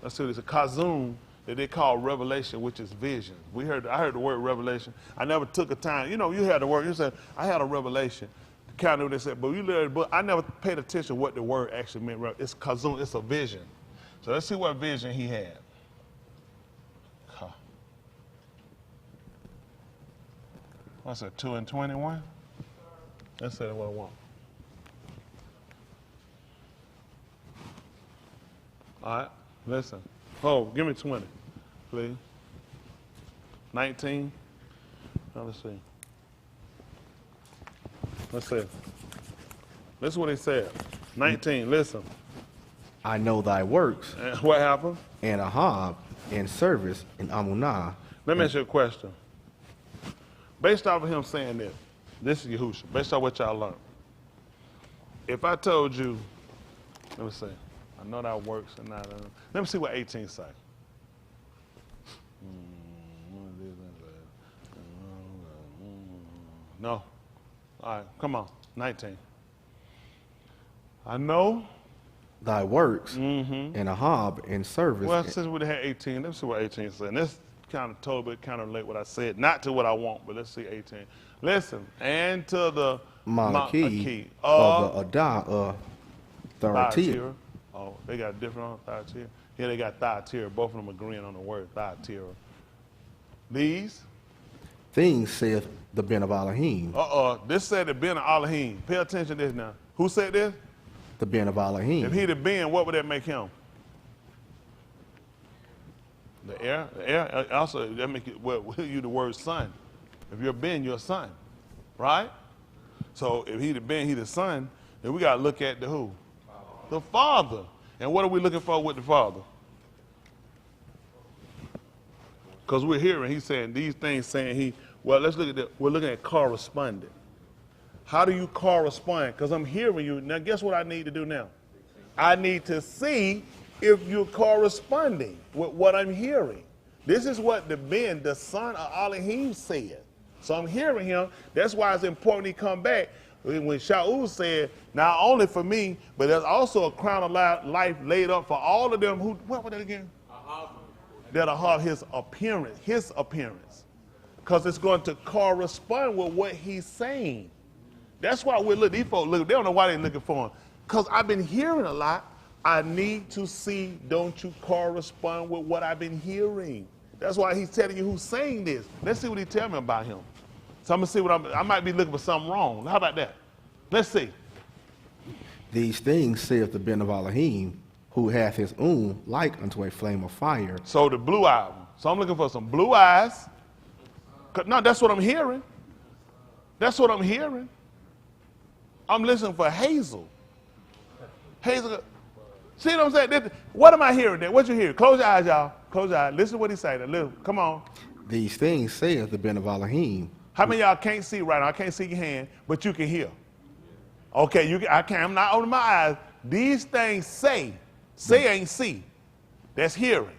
Let's see what it's a Kazum that they call revelation, which is vision. I heard the word revelation. I never took a time. You know, you had the word. You said, I had a revelation. Kind of what they said, but you read the book. I never paid attention to what the word actually meant. It's Kazum. It's a vision. So let's see what vision he had. What's that, 2 and 21? Let's say what I want. All right, listen. Oh, give me 20, please. 19. Now, let's see. Let's see. This is what he said. 19, listen. I know thy works, And what happened? and Ahab, and service, and Amunah. Let me ask you a question. Based off of him saying this is Yahushua, based off what y'all learned. If I told you, let me see, I know thy works and not, let me see what 18 say. No. All right, come on, 19. I know Thy works, and Ahab, and service. Well, since we had 18, let's see what 18 said. And this kind of told, but kind of relate what I said. Not to what I want, but let's see 18. Listen, and to the Malaki of the Adah Thyatira. Oh, they got different on Thyatira. Here they got Thyatira. Both of them agreeing on the word Thyatira. These? things saith the Ben of Elohim. This said the Ben of Elohim. Pay attention to this now. Who said this? The Ben of Elohim. If he the Ben, what would that make him? The heir? The heir? Also, that make it, well, you the word son. If you're Ben, you're a son. Right? So if he the Ben, he the son, then we got to look at the who? The Father. And what are we looking for with the Father? Because we're hearing, he's saying these things, saying he Well, let's look at that. We're looking at corresponding. How do you correspond? Because I'm hearing you. Now, guess what I need to do now? I need to see if you're corresponding with what I'm hearing. This is what the son of Elohim, said. So I'm hearing him. That's why it's important he come back. When Shaul said, not only for me, but there's also a crown of life laid up for all of them who, what was that again? That'll have his appearance. Because it's going to correspond with what he's saying. That's why we're looking, these folks look, they don't know why they're looking for him. Because I've been hearing a lot. I need to see, don't you correspond with what I've been hearing. That's why he's telling you who's saying this. Let's see what he tell me about him. So I'm going to see what I might be looking for something wrong. How about that? Let's see. These things saith the Ben of Elohim, who hath his own like unto a flame of fire. So the blue eye. So I'm looking for some blue eyes. No, that's what I'm hearing. That's what I'm hearing. I'm listening for Hazel. Hazel. See what I'm saying? What am I hearing there? What you hear? Close your eyes, y'all. Close your eyes. Listen to what he's saying. Listen. Come on. These things saith the Ben of Elohim. How many of y'all can't see right now? I can't see your hand, but you can hear. Okay, I can't. I'm not opening my eyes. These things say ain't see. That's hearing.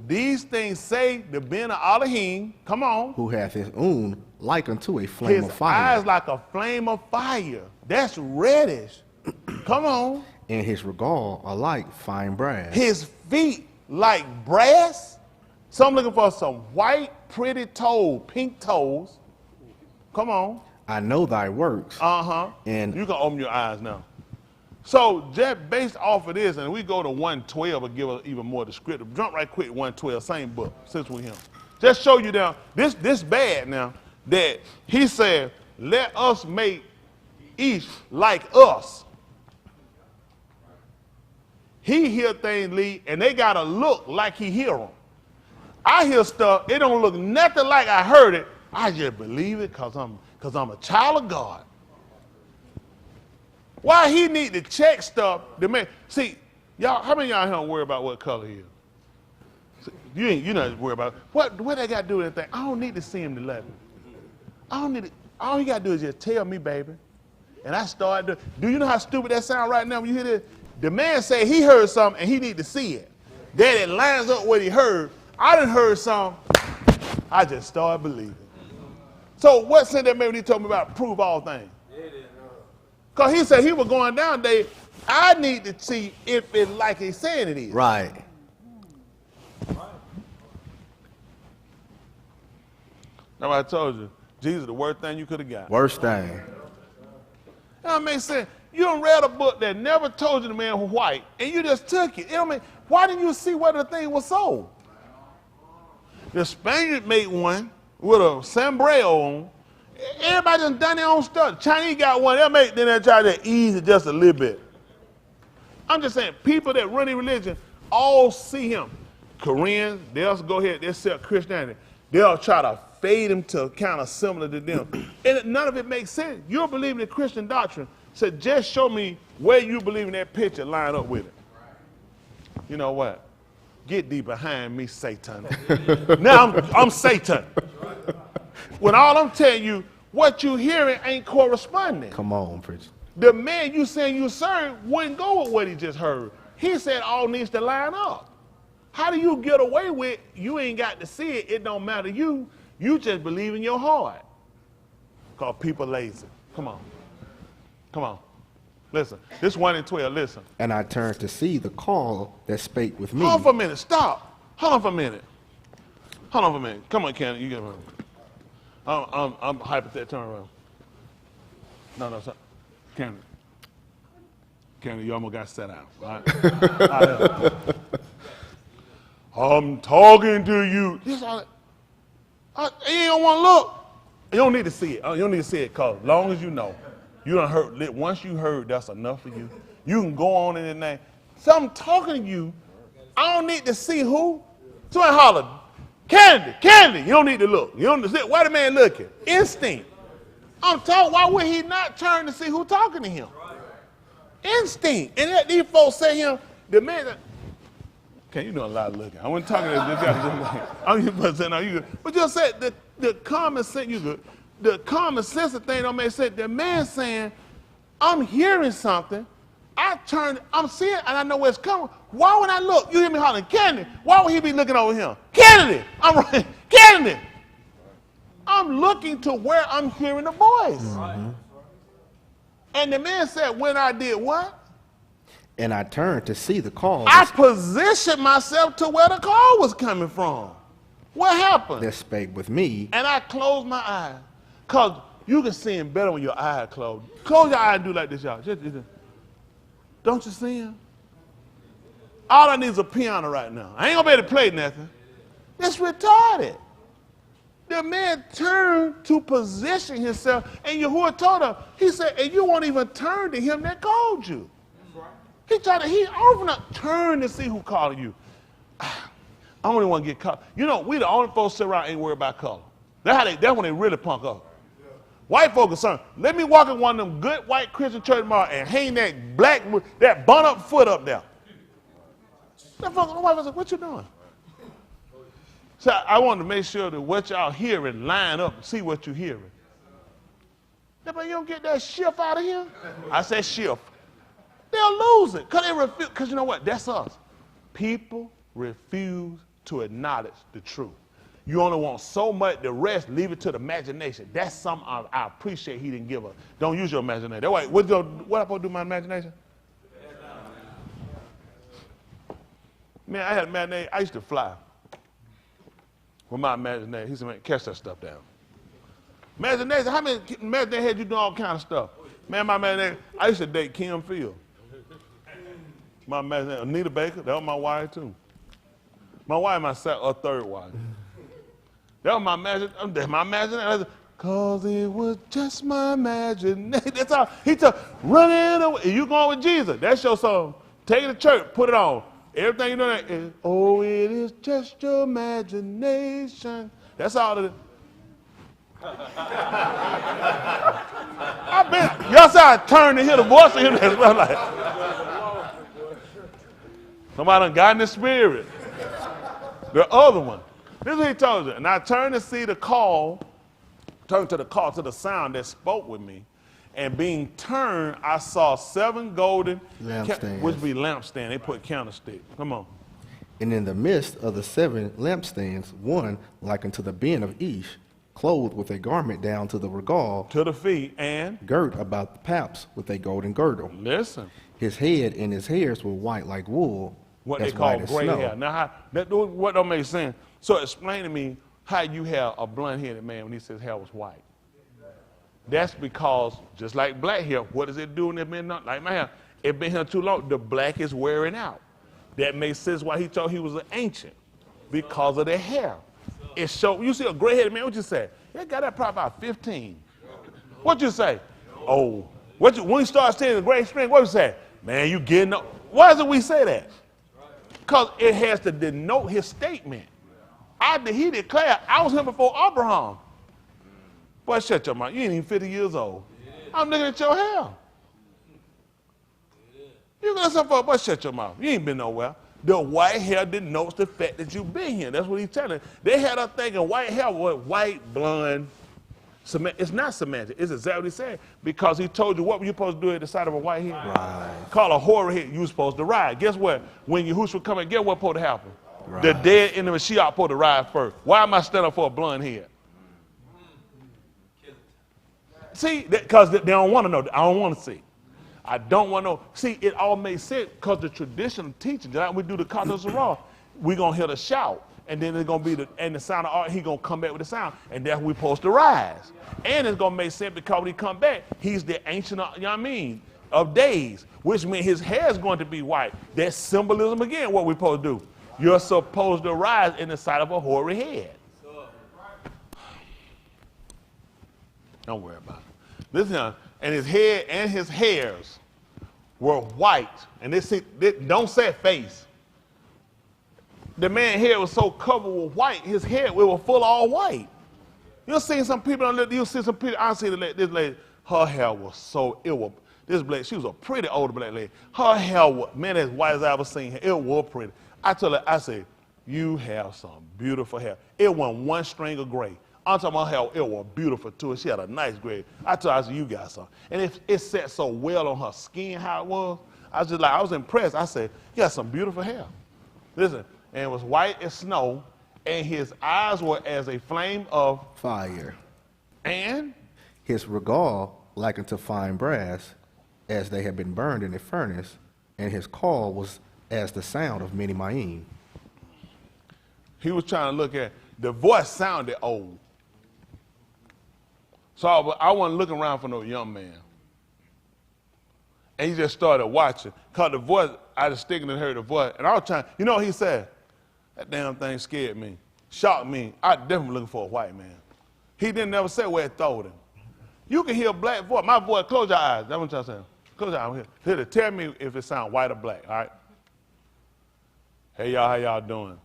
These things say the Ben of Elohim, come on. Who hath his own like unto a flame of fire. His eyes like a flame of fire. That's reddish. Come on. And his regal are like fine brass. His feet like brass. So I'm looking for some white, pretty toes, pink toes. Come on. I know thy works. Uh-huh. And you can open your eyes now. So just based off of this, and we go to 112 and give us even more descriptive. Jump right quick, 112, same book, since we're here. Just show you now, this bad now, that he said, let us make each like us. He hear things, Lee, and they got to look like he hear them. I hear stuff, it don't look nothing like I heard it. I just believe it because I'm a child of God. Why he need to check stuff to make, see, y'all, how many of y'all here don't worry about what color he is? See, you're not worried about it. What they got to do with anything? I don't need to see him to love me. I don't need to, all you got to do is just tell me, baby. And I started to, do you know how stupid that sound right now when you hear this? The man said he heard something and he need to see it. Then it lines up what he heard. I done heard something. I just started believing. So what sense that made when he told me about prove all things? Because he said he was going down there. I need to see if it's like he's saying it is. right. Now I told you, Jesus the worst thing you could have got. Worst thing. That makes sense. You done read a book that never told you the man was white, and you just took it. Why didn't you see where the thing was sold? The Spaniard made one with a sombrero on. Everybody done their own stuff. Chinese got one. Then they try to ease it just a little bit. I'm just saying, people that run in religion all see him. Koreans, they'll go ahead, they'll sell Christianity. They'll try to fade him to kind of similar to them. And none of it makes sense. You're believing in Christian doctrine. So just show me where you believe in that picture, line up with it. You know what? Get thee behind me, Satan. Now I'm Satan. When all I'm telling you, what you hearing ain't corresponding. Come on, preacher. The man you saying you serve wouldn't go with what he just heard. He said all needs to line up. How do you get away with you ain't got to see it? It don't matter you. You just believe in your heart. Because people lazy. Come on. Come on. Listen. This 1 and 12, listen. And I turned to see the call that spake with me. Hold on for a minute. Stop. Hold on for a minute. Hold on for a minute. Come on, Candy. You get around. I'm hypothetical. Turn around. No, stop. Candy, you almost got set out. All right? I'm talking to you. You don't want to look. You don't need to see it. You don't need to see it because as long as you know, you done heard. Once you heard, that's enough for you. You can go on in the name. So I'm talking to you. I don't need to see who. Somebody holler, Candy. You don't need to look. You don't see. Why the man looking? Instinct. I'm talking. Why would he not turn to see who talking to him? Instinct. And these folks say him, the man. Okay, you doing a lot of looking. I wasn't talking to this guy. I'm just saying, no, you. But you said that the common sense, you good. The common sense of thing don't make sense. The man saying, I'm hearing something. I'm seeing, and I know where it's coming. Why would I look? You hear me hollering, Kennedy. Why would he be looking over here? Kennedy. I'm running, Kennedy. I'm looking to where I'm hearing the voice. Mm-hmm. And the man said, when I did what? And I turned to see the call. I positioned myself to where the call was coming from. What happened? That spake with me. And I closed my eyes. Because you can see him better when your eyes closed. Close your eyes and do like this, y'all. Just. Don't you see him? All I need is a piano right now. I ain't going to be able to play nothing. It's retarded. The man turned to position himself, and Yahuwah told him, he said, and you won't even turn to him that called you. He often turn to see who called you. I only want to get caught. You know, we the only folks sit around ain't worried about color. That's when they really punk up. White folk are concerned. Let me walk in one of them good white Christian church tomorrow and hang that bun up foot up there. That folk, the white folks, what you doing? So I wanted to make sure that what y'all hearing line up and see what you're hearing. Yeah, but you don't get that shift out of here? I said shift. They'll lose it because they refuse. Because you know what? That's us. People refuse to acknowledge the truth. You only want so much, the rest, leave it to the imagination. That's something I appreciate he didn't give us. Don't use your imagination. That way, what am I supposed to do with my imagination? Man, I had a imagination. I used to fly with my imagination. He said, man, catch that stuff down. Imagination, how many imagination had you doing all kind of stuff? Man, my imagination, I used to date Kim Field. My imagination, Anita Baker, that was my wife too. My wife, my third wife. That was my imagination. That's my imagination. Cause it was just my imagination. That's all. He told, running away. You going with Jesus. That's your song. Take it to church, put it on. Everything you know that is, oh, it is just your imagination. That's all it is. I bet y'all saw I turned to hear the voice of him. That's what I'm like. Somebody done got in the spirit. The other one. This is what he told you. And I turned to see the call, turned to the sound that spoke with me. And being turned, I saw 7 golden lampstands, which be lampstand. They put candlestick. Come on. And in the midst of the 7 lampstands, one like unto the bin of Ish, clothed with a garment down to the regal, to the feet, and girt about the paps with a golden girdle. Listen. His head and his hairs were white like wool. What they call gray hair. Now, what don't make sense? So explain to me how you have a blonde-headed man when he says hair was white. That's because, just like black hair, what does it do when it's been not like my hair? It been here too long. The black is wearing out. That makes sense why he told he was an ancient, because of the hair. It show. You see a gray-headed man, what you say? They got that probably about 15. What you say? Oh, when you start seeing the gray string, what you say? Man, you getting up. Why does we say that? Because it has to denote his statement. He declared, I was him before Abraham. Boy, shut your mouth. You ain't even 50 years old. I'm looking at your hair. You got something for, boy, shut your mouth. You ain't been nowhere. The white hair denotes the fact that you've been here. That's what he's telling. They had us thinking white hair was white, blonde. It's not semantic. It's exactly what he said. Because he told you what were you supposed to do at the side of a white hair? Right. Call a hoary head. You were supposed to ride. Guess what? When Yahushua come and get what's supposed to happen? Right. The dead in the Mashiach supposed to ride first. Why am I standing for a blonde head? See, because they don't want to know. I don't want to see. I don't want to know. See, it all makes sense because the traditional teaching, like we do the Kadosh Sarah, we're going to hear the shout. And then it's going to be the sound of art, he's going to come back with the sound. And that's when we're supposed to rise. And it's going to make sense because when he come back, he's the ancient, you know what I mean, of days, which means his hair is going to be white. That's symbolism again, what we're supposed to do. You're supposed to rise in the sight of a hoary head. Don't worry about it. Listen, and his head and his hairs were white. And they don't say face. The man's hair was so covered with white, his hair it was full of all white. You'll see some people, you'll see some people, I see this lady, her hair was so, this black, she was a pretty older black lady. Her hair was, man, as white as I ever seen her, it was pretty. I told her, I said, you have some beautiful hair. It wasn't one string of gray. I'm talking about how it was beautiful too. She had a nice grade. I told her, I said, you got some. And it sat so well on her skin how it was. I was just like, I was impressed. I said, you got some beautiful hair. Listen, and it was white as snow, and his eyes were as a flame of Fire. and His regard like unto fine brass, as they had been burned in a furnace, and his call was as the sound of many Mayim. he was trying to look at, the voice sounded old. So I wasn't looking around for no young man. And he just started watching. Cause the voice, I just sticking and heard the voice. And I was trying, you know what he said? That damn thing scared me, shocked me. I definitely looking for a white man. He didn't never say where it throwed him. You can hear a black voice. My voice, close your eyes. That's what I'm saying. Close your eyes. Here, tell me if it sounds white or black, all right? Hey, y'all, how y'all doing?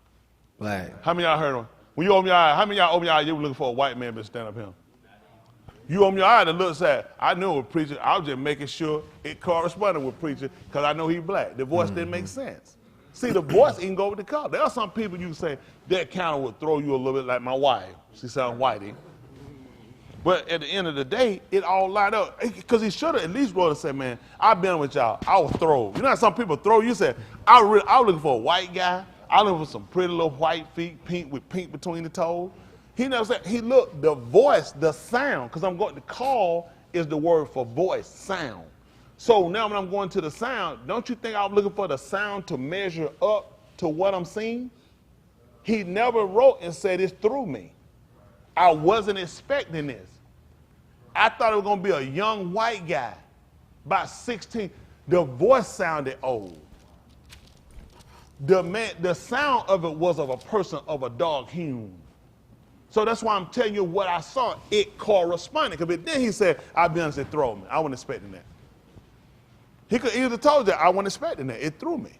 Black. How many of y'all heard him? When you open your eyes, how many of y'all open your eyes, you were looking for a white man to stand up here? You open your eyes and look sad. I knew it was preacher. I was just making sure it corresponded with preacher because I know he's black. The voice didn't make sense. See, the voice even go with the color. There are some people you can say, that kind of would throw you a little bit like my wife. She sounds whitey. But at the end of the day, it all lined up. Because he should have at least wrote and said, man, I've been with y'all. I was throw. You know how some people throw? You said, I was looking for a white guy. I was looking for some pretty little white feet, pink with pink between the toes. He never said, he looked, the voice, the sound, because I'm going to call is the word for voice, sound. So now when I'm going to the sound, don't you think I was looking for the sound to measure up to what I'm seeing? He never wrote and said it's through me. I wasn't expecting this. I thought it was going to be a young white guy, about 16. The voice sounded old. The sound of it was of a person of a dark hue. So that's why I'm telling you what I saw. It corresponded. Because then he said, I'll be honest, it threw me. I wasn't expecting that. He could either told you I wasn't expecting that. It threw me.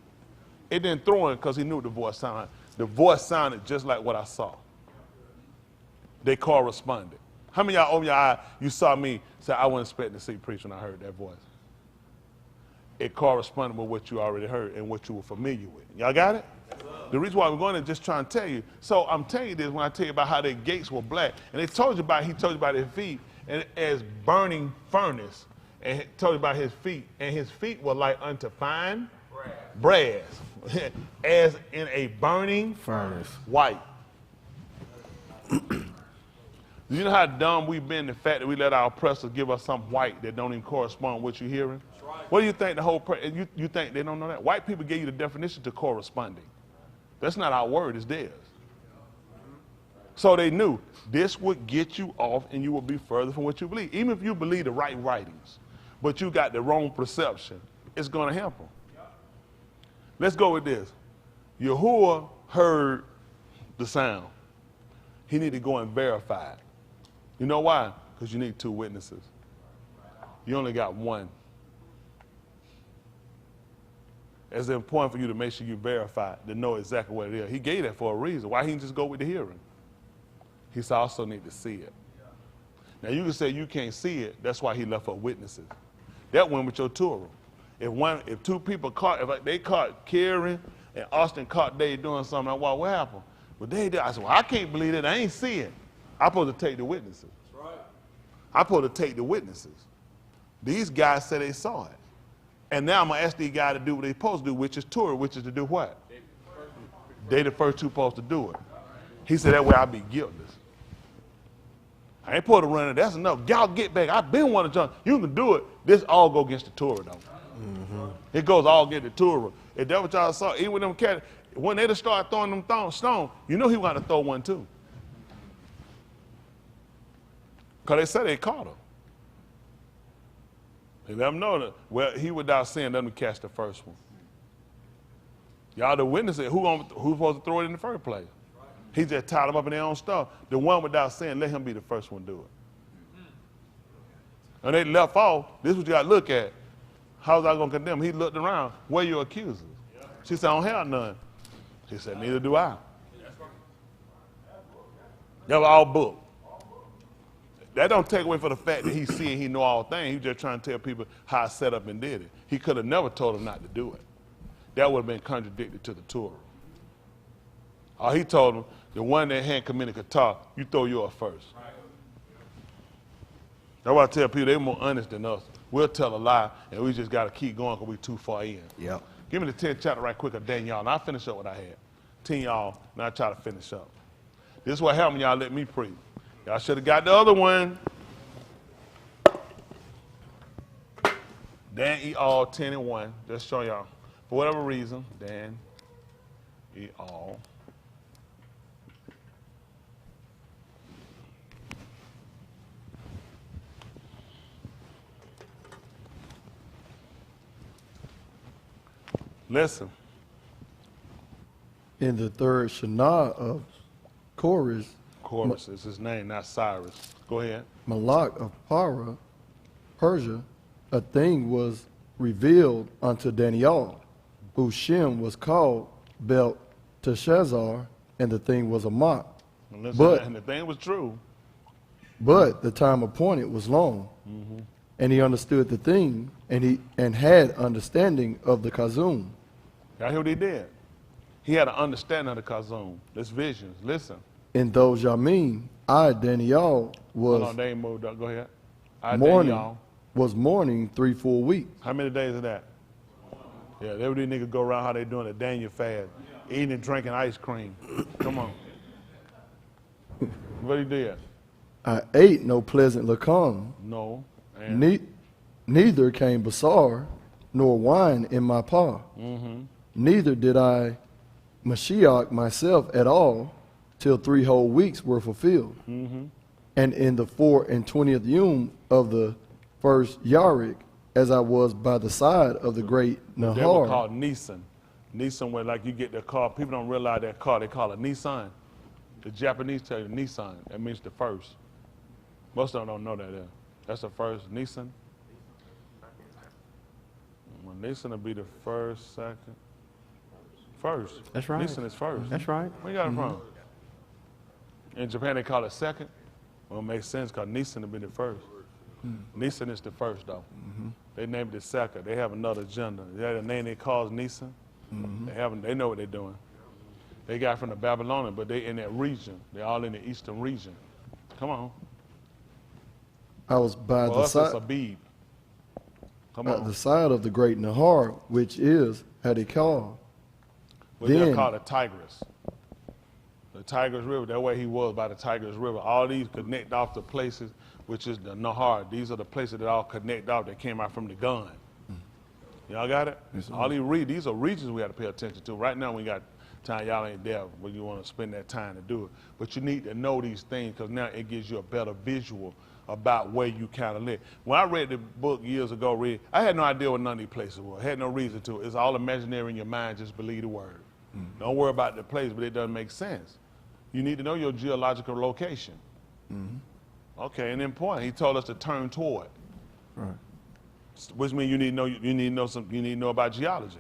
It didn't throw him because he knew the voice sounded. The voice sounded just like what I saw. They corresponded. How many of y'all open your eye, you saw me say, I wasn't expecting to see preach when I heard that voice? It corresponded with what you already heard and what you were familiar with. Y'all got it? The reason why we're going to just try and tell you. So I'm telling you this when I tell you about how their gates were black. And he told you about their feet and as burning furnace. And he told you about his feet. And his feet were like unto fine brass. As in a burning Furnace. white. Do you know how dumb we've been, the fact that we let our oppressors give us some white that don't even correspond with what you're hearing? Right. What do you think the whole, you think they don't know that? White people gave you the definition to corresponding. That's not our word, it's theirs. So they knew this would get you off and you would be further from what you believe. Even if you believe the right writings, but you got the wrong perception, it's going to happen. Let's go with this. Yahuwah heard the sound. He needed to go and verify it. You know why? Because you need two witnesses. You only got one. It's important for you to make sure you verify it, to know exactly what it is. He gave that for a reason. Why he didn't just go with the hearing? He also need to see it. Now you can say you can't see it. That's why he left for witnesses. That went with your Torah. If two people caught, if they caught Karen and Austin caught Dave doing something, like, well, what happened? Well, Dave did. I said, well, I can't believe it. I ain't see it. I'm supposed to take the witnesses. That's right. I'm supposed to take the witnesses. These guys said they saw it. And now I'm going to ask these guys to do what they're supposed to do, which is Torah, which is to do what? They the first two supposed to do it. He said, that way I'll be guiltless. I ain't supposed to run it. That's enough. Y'all get back. I've been wanting to jump. You can do it. This all go against the Torah, though. Mm-hmm. It goes all against the Torah. If that's what y'all saw, even with them cats, when they just start throwing them stones, you know he wanted to throw one too. Because they said they caught him. They let them know that, well, he without sin, let me catch the first one. Y'all the witnesses, who's supposed to throw it in the first place? He just tied them up in their own stuff. The one without sin, let him be the first one to do it. And they left off, this is what you got to look at. How's I going to condemn? He looked around, where are your accusers? She said, I don't have none. He said, neither do I. That was all book. That don't take away from the fact that he's seeing, he know all things. He's just trying to tell people how I set up and did it. He could have never told them not to do it. That would have been contradicted to the Torah. He told him, the one that hadn't committed kata, you throw yours first. That's why I tell people they're more honest than us. We'll tell a lie, and we just got to keep going because we're too far in. Yep. Give me the 10th chapter right quick of Daniel, and I'll finish up what I had. 10 y'all, and I'll try to finish up. This is what happened, y'all let me preach. Y'all should have got the other one. Dan E. All 10 and 1. Just show y'all. For whatever reason, Dan E. All. Listen. In the third Shana of Chorus, Chorus is his name, not Cyrus. Go ahead. Malak of Persia, a thing was revealed unto Daniel, whose Shem was called Belteshazzar, and the thing was a mock. And listen, But- and the thing was true. But the time appointed was long, and he understood the thing, and had understanding of the Kazum. Y'all hear what he did? He had an understanding of the Kazum. This visions. Listen. In those Yamin, I, Daniel, Hold on, was they ain't moved up. Go ahead. I mourning, y'all. was mourning 3 full weeks. How many days is that? Yeah, they these niggas go around how they doing a Daniel fast, eating and drinking ice cream. Come on. What he did? I ate no pleasant lacan, No. And neither came basar, nor wine in my paw. Neither did I Mashiach myself at all, till 3 whole weeks were fulfilled. And in the 24th yom of the first Yarik, as I was by the side of the great they were Nahar, called Nissan. Nissan, where like you get their car, people don't realize that car, they call it Nissan. The Japanese tell you Nissan, that means the first. Most of them don't know that. That's the first, Nissan. Well, Nissan will be the first, second. First. That's right. Nissan is first. That's right. Where you got it from? In Japan, they call it second. Well, it makes sense because Nissan will be the first. Nissan is the first, though. They named it second. They have another agenda. They have a name they call Nissan. They know what they're doing. They got from the Babylonian, but they in that region. They're all in the eastern region. Come on. I was by For the us, it's side. Abib. Come At on. the side of the great Nahar, which is Hadikal. What they then- call the Tigris. The Tigris River, that way he was by the Tigris River. All these connect off to places, which is the Nahar. These are the places that all connect off that came out from the gun. Y'all got it? All these are regions we got to pay attention to. Right now we got time, y'all ain't there when you want to spend that time to do it. But you need to know these things because now it gives you a better visual about where you kind of live. When I read the book years ago, I had no idea what none of these places were. I had no reason to. It's all imaginary in your mind. Just believe the word. Don't worry about the place, but it doesn't make sense. You need to know your geological location. Okay, and important. He told us to turn toward, Right. which means you need to know about geology.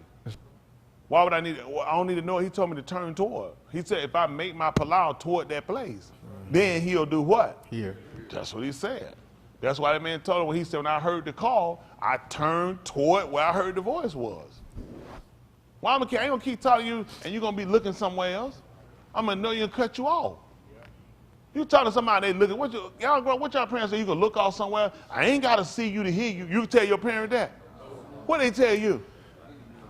Why would I need? Well, I don't need to know. He told me to turn toward. He said if I make my palau toward that place, then he'll do what? Here. That's what he said. That's why that man told him when he said, when I heard the call, I turned toward where I heard the voice was. Why I ain't gonna keep telling you and you're gonna be looking somewhere else. I'm gonna know you and cut you off. You talking to somebody, they looking, what y'all parents say, you can look off somewhere? I ain't gotta see you to hear you. You tell your parent that. What they tell you?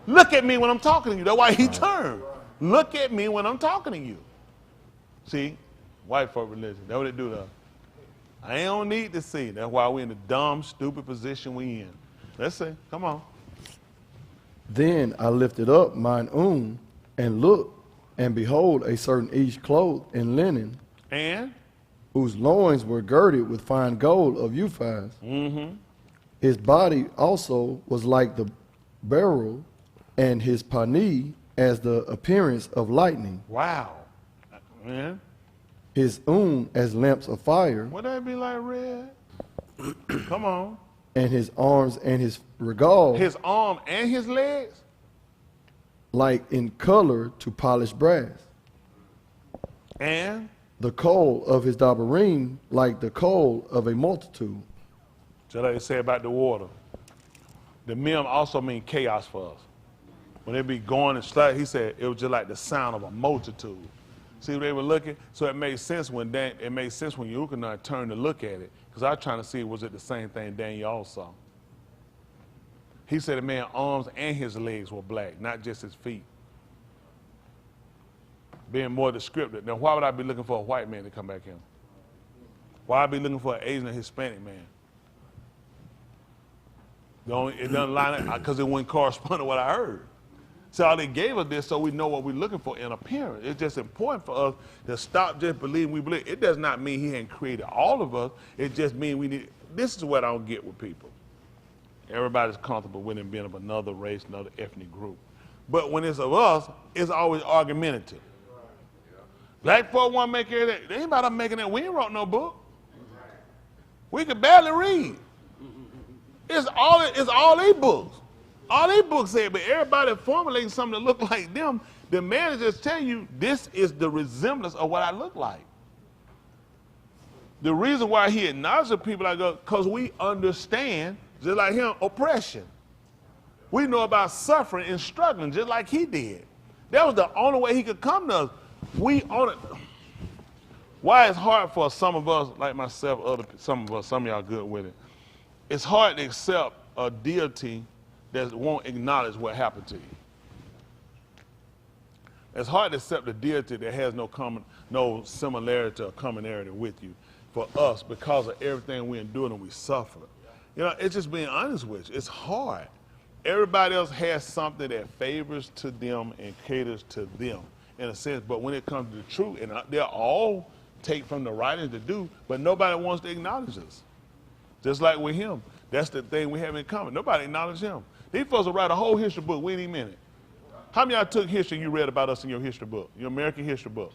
Look at me when I'm talking to you. That's why he turned. Look at me when I'm talking to you. See, white folk religion, that's what they do to us. I don't need to see. That's why we're in the dumb, stupid position we in. Let's see, come on. Then I lifted up mine and looked, and behold, a certain each clothed in linen, And? whose loins were girded with fine gold of Uphaz. His body also was like the beryl, and his pani as the appearance of lightning. Wow. Man, His as lamps of fire, would that be like red? Come on. and his arms and his regal His arm and his legs? like in color to polished brass. And? The coal of his dabarim like the coal of a multitude. Just like they say about the water. The mem also mean chaos for us. When they be going and slide, he said it was just like the sound of a multitude. See, they were looking, so it made sense when Yukonai turned to look at it, because I was trying to see was it the same thing Daniel saw. He said the man's arms and his legs were black, not just his feet. Being more descriptive. Now, why would I be looking for a white man to come back in? Why would I be looking for an Asian or Hispanic man? It doesn't line up because it wouldn't correspond to what I heard. So they gave us this so we know what we're looking for in appearance. It's just important for us to stop just believing we believe. It does not mean he hadn't created all of us. It just means we need. This is what I don't get with people. Everybody's comfortable with him being of another race, another ethnic group. But when it's of us, it's always argumentative. Black folk want to make it. They ain't about to making it. We ain't wrote no book. We could barely read. It's all they books. All they books say, but everybody formulating something that look like them. The managers tell you this is the resemblance of what I look like. The reason why he acknowledges people like us, because we understand, just like him, oppression. We know about suffering and struggling, just like he did. That was the only way he could come to us. We own it. Why it's hard for some of us, like myself, some of y'all good with it. It's hard to accept a deity that won't acknowledge what happened to you. It's hard to accept a deity that has no similarity or commonality with you for us because of everything we endure and we suffer. You know, it's just being honest with you. It's hard. Everybody else has something that favors to them and caters to them in a sense, but when it comes to the truth, and they'll all take from the writings to do, but nobody wants to acknowledge us. Just like with him. That's the thing we have in common. Nobody acknowledges him. These folks will write a whole history book. We ain't even in it. How many of y'all took history and you read about us in your history book, your American history book?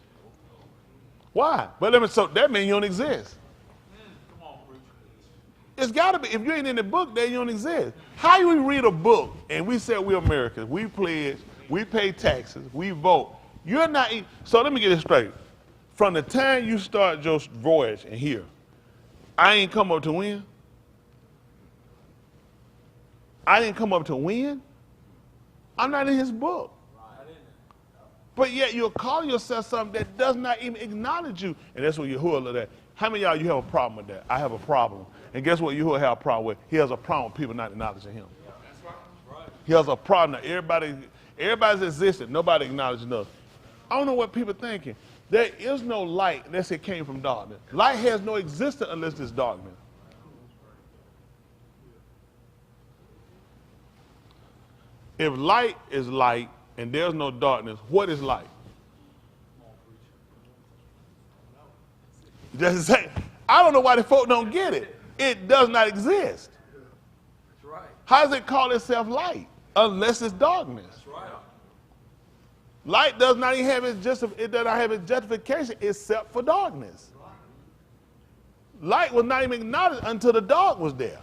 Why? But so that means you don't exist. Come on, preacher. It's got to be. If you ain't in the book, then you don't exist. How do we read a book and we say we're Americans, we pledge, we pay taxes, we vote? You're not. So let me get this straight. From the time you start your voyage in here, I ain't come up to win. I didn't come up to win. I'm not in his book. But yet you'll call yourself something that does not even acknowledge you. And that's what Yahuwah look at. How many of y'all, you have a problem with that? I have a problem. And guess what Yahuwah have a problem with? He has a problem with people not acknowledging him. That's right. He has a problem that everybody's existing. Nobody acknowledging us. I don't know what people are thinking. There is no light unless it came from darkness. Light has no existence unless there's darkness. If light is light and there's no darkness, what is light? Just say, I don't know why the folk don't get it. It does not exist. That's right. How does it call itself light unless it's darkness? That's right. Light does not even have its justification except for darkness. Light was not even acknowledged until the dark was there.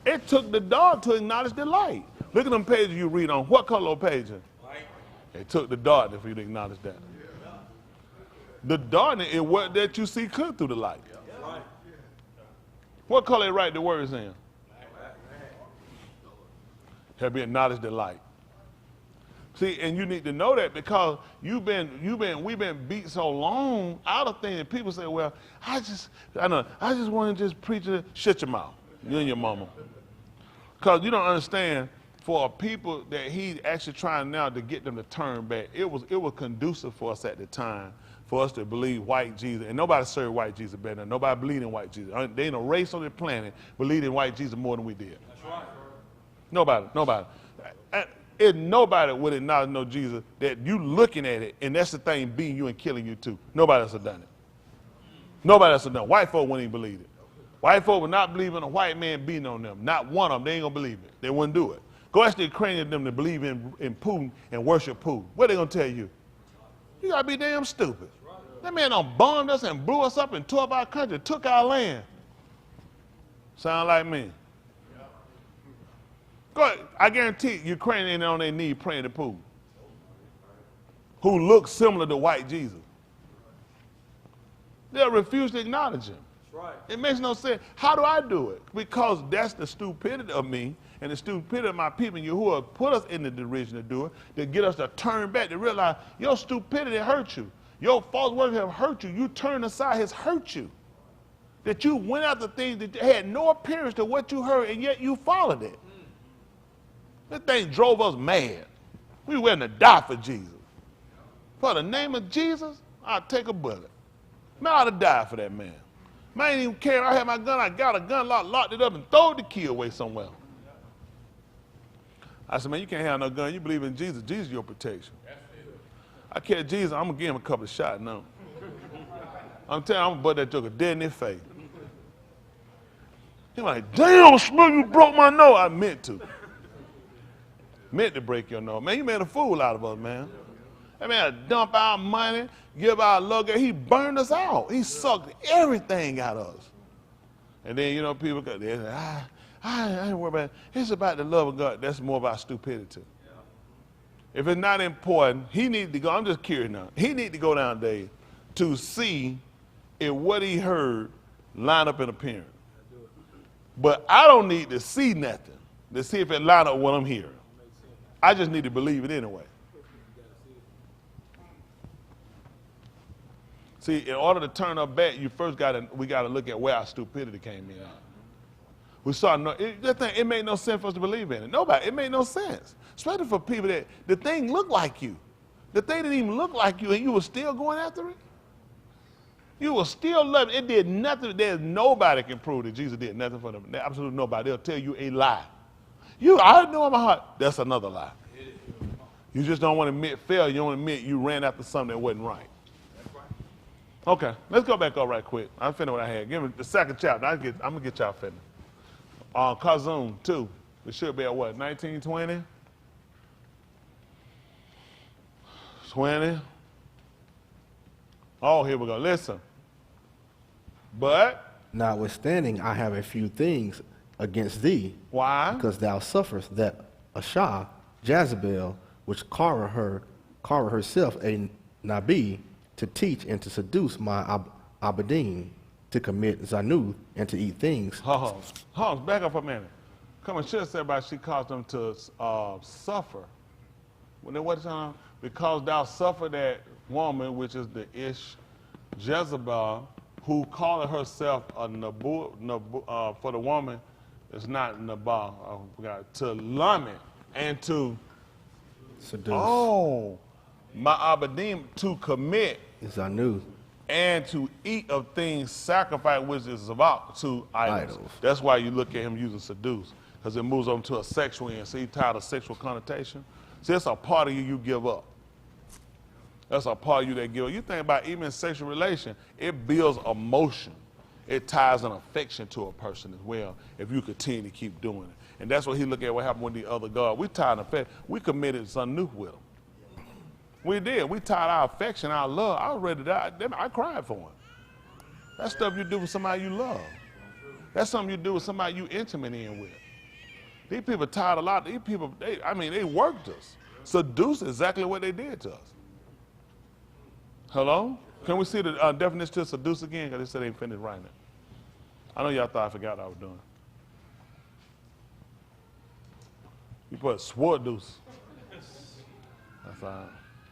It took the dark to acknowledge the light. Look at them pages you read on. What color page? Light. It took the darkness for you to acknowledge that. The darkness is what that you see clear through the light. Right. What color they write the words in? Have you acknowledged the light? See, and you need to know that because we've been beat so long out of things. And people say, well, I just want to just preach it. Shut your mouth. You and your mama. Because you don't understand, for people that he's actually trying now to get them to turn back, it was conducive for us at the time for us to believe white Jesus. And nobody served white Jesus better than nobody believed in white Jesus. There ain't a race on the planet believed in white Jesus more than we did. That's right. Nobody. If nobody would acknowledge no Jesus, that you looking at it, and that's the thing beating you and killing you too. Nobody else have done it. Nobody else have done it. White folk wouldn't even believe it. White folk would not believe in a white man beating on them. Not one of them. They ain't going to believe it. They wouldn't do it. Go ask the Ukrainian them to believe in Putin and worship Putin. What are they going to tell you? You got to be damn stupid. That man done bombed us and blew us up and tore up our country, took our land. Sound like me. Go ahead. I guarantee Ukrainians on their knee praying to Putin, who looks similar to white Jesus. They'll refuse to acknowledge him. Right. It makes no sense. How do I do it? Because that's the stupidity of me and the stupidity of my people, who have put us in the derision to do it, to get us to turn back, to realize your stupidity hurt you. Your false works have hurt you. You turned aside has hurt you. That you went after things that had no appearance to what you heard, and yet you followed it. That thing drove us mad. We were willing to die for Jesus. For the name of Jesus, I'll take a bullet. Man, I'd have died for that man. Man, I ain't even care. I had my gun. I got a gun, locked it up, and throw the key away somewhere. I said, man, you can't have no gun. You believe in Jesus. Jesus is your protection. I catch Jesus, I'm going to give him a couple of shots now. I'm telling you, I'm going to butt that joker dead in his face. He's like, damn, Smith, you broke my nose. I meant to. Meant to break your nose. Man, you made a fool out of us, man. That man dump our money, give our luggage. He burned us out. He sucked everything out of us. And then, you know, people go, they say, I ain't worried about it. It's about the love of God. That's more about stupidity. If it's not important, he needs to go. I'm just curious now. He needs to go down there to see if what he heard line up in appearance. But I don't need to see nothing to see if it line up with what I'm hearing. I just need to believe it anyway. See, in order to turn our back, we got to look at where our stupidity came in. We saw it made no sense for us to believe in it. Nobody, it made no sense. Especially for people that the thing looked like you. The thing didn't even look like you, and you were still going after it. You were still loving it. It did nothing. There's nobody can prove that Jesus did nothing for them. Absolutely nobody. They'll tell you a lie. I know in my heart, that's another lie. You just don't want to admit failure. You don't admit you ran after something that wasn't right. Okay, let's go back up right quick. I'm finished what I had. Give me the second chapter. I'm going to get y'all finished. Kazum 2. It should be at what, 1920? 20? Oh, here we go. Listen. But. Notwithstanding, I have a few things against thee. Why? Because thou sufferest that Ashah, Jezebel, which Kara herself a Nabi, to teach and to seduce my Abadim, to commit Zanuth and to eat things. Back up a minute. Come on, should have said about she caused them to suffer. Because thou suffered that woman, which is the Ish Jezebel, who called herself a Nabu, for the woman, it's not Nabal, I forgot, to lament and to Seduce. Oh, my Abadim, to commit Zanuth. And to eat of things sacrificed, which is about to idols. That's why you look at him using seduce, because it moves on to a sexual end. See, tired of sexual connotation? See, it's a part of you give up. That's a part of you that give up. You think about even sexual relation, it builds emotion. It ties an affection to a person as well if you continue to keep doing it. And that's what he look at what happened with the other God. We tied an affection. We committed something new with him. We did. We tied our affection, our love. I was ready to die. I cried for him. That's stuff you do with somebody you love. That's something you do with somebody you intimate in with. These people tied a lot. These people, they worked us. Seduce exactly what they did to us. Hello? Can we see the definition to seduce again? Because they said they ain't finished writing it. I know y'all thought I forgot what I was doing. You put seduce. That's fine.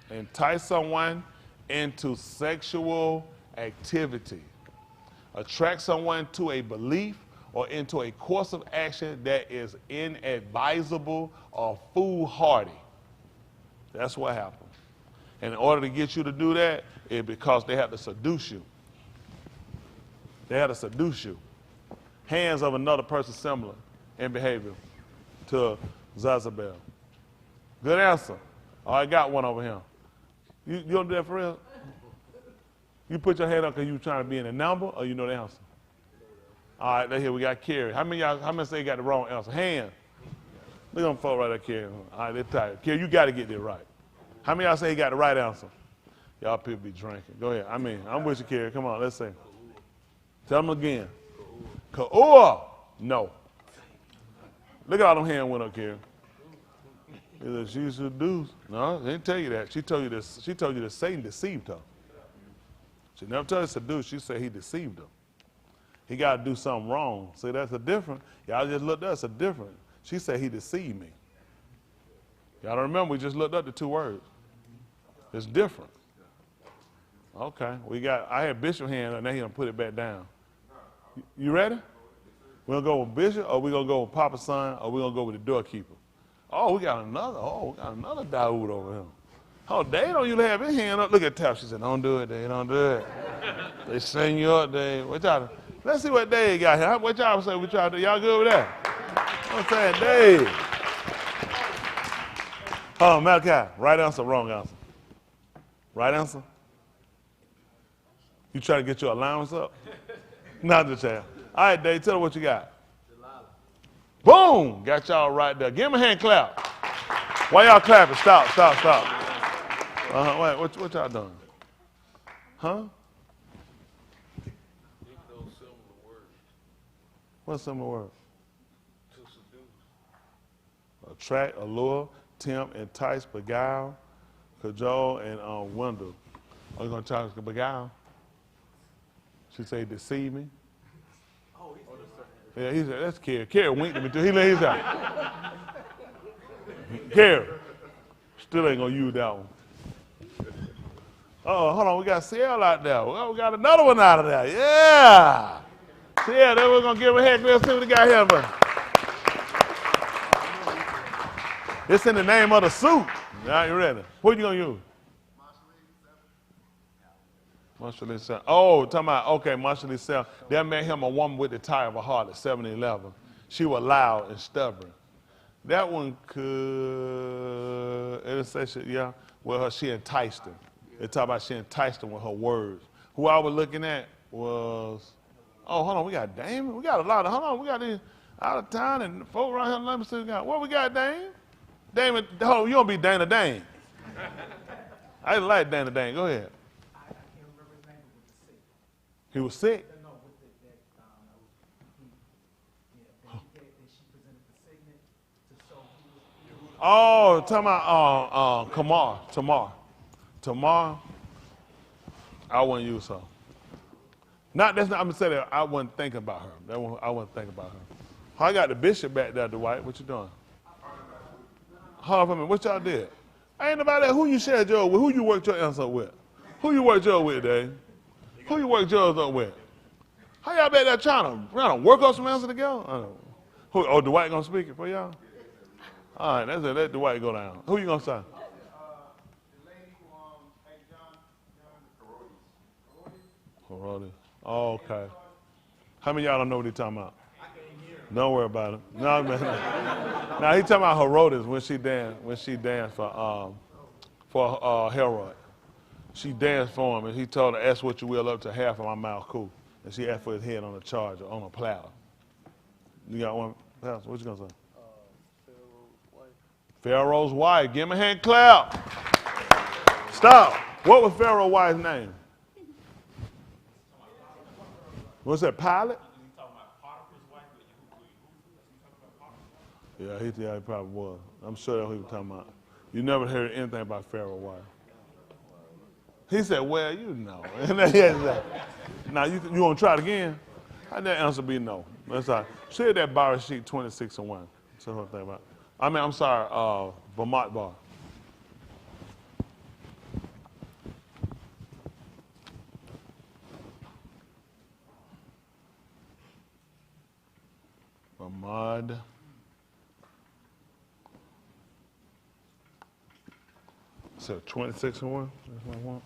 Entice someone into sexual activity. Attract someone to a belief or into a course of action that is inadvisable or foolhardy. That's what happened. And in order to get you to do that, it's because they had to seduce you. They had to seduce you. Hands of another person similar in behavior to Jezebel. Good answer. Oh, I got one over here. You don't do that for real? You put your hand up because you trying to be in a number, or you know the answer? All right, right here we got Kerry. How many say you got the wrong answer? Hand. Look at them folks right there, Kerry. All right, they're tired. Kerry, you got to get this right. How many of y'all say you got the right answer? Y'all people be drinking. Go ahead. I'm with you, Kerry. Come on, let's see. Tell them again. Ka'ua. No. Look at all them hands went up, Kerry. She seduced. No, they didn't tell you that. She told you this. She told you that Satan deceived her. She never told you to seduce. She said he deceived her. He got to do something wrong. See, that's a different. Y'all just looked up. That's a different. She said he deceived me. Y'all don't remember? We just looked up the two words. It's different. Okay, I had Bishop hand up, now he gonna put it back down. You ready? We gonna go with Bishop, or we gonna go with Papa Son, or we gonna go with the doorkeeper? Oh, we got another Daoud over here. Oh, they don't usually have his hand up. Look at Tap. She said, don't do it, Dave, don't do it. They send you up, Dave. Let's see what Dave got here. What y'all say? What y'all do? Y'all good with that? I'm saying, Dave. Oh, Malachi, right answer, wrong answer? Right answer? You try to get your allowance up? Not the chair. All right, Dave, tell her what you got. Boom! Got y'all right there. Give him a hand clap. Why y'all clapping? Stop. Wait, what y'all doing? Huh? Those similar words. What's similar word? To seduce. Attract, allure, tempt, entice, beguile, cajole, and wonder. Are you going to try to beguile? She say, deceive me. Oh, Yeah, he said, that's Kerry. Kerry winked at me too. He laid his out. Kerry. Still ain't going to use that one. Oh, hold on. We got CL out there. Well, we got another one out of there. Yeah. CL, then we're going to give a heck. Let's see what we got here. It's in the name of the suit. Now you ready? What you going to use? Marshall Self. Oh, talking about, okay, Marshall Self. They met him a woman with the tie of a heart at 7-11. She was loud and stubborn. That one could, it'll say, yeah, well, she enticed him. They talk about she enticed him with her words. Who I was looking at was, oh, hold on, we got Damon. We got a lot of, hold on, we got these out of town and folk around here. Let me see what we got. What we got, Dame? Damon, hold on, you don't be Dana Dane. I didn't like Dana Dane. Go ahead. I can't remember his name, but was sick. He was sick? No, with she presented the signet to show who was. Oh, talking about Tamar. I wouldn't use her. I'm gonna say that I wasn't thinking about her. I wasn't thinking about her. I got the bishop back there, Dwight. What you doing? Hold on for a minute. What y'all did? Ain't nobody there. Who you shared yours with? Who you worked your answer with? Who you worked yours with, Dave? Who you worked yours up with? How y'all back there trying to work on some answers together? Oh, Dwight gonna speak it for y'all? All right, that's it. Let Dwight go down. Who you gonna say? the lady who, Herodes. Oh, okay. How many of y'all don't know what he's talking about? Don't worry about it. No, man. Now he's talking about Herodes when she danced for Herod. She danced for him, and he told her, "Ask what you will up to half of my mouth, cool." And she asked for his head on a charger, on a platter. You got one, Pastor? What you gonna say? Pharaoh's wife. Give him a hand clap. Stop. What was Pharaoh's wife's name? What's that, Pilate? Yeah, he probably was. I'm sure that's what he was talking about. You never heard anything about Pharaoh's wife. He said, well, you know. Now, you want to try it again? How'd that answer be no? That's all right. Share that bar sheet 26 and 1. That's what I'm thinking about. I'm sorry, Vermont bar. Vermont. So 26 and 1? That's what I want.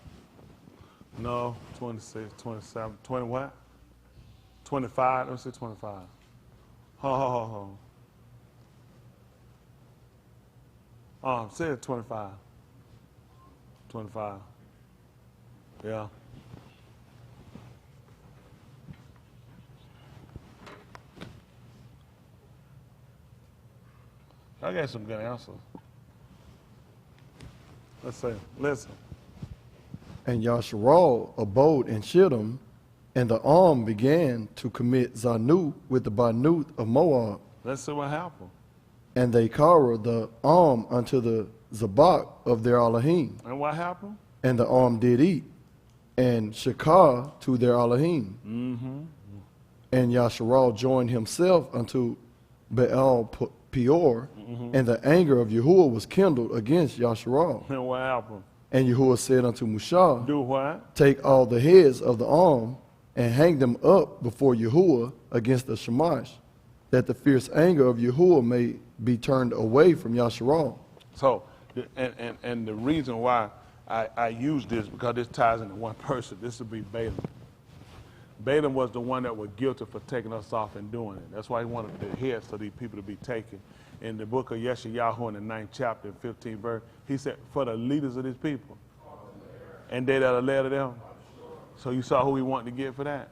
No, 26, 27, 20 what? 25, let me say 25. Hold on. Say it 25. 25. Yeah. I got some good answers. Let's say, listen. And Yasharal abode in Shittim, and the arm began to commit Zanu with the Banuth of Moab. Let's see what happened. And they carried the arm unto the Zabak of their Elohim. And what happened? And the arm did eat, and Shekar to their Elohim. Mm-hmm. And Yasharal joined himself unto Baal Peor, and the anger of Yahuwah was kindled against Yasharal. And what happened? And Yahuwah said unto Mushah, Do what? take all the heads of the arm and hang them up before Yahuwah against the Shamash, that the fierce anger of Yahuwah may be turned away from Yasharal. So, and the reason why I use this, because this ties into one person. This would be Balaam. Balaam was the one that was guilty for taking us off and doing it. That's why he wanted the heads for these people to be taken. In the book of Yeshayahu in the 9th chapter, 15th verse, he said, for the leaders of his people. And they that are led of them. So you saw who he wanted to get for that?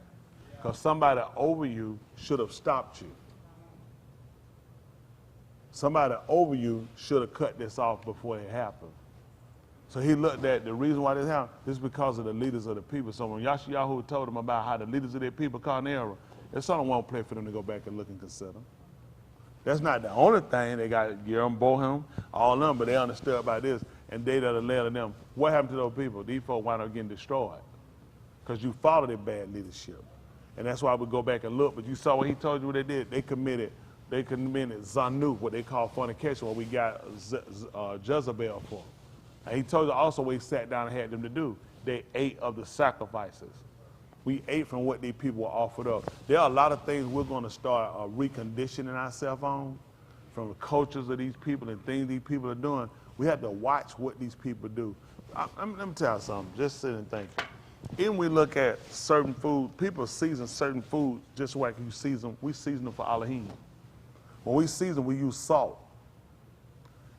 Because somebody over you should have stopped you. Somebody over you should have cut this off before it happened. So he looked at the reason why this happened. This is because of the leaders of the people. So when Yeshayahu told him about how the leaders of their people caught an error, it's something won't play for them to go back and look and consider. That's not the only thing. They got Gerim, Bohem, all of them, but they understood about this. And they that are led of them. What happened to those people? These folks wound up getting destroyed because you followed their bad leadership. And that's why we go back and look. But you saw what he told you what they did. They committed Zanu, what they call fornication, what we got Jezebel for. And he told you also what he sat down and had them to do. They ate of the sacrifices. We ate from what these people were offered up. There are a lot of things we're going to start reconditioning ourselves on from the cultures of these people and things these people are doing. We have to watch what these people do. Let me tell you something. Just sit and think. Even we look at certain food, people season certain food just like you season. We season them for Elohim. When we season, we use salt.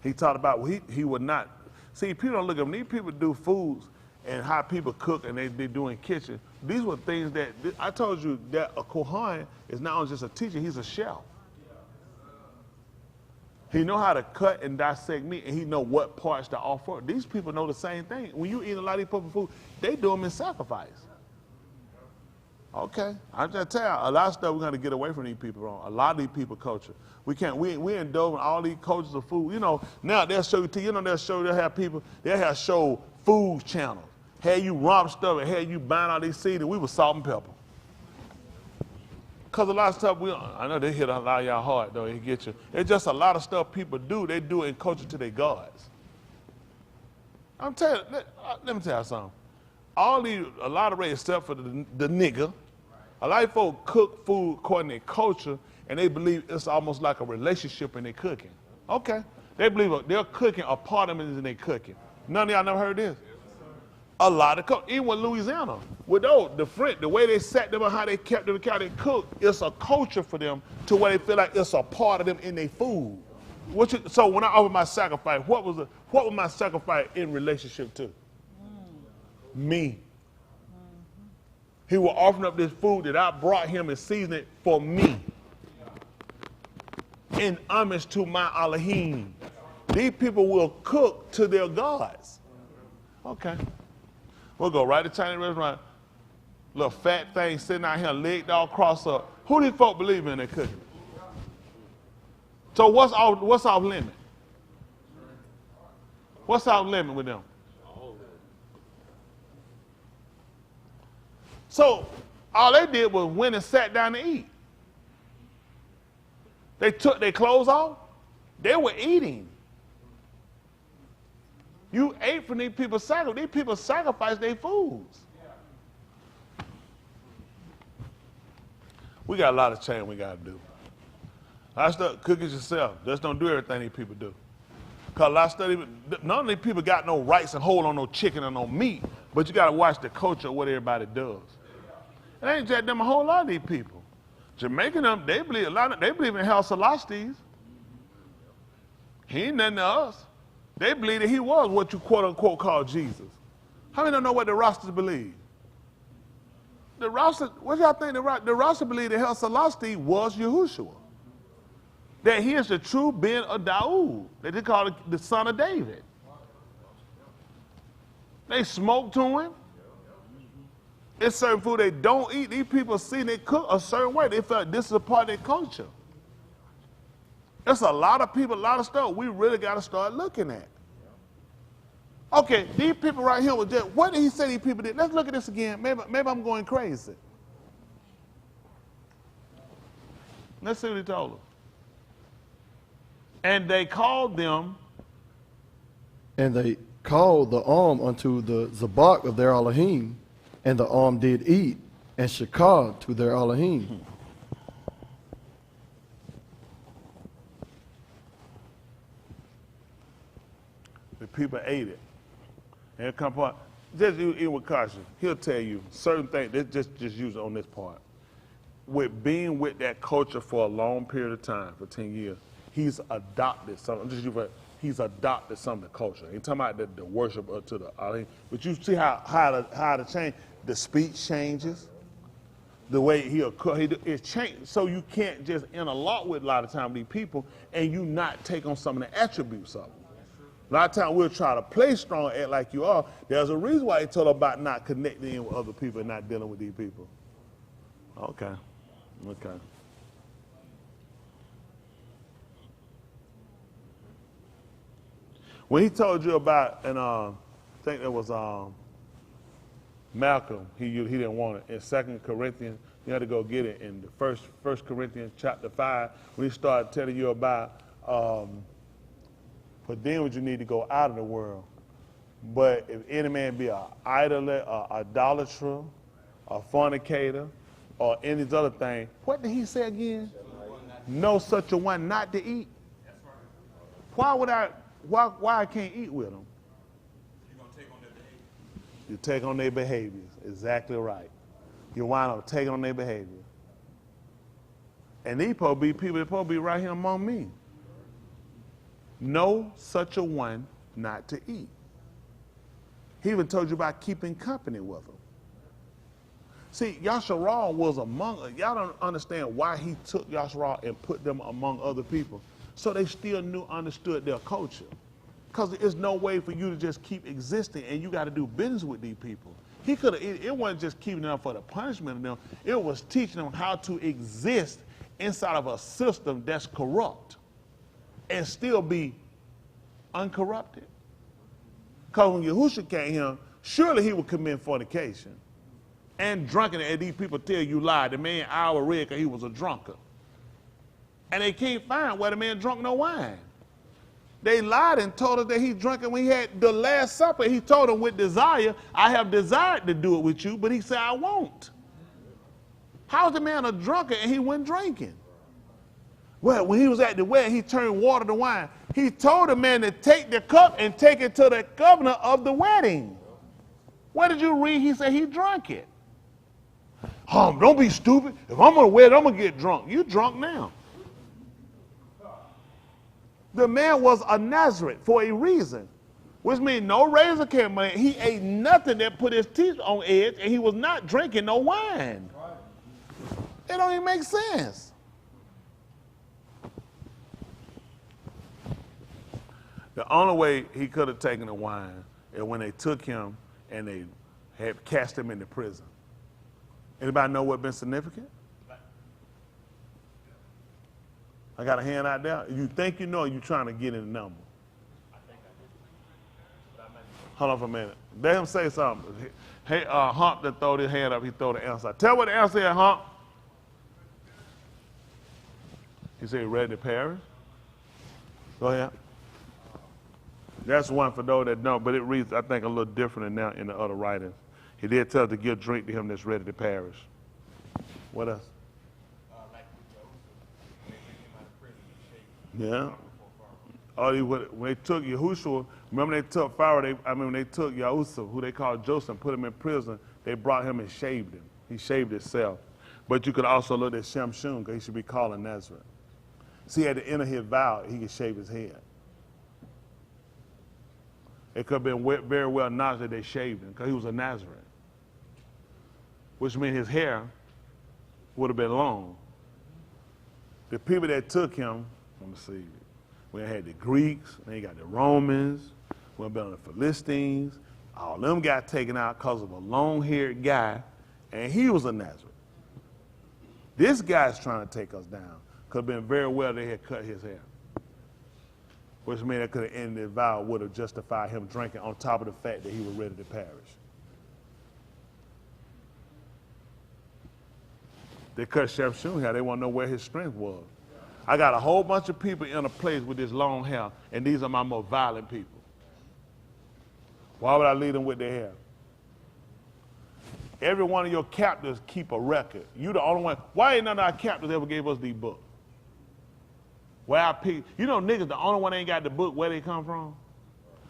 He talked about he would not. See, people don't look at them. These people do foods and how people cook and they do in kitchen. These were things that, I told you that a Kohan is not only just a teacher, he's a chef. He know how to cut and dissect meat, and he know what parts to offer. These people know the same thing. When you eat a lot of these people food, they do them in sacrifice. Okay, I'm just telling you, a lot of stuff we're going to get away from these people on. A lot of these people culture. We can't, we indulge in all these cultures of food. You know, now they'll show you, they'll have people, they'll have show food channels. Had you romp stuff and had you buying all these seeds, and we were salt and pepper. Because a lot of stuff, I know they hit a lot of y'all hard, though, it get you. It's just a lot of stuff people do, they do it in culture to their gods. I'm telling you, let me tell you something. A lot of race, except for the nigger, a lot of folks cook food according to their culture, and they believe it's almost like a relationship in their cooking. Okay. They believe they're cooking, a part of it is in their cooking. None of y'all never heard this? A lot of even with Louisiana, with the way they set them and how they kept them, how they cooked, it's a culture for them to where they feel like it's a part of them in their food. So when I offer my sacrifice, what was my sacrifice in relationship to? Me. He was offering up this food that I brought him and seasoned it for me. In homage to my Elohim. These people will cook to their gods. Okay. We'll go right to Chinese restaurant. Little fat thing sitting out here, legged all crossed up. Who these folk believe in their cooking? So what's off limit? What's off limit with them? So all they did was went and sat down to eat. They took their clothes off. They were eating. You ate from these people's sacrifice. These people sacrifice their foods. We got a lot of change we got to do. I stuff, cook it yourself. Just don't do everything these people do. Because a lot of stuff, none of these people got no rights and hold on no chicken or no meat, but you got to watch the culture of what everybody does. It ain't just them, a whole lot of these people. Jamaican, they believe in Haile Selassie. He ain't nothing to us. They believe that he was what you quote unquote call Jesus. How many don't know what the Rastas believe? The Rastas, what y'all think the Rastas believe that Haile Selassie was Yahushua? That he is the true Ben of Daoud, that they call the son of David. They smoke to him. It's certain food they don't eat. These people see they cook a certain way. They feel like this is a part of their culture. There's a lot of people, a lot of stuff we really got to start looking at. Okay, these people right here were just, what did he say these people did? Let's look at this again. Maybe I'm going crazy. Let's see what he told them. And they called them. And called the unto the Zabak of their Elohim, and the did eat, and shakar to their Elohim. The people ate it. And it come part, just eat with caution. He'll tell you certain things, just use it on this part. With being with that culture for a long period of time, for 10 years, he's adopted something. He's adopted some of the culture. Ain't talking about the worship to the Elohim. But you see how to change. The speech changes. The way it's changed. So you can't just interlock with a lot of times these people and you not take on some of the attributes of them. A lot of times we'll try to play strong, act like you are. There's a reason why he told about not connecting in with other people and not dealing with these people. Okay. When he told you about, and I think it was Malcolm, he didn't want it. In 2 Corinthians, you had to go get it in the first Corinthians chapter 5, when he started telling you about, for then would you need to go out of the world. But if any man be an idolater, an idolater, a fornicator, or any other thing, what did he say again? No such a one not to eat. Why I can't eat with them? You're going to take on their behavior. You take on their behaviors. Exactly right. You wind up taking on their behavior. And these supposed to be people that supposed to be right here among me. No such a one not to eat. He even told you about keeping company with them. See, Yasharal was among us. Y'all don't understand why he took Yasharal and put them among other people. So they still understood their culture. Because there's no way for you to just keep existing and you got to do business with these people. He could have, it wasn't just keeping them for the punishment of them. It was teaching them how to exist inside of a system that's corrupt and still be uncorrupted. Because when Yahushua came here, surely he would commit fornication and drunkenness. And these people tell you lied. The man our read because he was a drunkard. And they can't find where the man drunk no wine. They lied and told us that he drunk it when he had the Last Supper. He told them with desire, I have desired to do it with you, but he said, I won't. How's the man a drunkard and he wasn't drinking? Well, when he was at the wedding, he turned water to wine. He told the man to take the cup and take it to the governor of the wedding. What did you read? He said he drank it. Don't be stupid. If I'm going to wed, I'm going to get drunk. You drunk now. The man was a Nazarite for a reason, which means no razor came on it. He ate nothing that put his teeth on edge, and he was not drinking no wine. It don't even make sense. The only way he could have taken the wine is when they took him and they had cast him into prison. Anybody know what been significant? I got a hand out there. You think you know, or you trying to get in the number? I think I do. Hold on for a minute. Let him say something. Hey, Hump that throw his hand up, he throw the answer. Tell what the answer is, Hump. He said, ready to perish? Go ahead. That's one for those that don't, but it reads, I think, a little different than that in the other writings. He did tell us to give drink to him that's ready to perish. What else? Yeah. When they took Yahushua, remember they took Pharaoh, when they took Yahusuf, who they called Joseph, and put him in prison, they brought him and shaved him. He shaved himself. But you could also look at Shemshun, because he should be called a Nazarite. See, at the end of his vow, he could shave his head. It could have been very well announced that they shaved him, because he was a Nazarite. Which means his hair would have been long. The people that took him, let me see, we had the Greeks, then you got the Romans, we been on the Philistines, all them got taken out because of a long-haired guy, and he was a Nazarite. This guy's trying to take us down. Could have been very well they had cut his hair. Which means it could have ended the vow, would have justified him drinking on top of the fact that he was ready to perish. They cut Shemshun hair, they want to know where his strength was. I got a whole bunch of people in a place with this long hair, and these are my most violent people. Why would I lead them with their hair? Every one of your captors keep a record. You the only one. Why ain't none of our captors ever gave us these books? Where I pick, you know, niggas, the only one that ain't got the book, where they come from,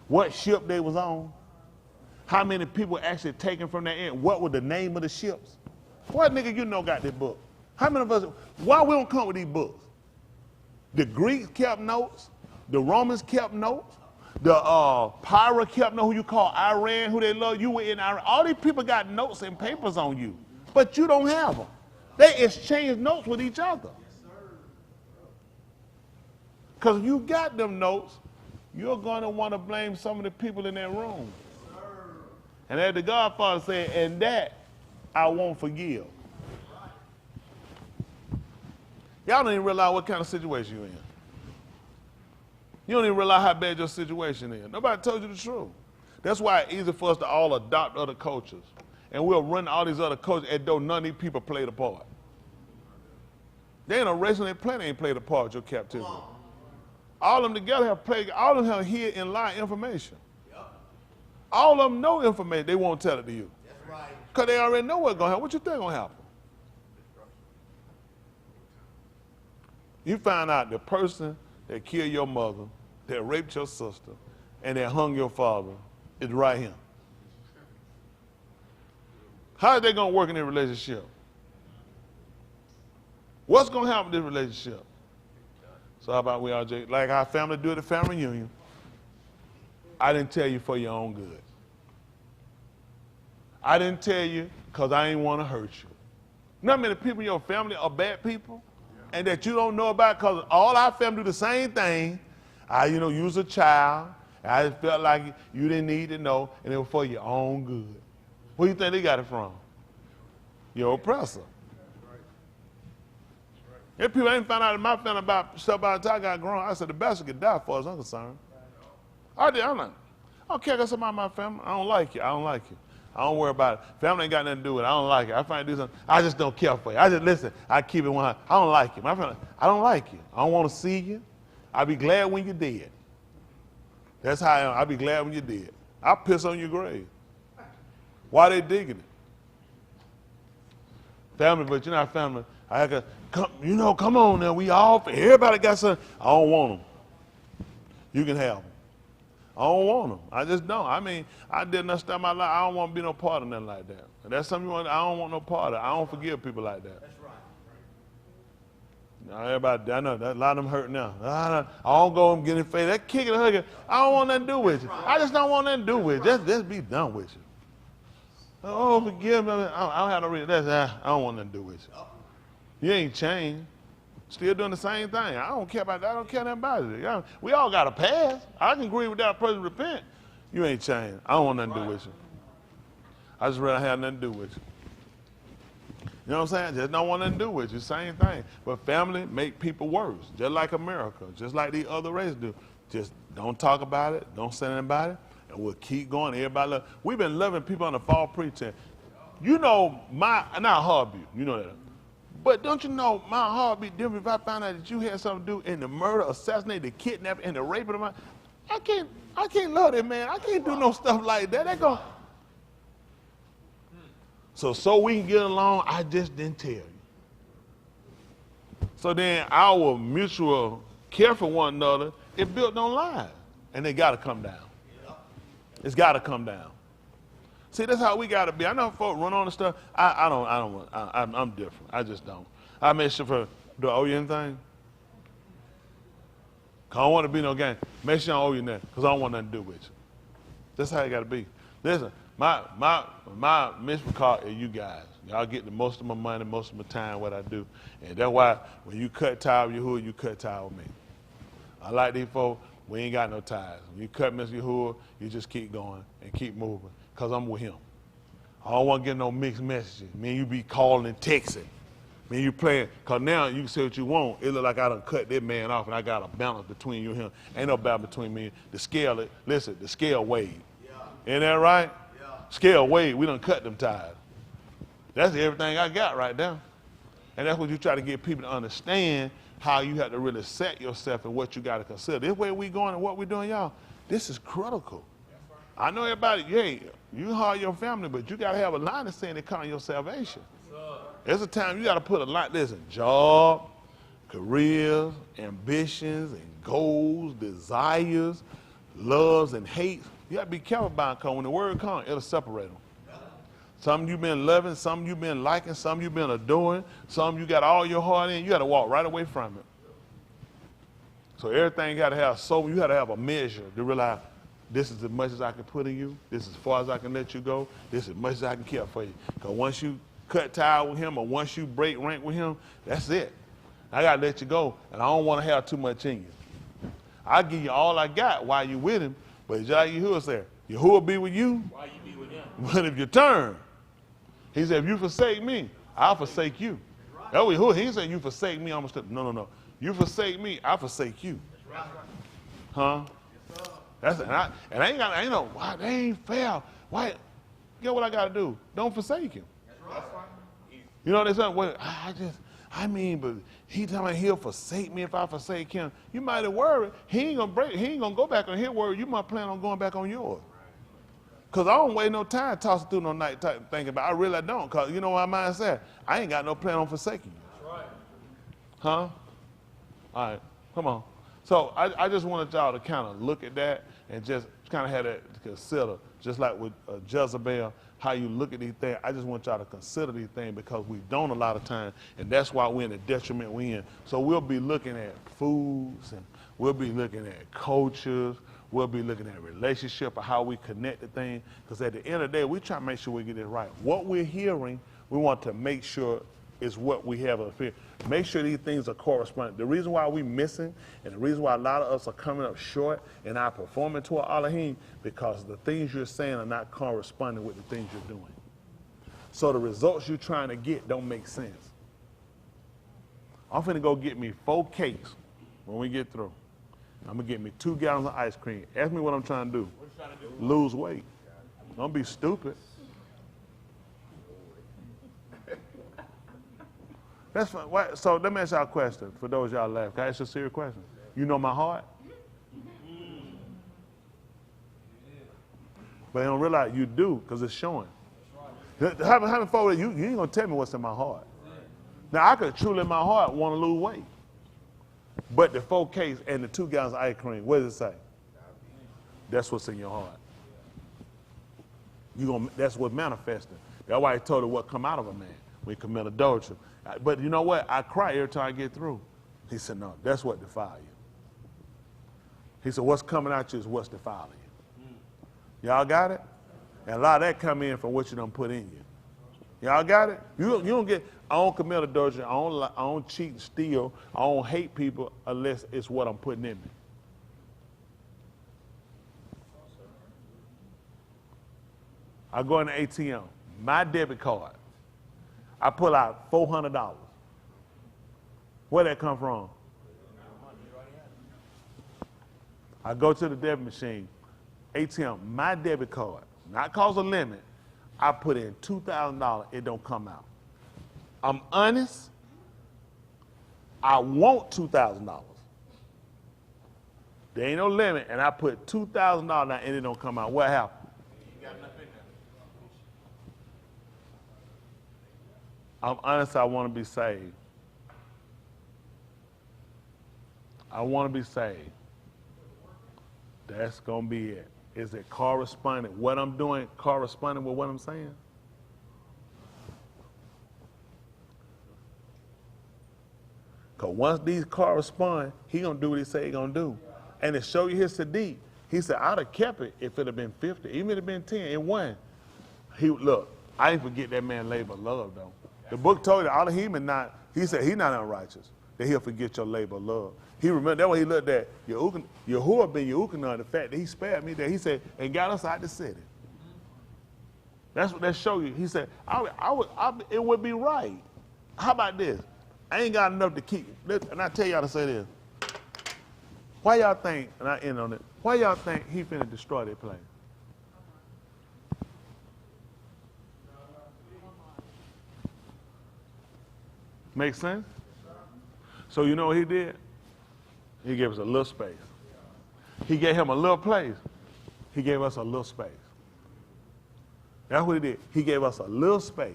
what ship they was on, how many people actually taken from that end, what was the name of the ships. What nigga you know got this book? How many of us, why we don't come with these books? The Greeks kept notes, the Romans kept notes, the pirate kept notes, who you call Iran, who they love, you were in Iran. All these people got notes and papers on you, but you don't have them. They exchange notes with each other. Because if you got them notes, you're going to want to blame some of the people in that room. And as the Godfather said, and that I won't forgive. Y'all don't even realize what kind of situation you're in. You don't even realize how bad your situation is. Nobody told you the truth. That's why it's easy for us to all adopt other cultures. And we'll run all these other cultures as though none of these people played a part. They ain't a race on their planet ain't played a part with your captivity. All of them together have played, all of them have hid and lie information. All of them know information, they won't tell it to you. That's right. Because they already know what's going to happen. What you think going to happen? You find out the person that killed your mother, that raped your sister, and that hung your father is right here. How are they going to work in their relationship? What's going to happen in this relationship? So how about we all, like our family do at the family reunion, I didn't tell you for your own good. I didn't tell you because I didn't want to hurt you. Not many people in your family are bad people, and that you don't know about, because all our family do the same thing. You was a child. I just felt like you didn't need to know, and it was for your own good. Where do you think they got it from? Your oppressor. If people ain't found out in my family about stuff by the time I got grown, I said the bastard could die for us, I'm concerned. I'm like, I don't care if somebody in my family. I don't like you. I don't like you. I don't worry about it. Family ain't got nothing to do with it. I don't like it. I find do something. I just don't care for you. I just listen. I keep it 100. I don't like you. My family, I don't like you. I don't want to see you. I'll be glad when you're dead. That's how I am. I'll be glad when you're dead. I'll piss on your grave. Why they digging it? Family, but you're not family. I got come on now. We all, everybody got something. I don't want them. You can have them. I don't want them. I just don't. I mean, I did nothing in my life. I don't want to be no part of nothing like that. And that's something you want. I don't want no part of. I don't forgive people like that. That's right. Now everybody, I know that a lot of them hurt now. I don't go and get in face. That kicking and hugging. I don't want nothing to do with you. I just don't want nothing to do with you. Just be done with you. Oh, forgive me. I don't have no reason. I don't want nothing to do with you. You ain't changed. Still doing the same thing. I don't care about that. I don't care nothing about it. We all got a past. I can agree with that person repent. You ain't changed. I don't want nothing to do with you. I just rather have nothing to do with you. You know what I'm saying? Just don't want nothing to do with you. Same thing. But family make people worse. Just like America. Just like the other races do. Just don't talk about it. Don't say anything about it. And we'll keep going. Everybody love. We've been loving people on the false pretense. You know not hobby. You know that. But don't you know my heart be different if I found out that you had something to do in the murder, assassinate, the kidnapping, and the rape of my. I can't love that man. I can't do no stuff like that. They go. So we can get along, I just didn't tell you. So then our mutual care for one another, it built on lies. And they gotta come down. It's gotta come down. See, that's how we gotta be. I know folks run on the stuff. I'm different. I just don't. I make sure do I owe you anything? Cause I don't want to be no game. Make sure I don't owe you nothing, cause I don't want nothing to do with you. That's how you gotta be. Listen, my mission card is you guys. Y'all get the most of my money, most of my time, what I do. And that's why when you cut ties with Yahuwah, you cut ties with me. I like these folks, we ain't got no ties. When you cut Mr. Yahuwah, you just keep going and keep moving. Because I'm with him. I don't want to get no mixed messages. Me, you be calling and texting. Me, you playing. Because now you can say what you want. It look like I done cut that man off and I got a balance between you and him. Ain't no balance between me. The scale, listen, the scale weighed. Yeah. Ain't that right? Yeah. Scale weighed. We done cut them ties. That's everything I got right now. And that's what you try to get people to understand, how you have to really set yourself and what you got to consider. This way we going and what we doing, y'all, this is critical. I know everybody, you hard your family, but you got to have a line of saying that count on your salvation. There's a time you got to put a line, listen, job, careers, ambitions, and goals, desires, loves, and hates. You got to be careful about it, because when the word comes, it'll separate them. Some you've been loving, some you've been liking, some you've been adoring, some you got all your heart in. You got to walk right away from it. So everything got to have you got to have a measure to realize this is as much as I can put in you. This is as far as I can let you go. This is as much as I can care for you. Because once you cut tie with him or once you break rank with him, that's it. I got to let you go, and I don't want to have too much in you. I'll give you all I got while you with him, but just like Yahuwah said, Yahuwah will be with you. Why you be with him? But if you turn, he said, if you forsake me, I'll forsake you. That's what Yahuwah, he said, you forsake me, I'm going to no. You forsake me, I forsake you. Huh? That's and I ain't no, why they ain't fair. Why? Get what I got to do. Don't forsake him. You know what they say? Well, but he telling me he'll forsake me if I forsake him. You might have worried. He ain't gonna go back on his word. You might plan on going back on yours. Because I don't waste no time tossing through no night thinking about it. I really don't. Because you know what my mind said? I ain't got no plan on forsaking you. That's right. Huh? All right, come on. So I just wanted y'all to kind of look at that and just kind of have that to consider. Just like with Jezebel, how you look at these things. I just want y'all to consider these things because we don't a lot of time, and that's why we're in the detriment we're in. So we'll be looking at foods, and we'll be looking at cultures, we'll be looking at relationship, or how we connect the thing. Because at the end of the day, we try to make sure we get it right. What we're hearing, we want to make sure is what we have up here. Make sure these things are corresponding. The reason why we're missing and the reason why a lot of us are coming up short in our performance toward Elohim, because the things you're saying are not corresponding with the things you're doing. So the results you're trying to get don't make sense. I'm finna go get me 4 cakes when we get through. I'm gonna get me 2 gallons of ice cream. Ask me what I'm trying to do. What you trying to do? Lose weight. Don't be stupid. That's fine. So let me ask y'all a question for those y'all laugh. Can I ask you a serious question? You know my heart? But they don't realize you do because it's showing. Having forward, you ain't going to tell me what's in my heart. Now, I could truly in my heart want to lose weight. But the 4 cakes and the 2 gallons of ice cream, what does it say? That's what's in your heart. That's what's manifesting. That's why he told her what come out of a man when he commit adultery. But you know what? I cry every time I get through. He said, no, that's what defile you. He said, what's coming out you is what's defiling you. Y'all got it? And a lot of that come in from what you done put in you. Y'all got it? You don't get, I don't commit adultery, I don't cheat and steal, I don't hate people unless it's what I'm putting in me. I go in the ATM, my debit card, I pull out $400. Where'd that come from? I go to the debit machine, ATM, my debit card, not cause a limit, I put in $2,000, it don't come out. I'm honest, I want $2,000. There ain't no limit, and I put $2,000 down and it don't come out. What happened? You got enough in there. I'm honest, I want to be saved. I want to be saved. That's going to be it. Is it corresponding? What I'm doing corresponding with what I'm saying? Because once these correspond, he going to do what he say he going to do. And to show you his Sadiq, he said, I'd have kept it if it had been 50. Even if it had been 10, it won. Look, I didn't forget that man labor of love, though. The book told you, Elohim not, he said he's not unrighteous, that he'll forget your labor of love. He remembered, that's what he looked at, Yahuwah ben Yahuwah, the fact that he spared me that he said, and got us out the city. That's what that show you. He said, it would be right. How about this? I ain't got enough to keep, and I tell y'all to say this. Why y'all think, and I end on it, why y'all think he finna destroy that place? Make sense? So you know what he did? He gave us a little space. He gave him a little place. He gave us a little space. That's what he did. He gave us a little space,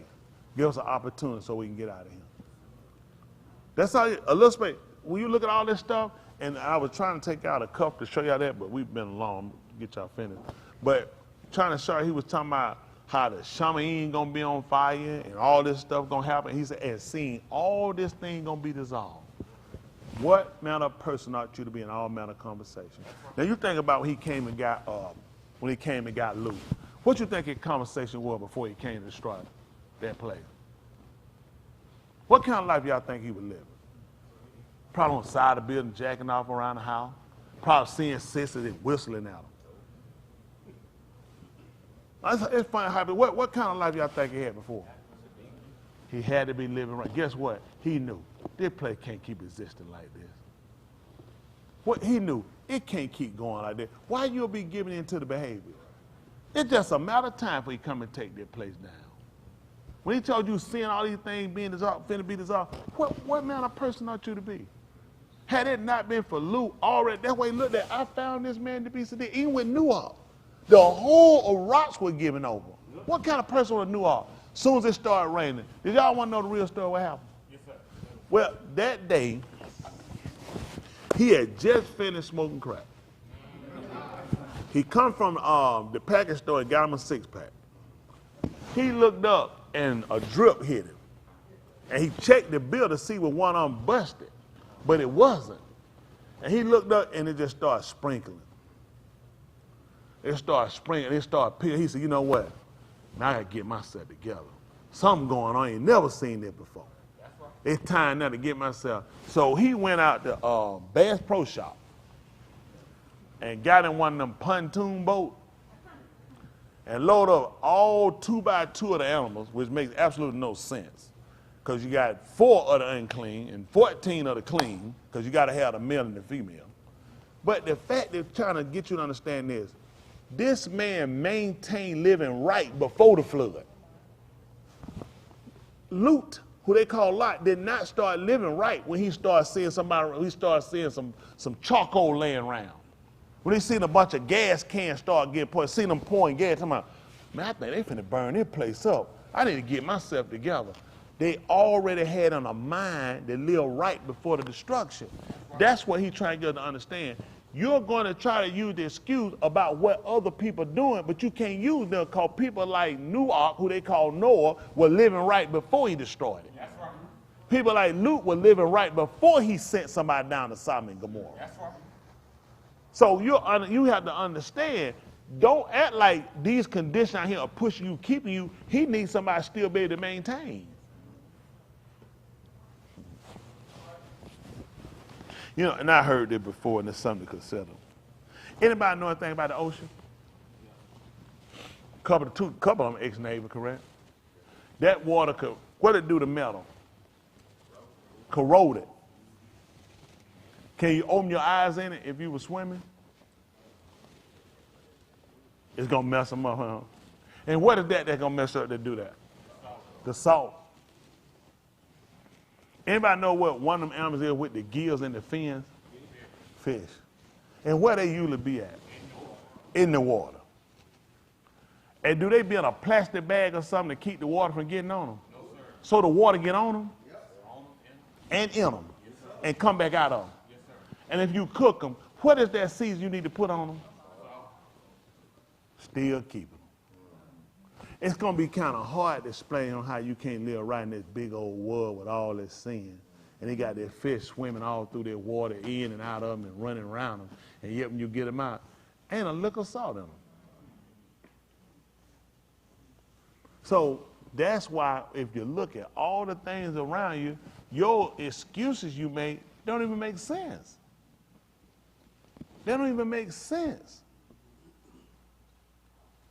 gave us an opportunity so we can get out of here. That's how, a little space. When you look at all this stuff, and I was trying to take out a cup to show y'all that, but we've been long, get y'all finished. But trying to show you, he was talking about how the shaman gonna be on fire and all this stuff gonna happen. He said, and seeing all this thing gonna be dissolved. What manner of person ought you to be in all manner of conversation? Now you think about when he came and got Luke. What you think his conversation was before he came to destroy that place? What kind of life y'all think he was living? Probably on the side of the building, jacking off around the house. Probably seeing sisters and whistling at them. It's funny how, what kind of life y'all think he had before? He had to be living right. Guess what? He knew this place can't keep existing like this. What he knew, it can't keep going like this. Why you'll be giving in to the behavior? It's just a matter of time for you come and take that place down. When he told you seeing all these things being dissolved, finna be dissolved, what manner of person ought you to be? Had it not been for Luke, already, that's why he looked at, I found this man to be seduced. Even with Noah, the whole of rocks were given over. What kind of person was Noah? As soon as it started raining, did y'all want to know the real story what happened? Yes, sir. Well, that day, he had just finished smoking crack. He come from the package store and got him a 6-pack. He looked up and a drip hit him. And he checked the bill to see if one of them busted, but it wasn't. And he looked up and it just started sprinkling. It started sprinkling, it started peeling. He said, you know what? Now I gotta get myself together. Something going on, I ain't never seen that before. It's time now to get myself. So he went out to Bass Pro Shop and got in one of them pontoon boats and loaded up all 2x2 of the animals, which makes absolutely no sense. Because you got 4 of the unclean and 14 of the clean, because you got to have the male and the female. But the fact they're trying to get you to understand this man maintained living right before the flood. Lut, who they call Lot, did not start living right when he started seeing some charcoal laying around. When he seen a bunch of gas cans start getting poured, seen them pouring gas, talking about, man, I think they finna burn this place up. I need to get myself together. They already had on a mind to live right before the destruction. That's what he's trying to get to understand. You're going to try to use the excuse about what other people are doing, but you can't use them because people like Noah, who they call Noah, were living right before he destroyed it. That's right. People like Luke were living right before he sent somebody down to Sodom and Gomorrah. That's right. So you have to understand, don't act like these conditions out here are pushing you, keeping you. He needs somebody still be able to maintain. You know, and I heard it before, and it's something to consider. Anybody know anything about the ocean? Couple of them ex-Navy, correct? That water could, what did it do to metal? Corrode it. Can you open your eyes in it if you were swimming? It's going to mess them up, huh? And what is that that's going to mess up to do that? The salt. Anybody know what one of them animals is with the gills and the fins? Fish. And where they usually be at? In the water. And do they be in a plastic bag or something to keep the water from getting on them? No, sir. So the water get on them? Yes. And in them? Yes, and come back out of them? Yes, sir. And if you cook them, what is that season you need to put on them? Still keep them. It's going to be kind of hard to explain on how you can't live right in this big old world with all this sin. And they got their fish swimming all through their water, in and out of them and running around them. And yet when you get them out, ain't a lick of salt in them. So that's why if you look at all the things around you, your excuses you make don't even make sense. They don't even make sense.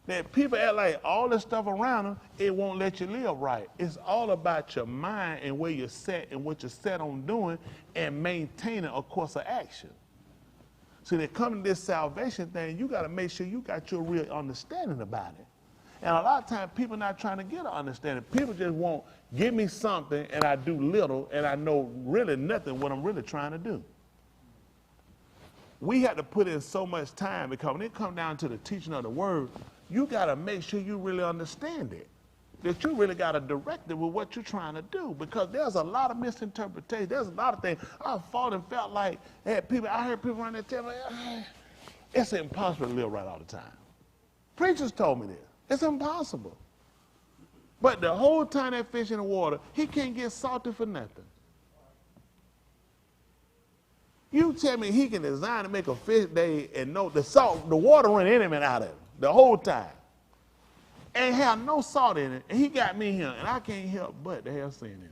That people act like all the stuff around them, it won't let you live right. It's all about your mind and where you're set and what you're set on doing and maintaining a course of action. So they come to this salvation thing, you got to make sure you got your real understanding about it. And a lot of times people not trying to get an understanding. People just want, give me something and I do little and I know really nothing what I'm really trying to do. we had to put in so much time, because when it comes down to the teaching of the word, you got to make sure you really understand it. That you really got a directive with what you're trying to do, because there's a lot of misinterpretation. There's a lot of things. I fought and felt like I heard people around there tell me, it's impossible to live right all the time. Preachers told me this. It's impossible. But the whole time that fish in the water, he can't get salty for nothing. You tell me he can design to make a fish day and know the salt, the water run in him and out of him the whole time. And have no salt in it. And he got me here, and I can't help but to have sin in me.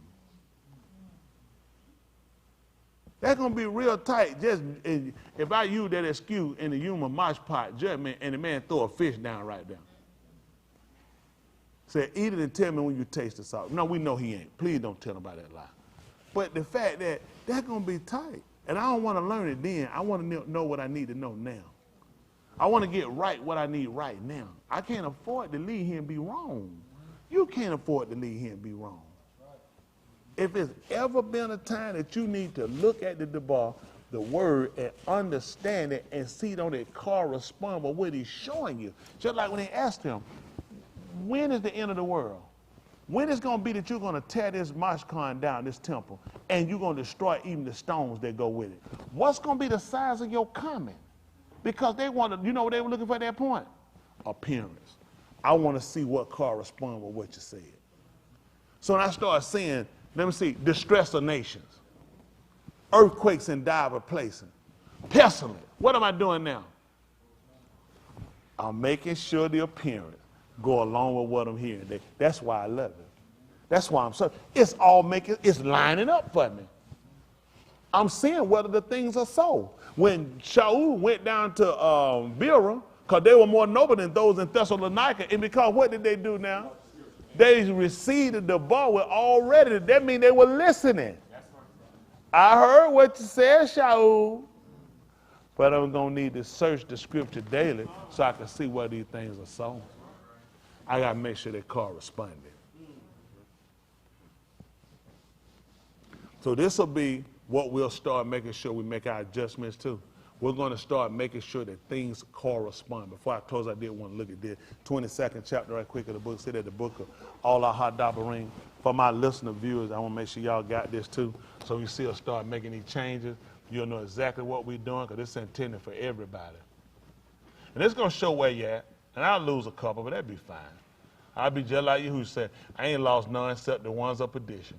That's going to be real tight. Just if I use that excuse in the human mosh pot judgment, and the man throw a fish down right there. Say, eat it and tell me when you taste the salt. No, we know he ain't. Please don't tell nobody that lie. But the fact that that's going to be tight. And I don't want to learn it then. I want to know what I need to know now. I want to get right what I need right now. I can't afford to leave here and be wrong. You can't afford to leave here and be wrong. If it's ever been a time that you need to look at the the word, and understand it and see don't it correspond with what he's showing you. Just like when they asked him, when is the end of the world? When is it going to be that you're going to tear this mashkan down, this temple, and you're going to destroy even the stones that go with it? What's going to be the size of your coming? Because they wanted, you know what they were looking for at that point? Appearance. I want to see what corresponds with what you said. So when I start seeing, let me see, distress of nations, earthquakes in diverse places, pestilence. What am I doing now? I'm making sure the appearance go along with what I'm hearing. That's why I love it. That's why I'm so, it's lining up for me. I'm seeing whether the things are so. When Shaul went down to Beerah, because they were more noble than those in Thessalonica, and because what did they do now? They received the bar with already. That means they were listening. I heard what you said, Shaul, but I'm going to need to search the scripture daily so I can see where these things are so. I got to make sure they correspond. So this will be what we'll start making sure we make our adjustments to. We're going to start making sure that things correspond. Before I close, I did want to look at this 22nd chapter right quick of the book. See that the book of All Our Hadabarim. For my listener viewers, I want to make sure y'all got this too. So you see us start making these changes. You'll know exactly what we're doing, because it's intended for everybody. And it's going to show where you're at. And I'll lose a couple, but that'd be fine. I'll be just like you who said, I ain't lost none except the ones of perdition.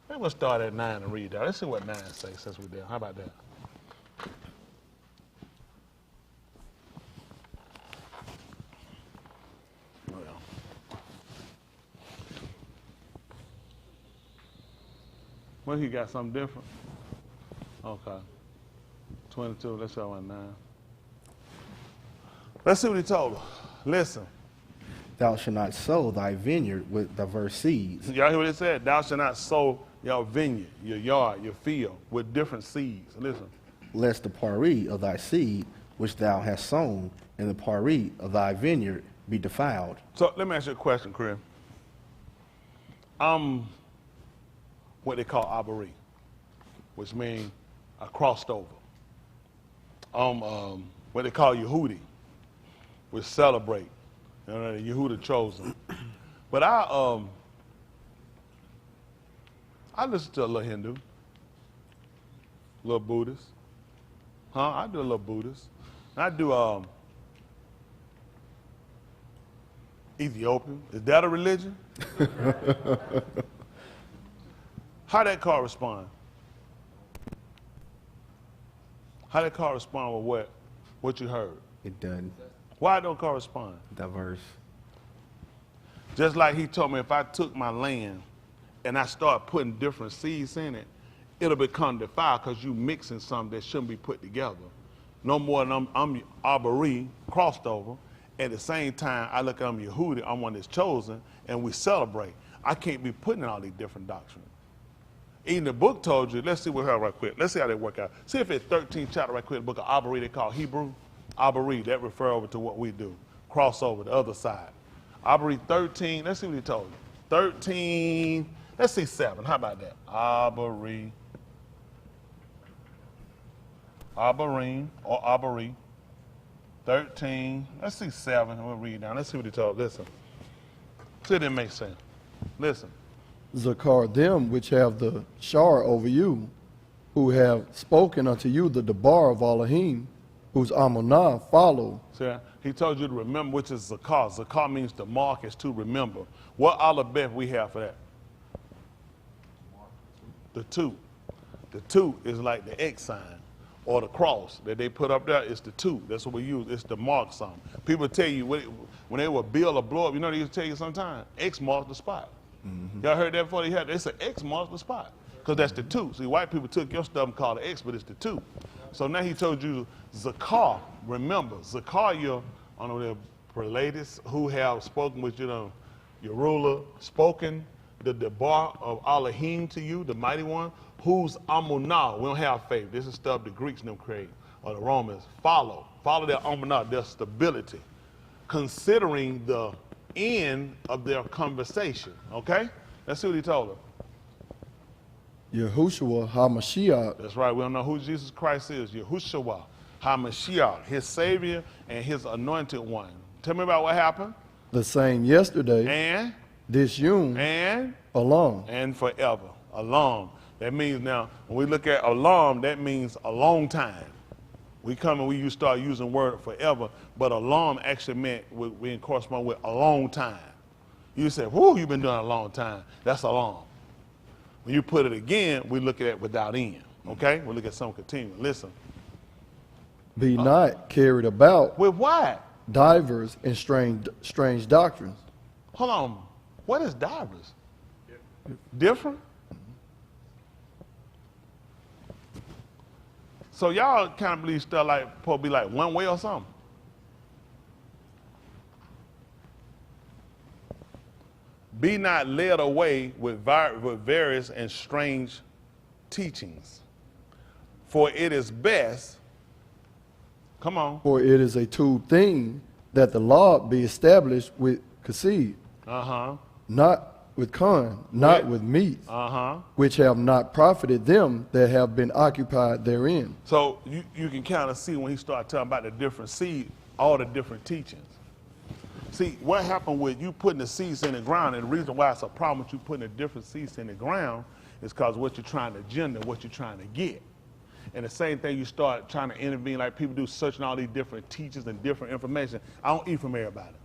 Maybe we'll start at 9 and read that. Let's see what 9 says since we're there. How about that? Well. What, he got something different? Okay. 22, let's go on 9. Let's see what he told her. Listen. Thou shalt not sow thy vineyard with diverse seeds. Y'all hear what it said? Thou shalt not sow your vineyard, your yard, your field with different seeds. Listen. Lest the pari of thy seed, which thou hast sown, and the pari of thy vineyard be defiled. So let me ask you a question, Chris. What they call abari, which means a crossed over. What they call Yehudi, which celebrate. You know, the Yehuda chosen. But I listen to a little Hindu, a little Buddhist. I do a little Buddhist. I do Ethiopian. Is that a religion? How that correspond? How that correspond with what you heard? It doesn't. Why it don't correspond? Diverse. Just like he told me, if I took my land and I start putting different seeds in it, it'll become defiled because you mixing something that shouldn't be put together. No more than I'm Abari, crossed over. At the same time, I look at I'm Yehudi, I'm one that's chosen, and we celebrate. I can't be putting in all these different doctrines. Even the book told you, let's see what her right quick. Let's see how they work out. See if it's 13th chapter right quick, the book of Abari they call Hebrew. Abari, that refer over to what we do. Cross over, the other side. Abari 13, let's see what he told you. 13, let's see 7, how about that? Abari Abarim or Abari. 13. Let's see 7. We'll read down. Let's see what he told. Listen. See if it makes sense. Listen. Zakar them which have the shar over you, who have spoken unto you the debar of Elohim, whose amunah follow. See, he told you to remember, which is zakar. Zakar means to mark is to remember. What alphabet we have for that? The 2. The 2 is like the X sign or the cross that they put up there. It's the 2. That's what we use. It's to mark something. People tell you when they will build or blow up, you know they used to tell you sometimes, X marks the spot. Y'all heard that before? It's an X marks the spot. Because that's the 2. See, white people took your stuff and called it X, but it's the 2. So now he told you, Zakar, remember, Zakar, your ladies who have spoken with, your ruler, spoken the debar of Elohim to you, the mighty one, whose amunah, we don't have faith. This is stuff the Greeks them create, or the Romans. Follow their amunah, their stability, considering the end of their conversation, okay? Let's see what he told them. Yahushua HaMashiach, That's right. We don't know who Jesus Christ is. Yahushua HaMashiach, his Savior and his anointed one. Tell me about what happened. the same yesterday, And this yun, alone. and forever. Along. That means now, when we look at along, that means a long time. We come and you start using word forever, but alarm actually meant we in correspond with a long time. You say, whoo, you've been doing it a long time. That's alarm. When you put it again, we look at it without end. Okay? We look at some continuing. Listen. Be not carried about With what? divers and strange doctrines. Hold on. What is divers? Different? So y'all kind of believe stuff like, supposed to be like one way or something? Be not led away with various and strange teachings. For it is best, come on. For it is a true thing that the law be established with kasid, not with con, not with meat, which have not profited them that have been occupied therein. So you can kind of see when he started talking about the different seed, all the different teachings. See, what happened with you putting the seeds in the ground, and the reason why it's a problem with you putting the different seeds in the ground is because what you're trying to agenda, what you're trying to get. And the same thing, you start trying to intervene like people do, searching all these different teachers and different information. I don't eat from everybody.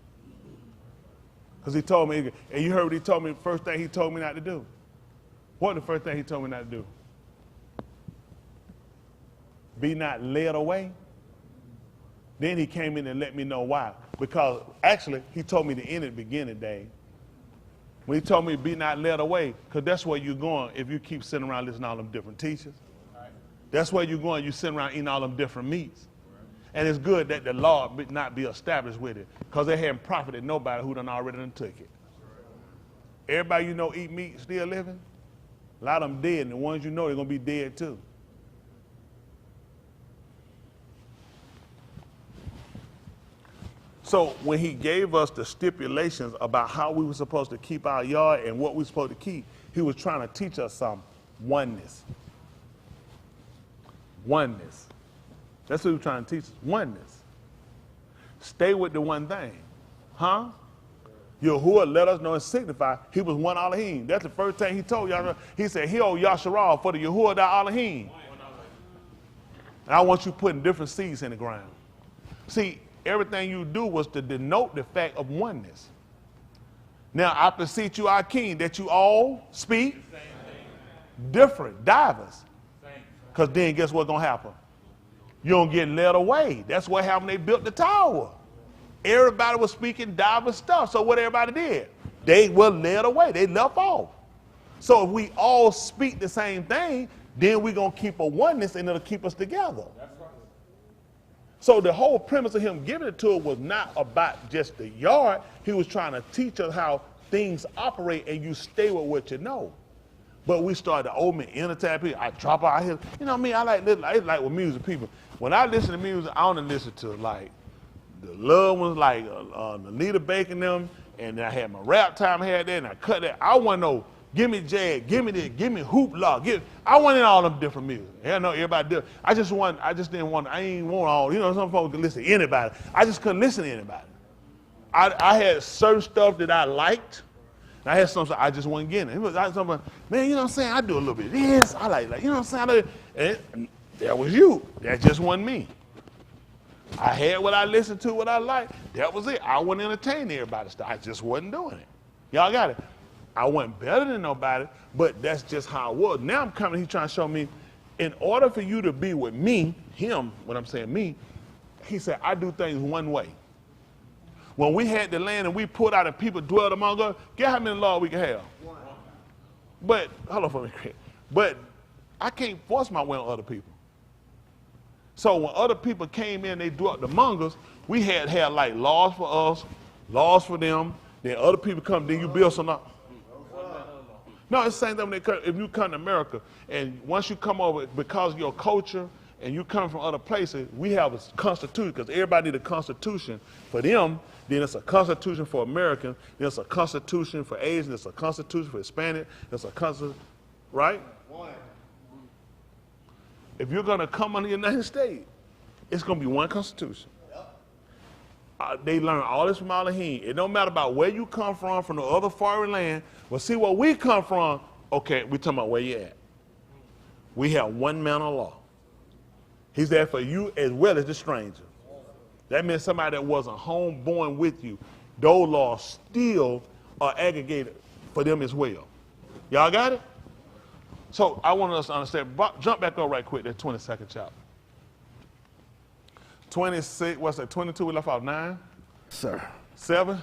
Because he told me, and you heard what he told me, the first thing he told me not to do. What the first thing he told me not to do? Be not led away. Then he came in and let me know why. Because actually, he told me the end at the beginning, Dave. When he told me be not led away, because that's where you're going if you keep sitting around listening to all them different teachers. That's where you're going. You sitting around eating all them different meats. And it's good that the law not be established with it, because they haven't profited nobody who done already done took it. Everybody you know eat meat still living? A lot of them dead, and the ones you know they're going to be dead too. So when he gave us the stipulations about how we were supposed to keep our yard and what we were supposed to keep, he was trying to teach us some oneness. Oneness. That's what he was trying to teach us, oneness. Stay with the one thing. Huh? Yahuwah let us know and signify he was one Elohim. That's the first thing he told y'all. He said, Hear, Yasharal, for the Yahuwah thy Elohim. And I want you putting different seeds in the ground. See, everything you do was to denote the fact of oneness. Now, I beseech you, our King, that you all speak different, divers. Because then guess what's going to happen? You don't get led away. That's what happened when they built the tower. Everybody was speaking diverse stuff. So what everybody did? They were led away. They left off. So if we all speak the same thing, then we're going to keep a oneness and it'll keep us together. So the whole premise of him giving it to us was not about just the yard. He was trying to teach us how things operate and you stay with what you know. But we started to open and entertain people. I drop out here. You know what I mean? I like with music people. When I listen to music, I only listen to like the loved ones, like Anita Baker and them, and I had my rap time, I had that, and I cut that. I want to know Give me jazz, give me this, give me hoopla. I wanted all them different music. Yeah, I know everybody do. I ain't want all, some folks can listen to anybody. I just couldn't listen to anybody. I had certain stuff that I liked. And I had some stuff I just wasn't getting. Man, you know what I'm saying? I do a little bit of this. I like, you know what I'm saying? And that was you. That just wasn't me. I had what I listened to, what I liked. That was it. I wouldn't entertain everybody's stuff. I just wasn't doing it. Y'all got it? I wasn't better than nobody, but that's just how I was. Now I'm coming, he's trying to show me, in order for you to be with me, him, when I'm saying me, he said, I do things one way. When we had the land and we put out and people dwelled among us, guess how many laws we can have? One. But, hold on for a minute. But I can't force my way on other people. So when other people came in, they dwelt among us, we had like laws for us, laws for them, then other people come, then you build some up. No, it's the same thing if you come to America, and once you come over, because of your culture, and you come from other places, we have a constitution, because everybody needs a constitution for them, then it's a constitution for Americans, then it's a constitution for Asians, it's a constitution for Hispanic, it's a constitution, right? If you're going to come under the United States, it's going to be one constitution. They learn all this from Elohim. It don't matter about where you come from the other foreign land. Well, see where we come from, okay, we're talking about where you at. We have one man of law. He's there for you as well as the stranger. That means somebody that wasn't home born with you. Those laws still are aggregated for them as well. Y'all got it? So I want us to understand, jump back up right quick, that 22nd chapter. 26, what's that, 22, we left off 9? Sir. 7?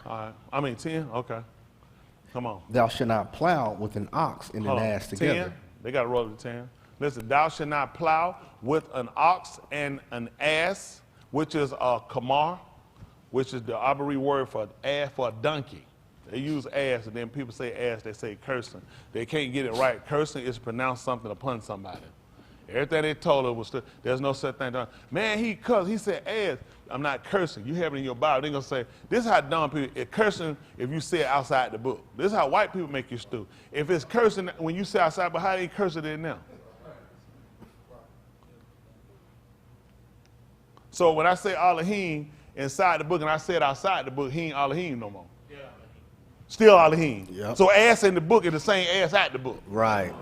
All right, 10, okay. Come on. Thou shalt not plow with an ox and an ass together. 10, they got to roll to 10. Listen, thou shalt not plow with an ox and an ass, which is a kamar, which is the Abari word for ass, for a donkey. They use ass, and then people say ass, they say cursing. They can't get it right. Cursing is to pronounce something upon somebody. Everything they told her was, there's no such thing. Man, he cursed. He said ass. I'm not cursing. You have it in your Bible. They're going to say, this is how dumb people, it's cursing if you say it outside the book. This is how white people make you stupid. If it's cursing when you say outside, but how they curse it in now? So when I say Elohim inside the book and I say it outside the book, he ain't Elohim no more. Yeah. Still Elohim. Yep. So ass in the book is the same ass out the book. Right.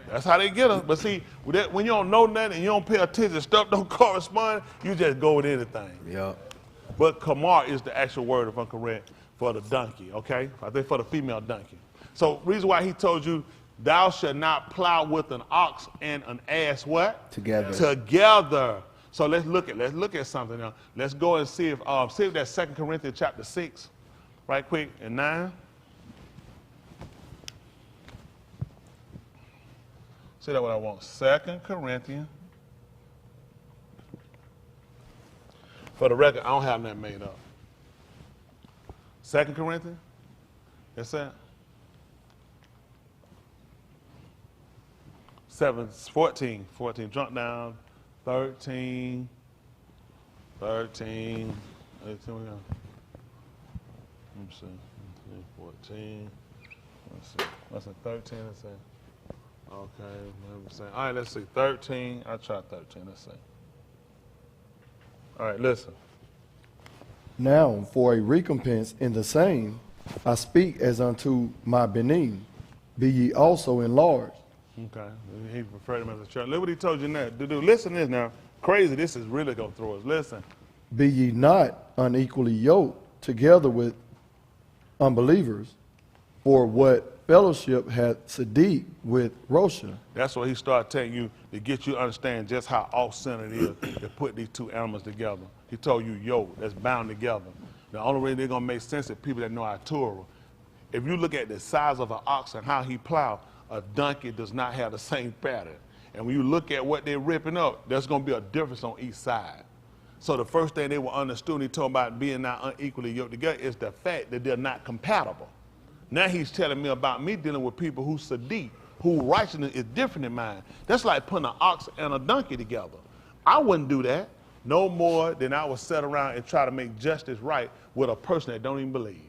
That's how they get us. But see, when you don't know nothing and you don't pay attention, stuff don't correspond, you just go with anything. Yep. But kamar is the actual word, if I'm correct, for the donkey, okay? I think for the female donkey. So reason why he told you, thou shalt not plow with an ox and an ass what? Together. Together. So let's look at something now. Let's go and see if that's 2 Corinthians chapter 6, right quick, and 9. See that what I want. 2 Corinthians. For the record, I don't have that made up. 2 Corinthians. That's that. 14. Jump down. 13. 18. Let me see. 14. Let's see. What's it? 13. Let's see. Okay, let me see. All right, let's see. 13. I'll try 13. Let's see. All right, listen. Now, for a recompense in the same, I speak as unto my benin. Be ye also enlarged. Okay, he referred to him as a church. Look what he told you now. Dude, listen to this now. Crazy, this is really going to throw us. Listen. Be ye not unequally yoked together with unbelievers, for what fellowship had Sadiq with Rosha. That's what he started telling you to get you to understand just how off-centered it is to put these two animals together. He told you yoke, that's bound together. The only way they're going to make sense is people that know our Torah. If you look at the size of an ox and how he plowed, a donkey does not have the same pattern. And when you look at what they're ripping up, there's going to be a difference on each side. So the first thing they were understood, he told about being not unequally yoked together, is the fact that they're not compatible. Now he's telling me about me dealing with people who sadiq, who righteousness is different than mine. That's like putting an ox and a donkey together. I wouldn't do that no more than I would sit around and try to make justice right with a person that don't even believe.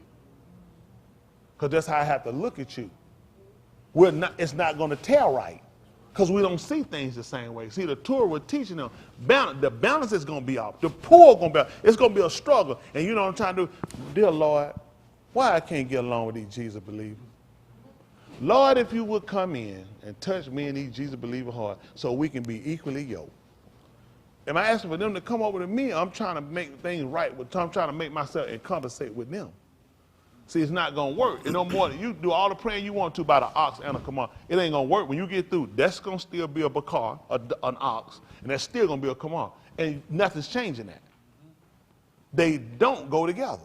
Because that's how I have to look at you. it's not going to tell right because we don't see things the same way. See, the Torah was teaching them the balance is going to be off. The pull going to be off. It's going to be a struggle. And you know what I'm trying to do? Dear Lord, why I can't get along with these Jesus believers? Lord, if you would come in and touch me and these Jesus believer heart so we can be equally yoked. Am I asking for them to come over to me? I'm trying to make things right. I'm trying to make myself and conversate with them. See, it's not going to work. You know more. You do all the praying you want to by the ox and a command. It ain't going to work. When you get through, that's going to still be a bakar, an ox, and that's still going to be a command. And nothing's changing that. They don't go together.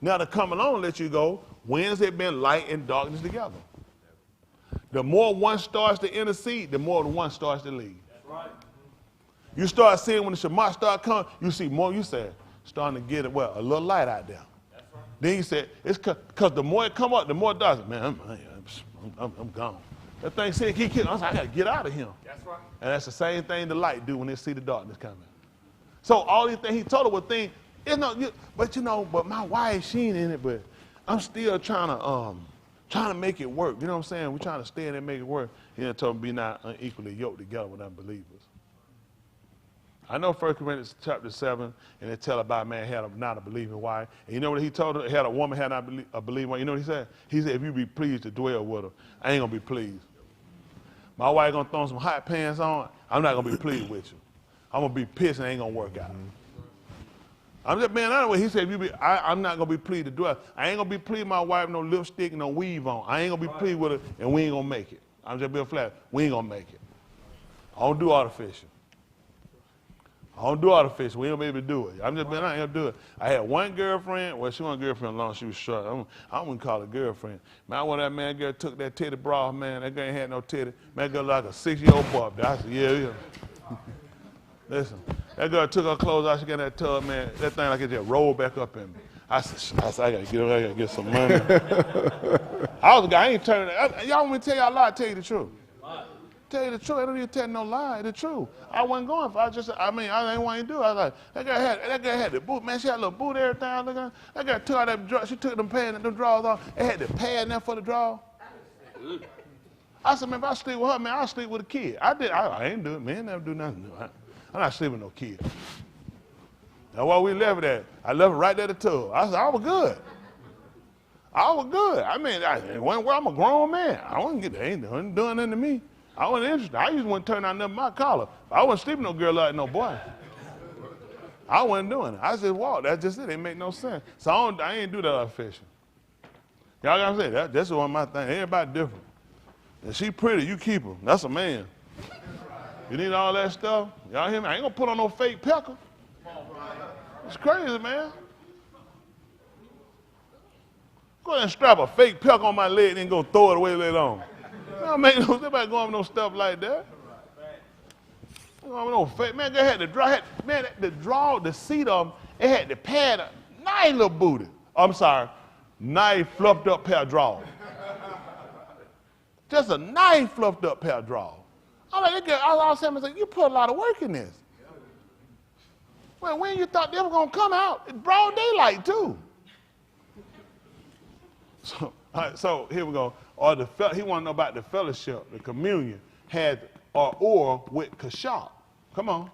Now to come along and let you go, when has it been light and darkness together? The more one starts to intercede, the more the one starts to lead. That's right. You start seeing when the Shema start coming, you see more, you say, starting to get a little light out there. That's right. Then you said, it's because the more it come up, the more it does. Man, I'm gone. That thing said, keep killing. I got to get out of him. That's right. And that's the same thing the light do when they see the darkness coming. So all these things, he told her were things, but my wife, she ain't in it, but I'm still trying to make it work. You know what I'm saying? We're trying to stay in there and make it work. He told them be not unequally yoked together with unbelievers. I know 1 Corinthians chapter 7, and it tell about a man had not a believing wife. And you know what he told her? Had a woman had not a believing wife. You know what he said? He said, if you be pleased to dwell with her, I ain't going to be pleased. My wife going to throw some hot pants on. I'm not going to be pleased with you. I'm going to be pissed and it ain't going to work out. I'm just being honest with you. He said, I'm not going to be pleased to dwell. I ain't going to be pleased with my wife, no lipstick and no weave on. I ain't going to be pleased with her, and we ain't going to make it. I'm just being flat. We ain't going to make it. I don't do artificial. We ain't going to be able to do it. I'm just being honest, I ain't going to do it. I had one girlfriend. Well, she wasn't a girlfriend long. She was short. I wouldn't call her a girlfriend. Man, when that man girl took that titty bra, man, that girl ain't had no titty. Man, girl like a 6-year-old boy. I said, yeah. Listen, that girl took her clothes out, she got in that tub, man, that thing like it just rolled back up in me. I said, I gotta get some money. I was a guy, I ain't turning, y'all want me to tell y'all a lie, I tell you the truth. Tell you the truth, I don't even tell no lie, the truth. I wasn't going for it, I didn't want to do it. I was like, that girl had the boot, man, she had a little boot everything. Look at that girl took out that draw, she took them pants and them drawers off, it had the pad in there for the draw. I said, man, if I sleep with her, man, I'll sleep with a kid. I ain't do it, man, never do nothing. I'm not sleeping with no kid. That's why we left it at. I left it right there at the tub. I said, I was good. I mean, I'm a grown man. Ain't doing nothing to me. I wasn't interested. I usually wouldn't turn out nothing my collar. I wasn't sleeping with no girl like no boy. I wasn't doing it. I just walked. That's just it. It make no sense. So I ain't do that official. Y'all got to say, that's one of my things. Everybody different. If she pretty, you keep her. That's a man. You need all that stuff? Y'all hear me? I ain't gonna put on no fake pecker. It's crazy, man. Go ahead and strap a fake pecker on my leg and then go throw it away later on. Don't make no sense about going with no stuff like that. No fake. Man, they had the draw. The seat of them, it had the pad, nice little booty. I'm sorry, nice fluffed up pair of drawers. Just a nice fluffed up pair of drawers. I'm like, I was saying, you put a lot of work in this. Well, when you thought they were going to come out, it's broad daylight, too. So here we go. He want to know about the fellowship, the communion, had or with Kashab. Come on.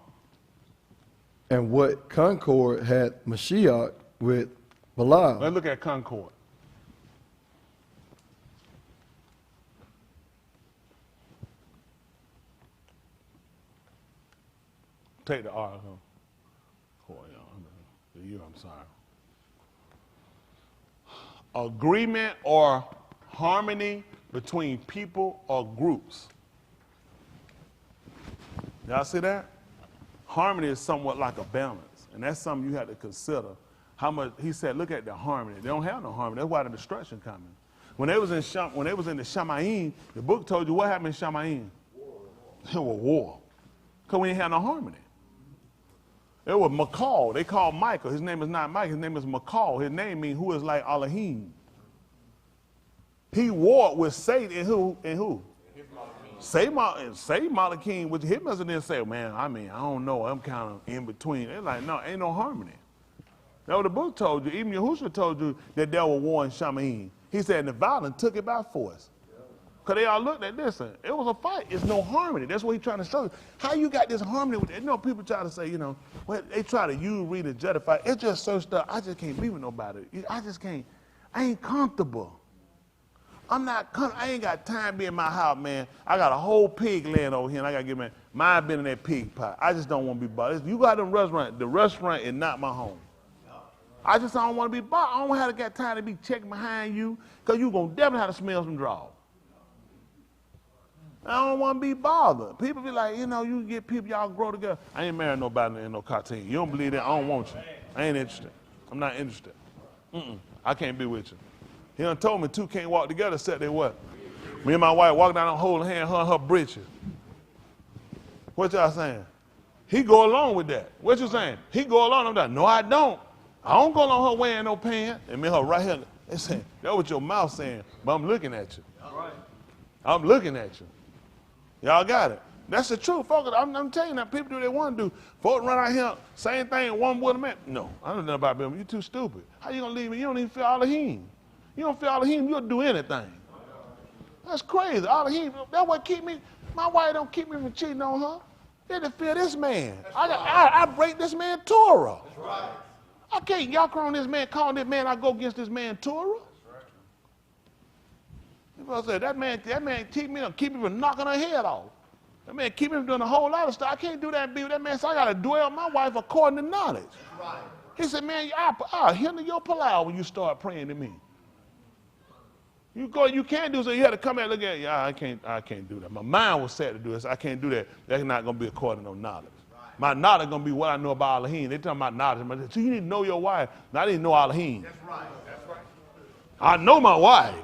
And what Concord had Mashiach with Belial. Let's look at Concord. Take the R. I'm sorry. Agreement or harmony between people or groups. Y'all see that? Harmony is somewhat like a balance, and that's something you have to consider. How much he said? Look at the harmony. They don't have no harmony. That's why the destruction coming. When they was in the Shamayim, the book told you what happened in Shamayim. There was war, because we ain't had no harmony. It was McCall. They called Michael. His name is not Mike. His name is McCall. His name means who is like Elohim. He warred with Satan and who? Say Malachim, which him doesn't then say, man, I don't know. I'm kind of in between. They're like, no, ain't no harmony. That's what the book told you. Even Yahushua told you that there was war in Shamayim. He said, and the violent took it by force. Because they all looked at this, and it was a fight. It's no harmony. That's what he's trying to show you. How you got this harmony with it? You know, people try to say, you know, well, they try to use, read, and justify. It's just so stuff. I just can't be with nobody. I just can't. I ain't comfortable. I ain't got time to be in my house, man. I got a whole pig laying over here, and I got to get mine been in that pig pot. I just don't want to be bothered. You got them restaurant. The restaurant is not my home. I just don't want to be bothered. I don't have to get time to be checking behind you, because you're going to definitely have to smell some draws. I don't want to be bothered. People be like, you know, you get people, y'all grow together. I ain't marrying nobody in no cartoon. You don't believe that? I don't want you. I ain't interested. I'm not interested. I can't be with you. He done told me two can't walk together except they what? Me and my wife walk down holding hand, her and her britches. What y'all saying? He go along with that. What you saying? He go along with that. No, I don't. I don't go along her wearing no pants. And me and her right here, they saying, that's what your mouth saying, but I'm looking at you. I'm looking at you. Y'all got it. That's the truth, folks. I'm telling you that people do what they want to do. Folks run out here, same thing, one with a man. No, I don't know about them. You're too stupid. How you going to leave me? You don't even feel all the him. You don't feel all the him, you'll do anything. That's crazy. All the him, that's what keep me, my wife don't keep me from cheating on her. They just feel this man. I break this man Torah. That's right. I can't, y'all calling this man, I go against this man Torah. People say, that man keep me from knocking her head off. That man keep me from doing a whole lot of stuff. I can't do that and be with that man, so I got to dwell my wife according to knowledge. Right. He said, man, I'll hinder your palau when you start praying to me. You can't do so. You had to come out and look at it. Yeah, I can't do that. My mind was set to do this. I can't do that. That's not going to be according to knowledge. Right. My knowledge is going to be what I know about Elohim. They're talking about knowledge. So you need to know your wife. Now, I didn't know Elohim. That's right. That's right. I know my wife.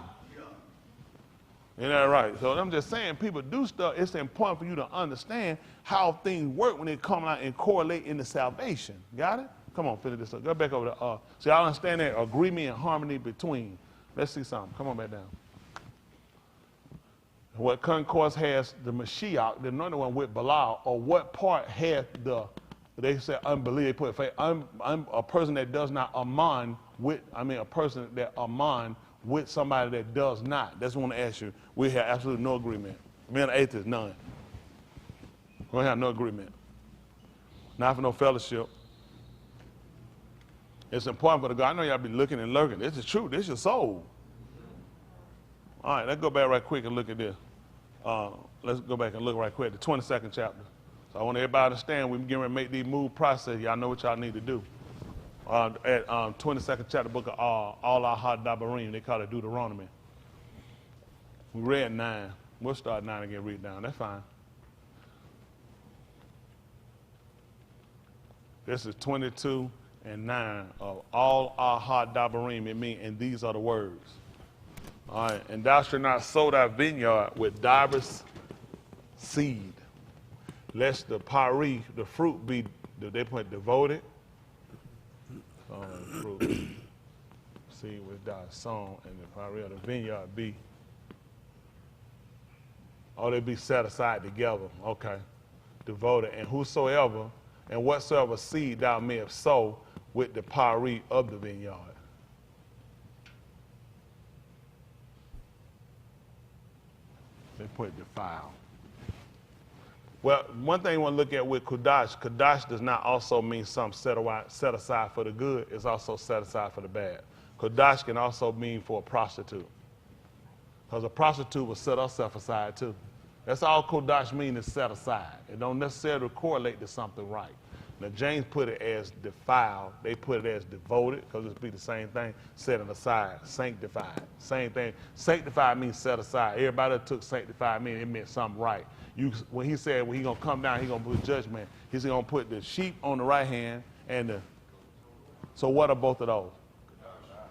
Isn't that right? So I'm just saying, people do stuff. It's important for you to understand how things work when they come out and correlate into salvation. Got it? Come on, finish this up. Go back over to, see, I understand that agreement and harmony between. Let's see something. Come on back down. What concourse has the Mashiach, the anointed one with Belial, or what part has they say unbelief, they put faith, a person that does not aman with, a person that aman with somebody that does not. That's what I want to ask you. We have absolutely no agreement. Me and the atheists, none. We don't have no agreement. Not for no fellowship. It's important for the God. I know y'all be looking and lurking. This is true. This is your soul. All right, let's go back right quick and look at this. Let's go back and look right quick at the 22nd chapter. So I want everybody to understand we're getting ready to make these move process. Y'all know what y'all need to do. At 22nd chapter, book of All Our Dabarim, they call it Deuteronomy. We read 9. We'll start 9 again, read down. That's fine. This is 22 and 9 of All Our Dabarim. It means, and these are the words. All right, and thou shalt not sow thy vineyard with diverse seed, lest the pari, the fruit be, they put devoted. Fruit, seed with thy sown, and the pari of the vineyard be, they be set aside together. Okay, devoted, and whosoever and whatsoever seed thou mayest sow with the pari of the vineyard. They put defile. Well, one thing you want to look at with Kodash, Kodash does not also mean something set aside for the good. It's also set aside for the bad. Kodash can also mean for a prostitute. Because a prostitute will set herself aside too. That's all Kodash means, is set aside. It don't necessarily correlate to something right. Now, James put it as defiled. They put it as devoted, because it'd be the same thing, setting aside, sanctified. Same thing. Sanctified means set aside. Everybody that took sanctified meaning it meant something right. When he said when he's going to come down, he's going to put judgment, he's going to put the sheep on the right hand and the... So what are both of those?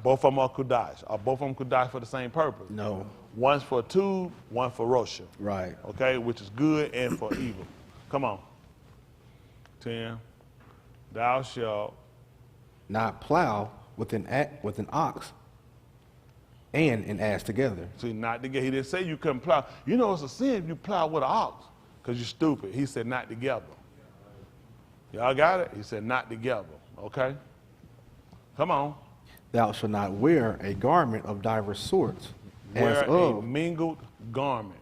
Both of them are Kudash. Are both of them Kudash for the same purpose? No. One's for tube, one for Rosha. Right. Okay, which is good and for evil. Come on. 10. Thou shalt not plow with an ox and an ass together. See, not together. He didn't say you couldn't plow. You know it's a sin if you plow with an ox, because you're stupid. He said not together. Y'all got it? He said not together. Okay? Come on. Thou shalt not wear a garment of diverse sorts. Wear a mingled garment.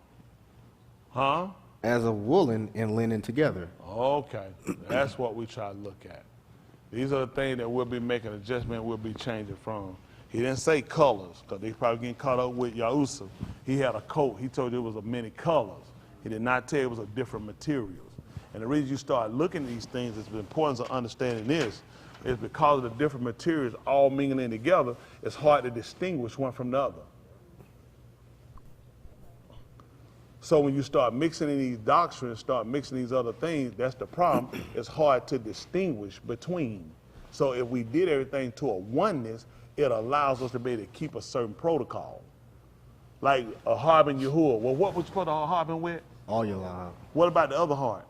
Huh? As of woolen and linen together. Okay, that's what we try to look at. These are the things that we'll be making adjustment, we'll be changing from. He didn't say colors, because they probably getting caught up with Yahushua. He had a coat. He told you it was of many colors. He did not tell you it was of different materials. And the reason you start looking at these things, it's the importance of understanding this, is because of the different materials all mingling together, it's hard to distinguish one from the other. So when you start mixing in these doctrines, start mixing these other things, that's the problem. It's hard to distinguish between. So if we did everything to a oneness, it allows us to be able to keep a certain protocol. Like a harbin Yahuwah. Well, what was you supposed to harbin with? All your life. What about the other heart?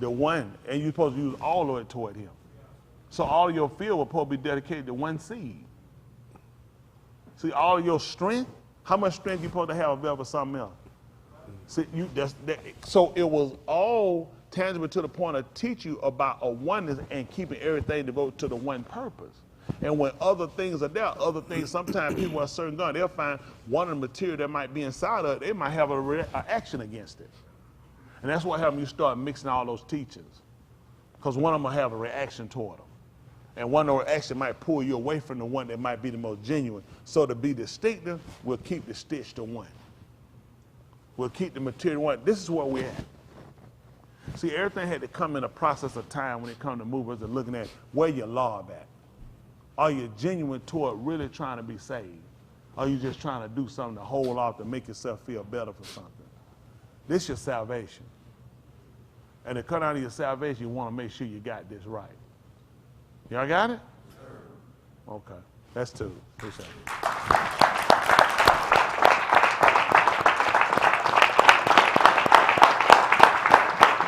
The one. And you're supposed to use all of it toward him. So all of your field was supposed to be dedicated to one seed. See, all of your strength, how much strength you supposed to have available for something else? See, so it was all tangible to the point of teach you about a oneness and keeping everything devoted to the one purpose. And when other things are there, other things, sometimes people are certain gun, they'll find one of the material that might be inside of it, they might have a action against it. And that's what happens when you start mixing all those teachings. Because one of them will have a reaction toward them. And one of the reaction might pull you away from the one that might be the most genuine. So to be distinctive, we'll keep the stitch to one. We'll keep the material one. This is where we're at. See, everything had to come in a process of time when it comes to movers and looking at where your law at. Are you genuine toward really trying to be saved? Are you just trying to do something to hold off to make yourself feel better for something? This is your salvation. And to cut out of your salvation, you want to make sure you got this right. Y'all got it? Okay. That's two. Appreciate it.